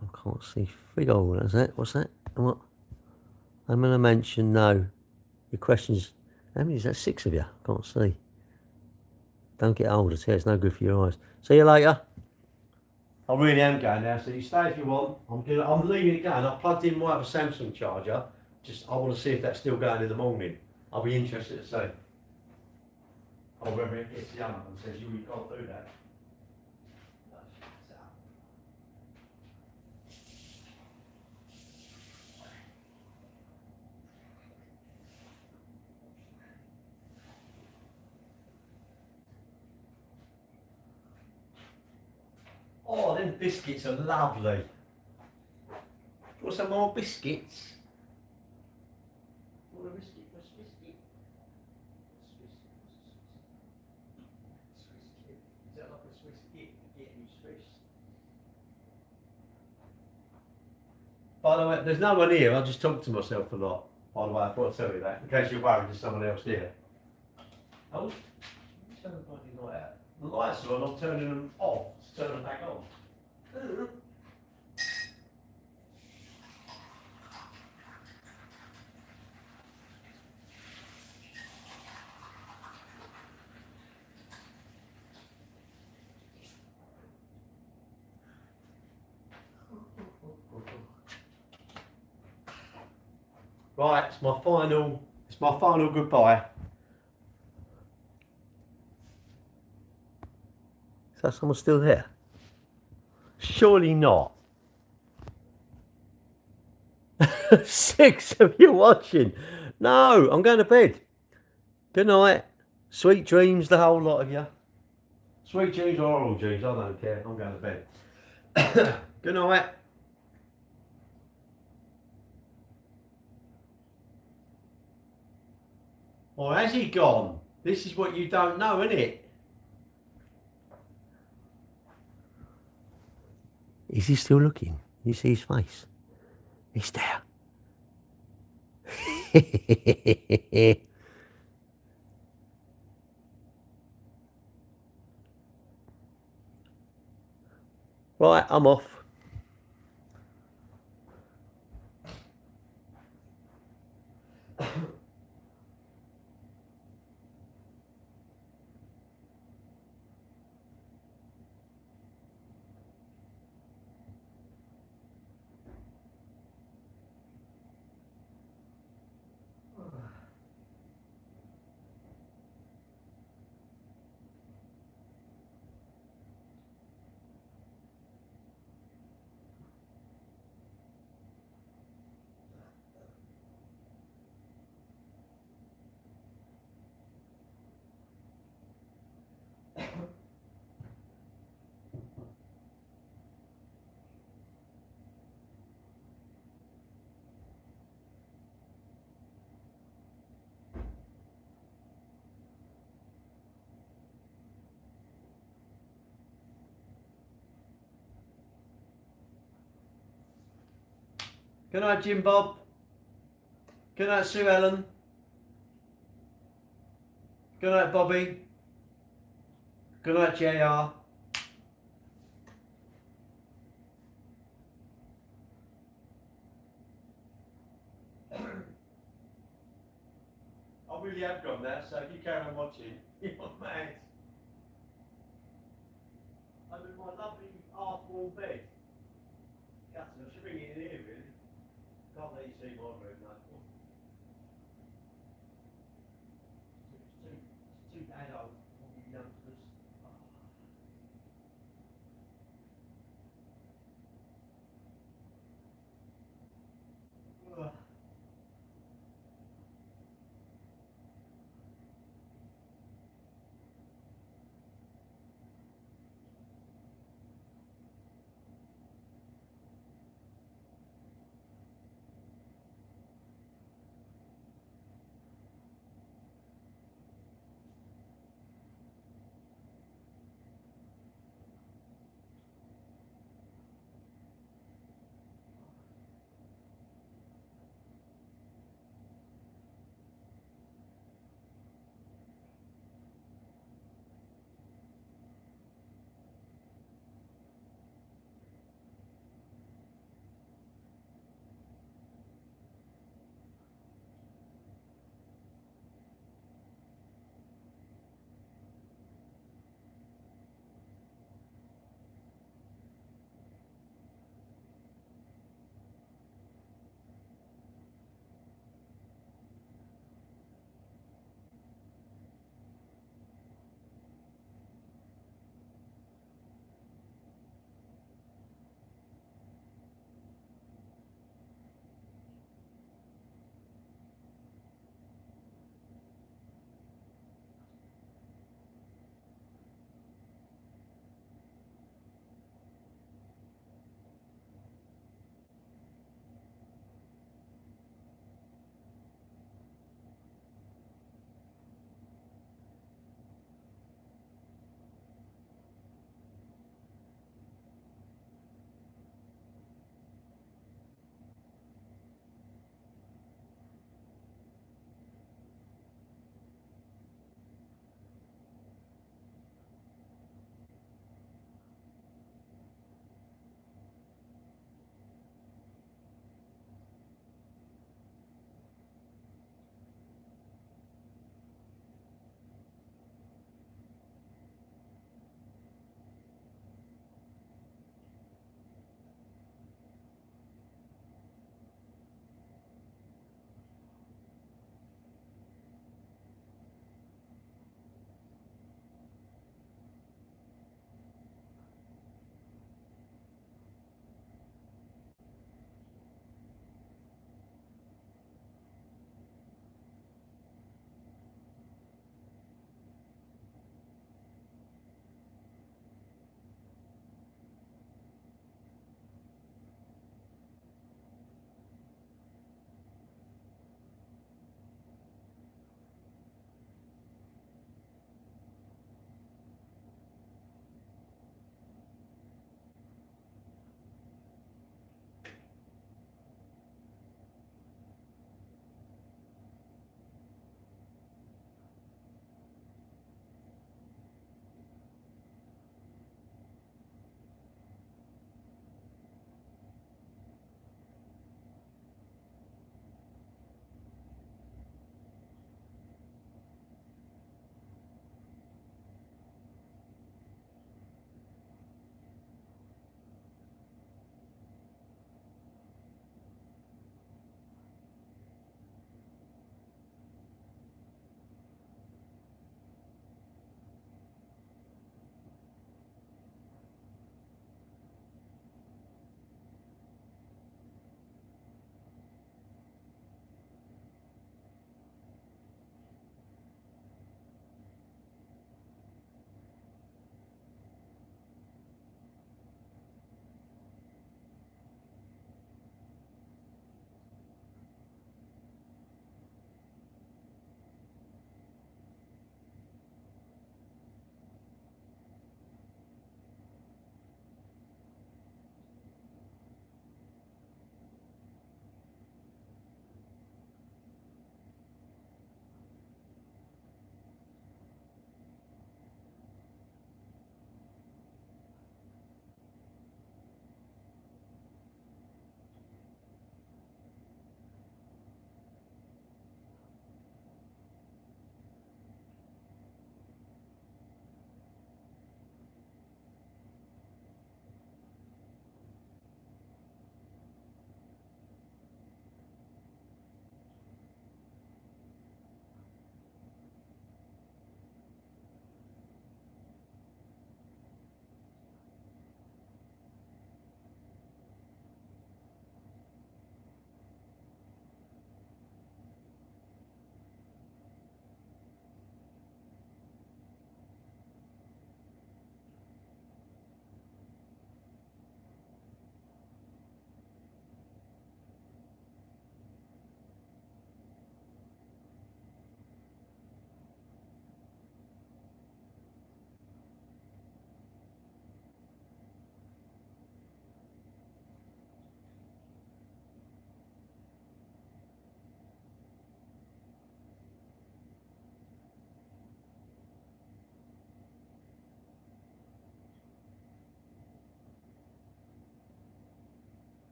I can't see fig hole, is that? What's that? What? I'm in a mansion, no. Your questions, how many is that? 6 of you? I can't see. Don't get older, it's no good for your eyes. See you later. I really am going now, so you stay if you want. I'm leaving it going. I've plugged in my other Samsung charger. I want to see if that's still going in the morning. I'll be interested to see. Or whether it gets the other and says you can't do that. Oh, them biscuits are lovely. Want some more biscuits? Want a biscuit? What's a biscuit? Swiss kid. Is that like a Swiss kid? Getting Swiss. By the way, there's no one here. I just talk to myself a lot. By the way, I thought I'd tell you that in case you're worried there's someone else here. Oh, turn the bloody light out. The lights are on. I'm turning them off to turn them back on. Right, it's my final goodbye. Is that someone still there? Surely not. 6 of you watching. No, I'm going to bed. Good night. Sweet dreams, the whole lot of you. Sweet dreams or oral dreams, I don't care. I'm going to bed. Good night. Or has he gone? This is what you don't know, isn't it? Is he still looking? You see his face? He's there. Right, I'm off. Good night, Jim Bob. Good night, Sue Ellen. Good night, Bobby. Good night, JR. I really have gone now, so if you carry on watching, you're mad. I'm in my lovely half-wall bed. Gutted, I should bring it in here, really. Can't let you see my room, no. It's too adult for you youngsters. Ugh.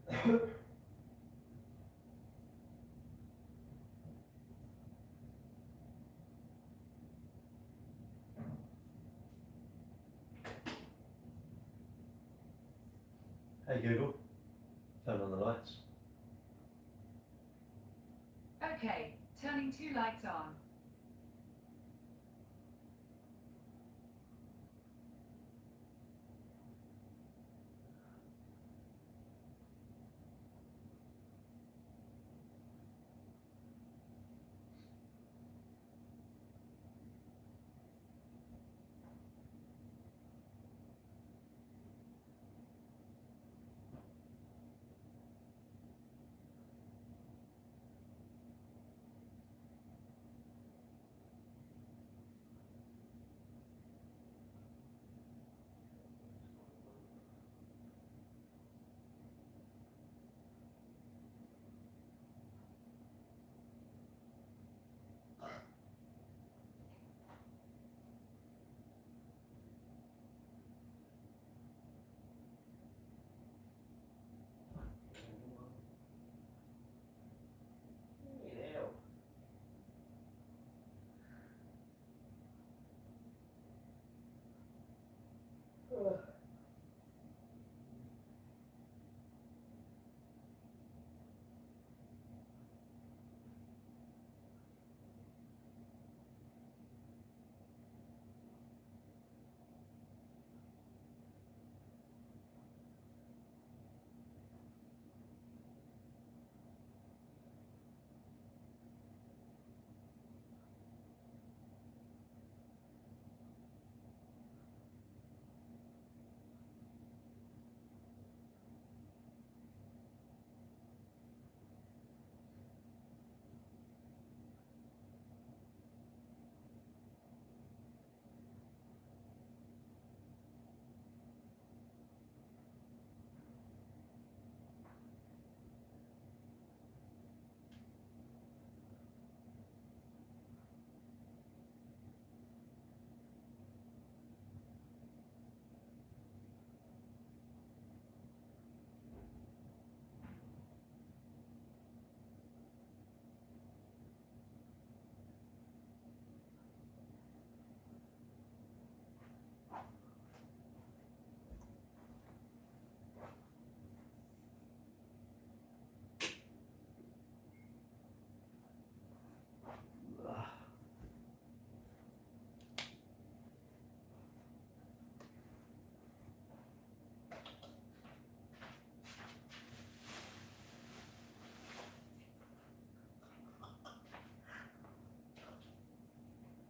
Hey Google, turn on the lights. Okay, turning 2 lights on.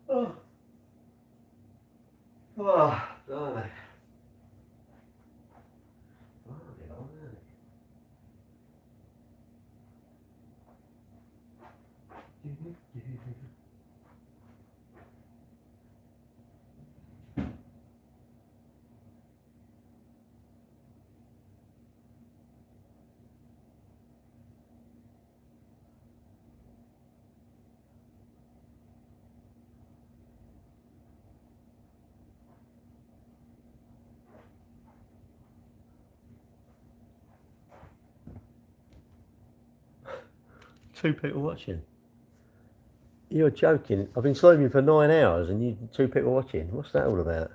Oh, oh, blimey. Blimey, blimey. Two people watching. You're joking. I've been streaming for 9 hours and you 2 people watching. What's that all about?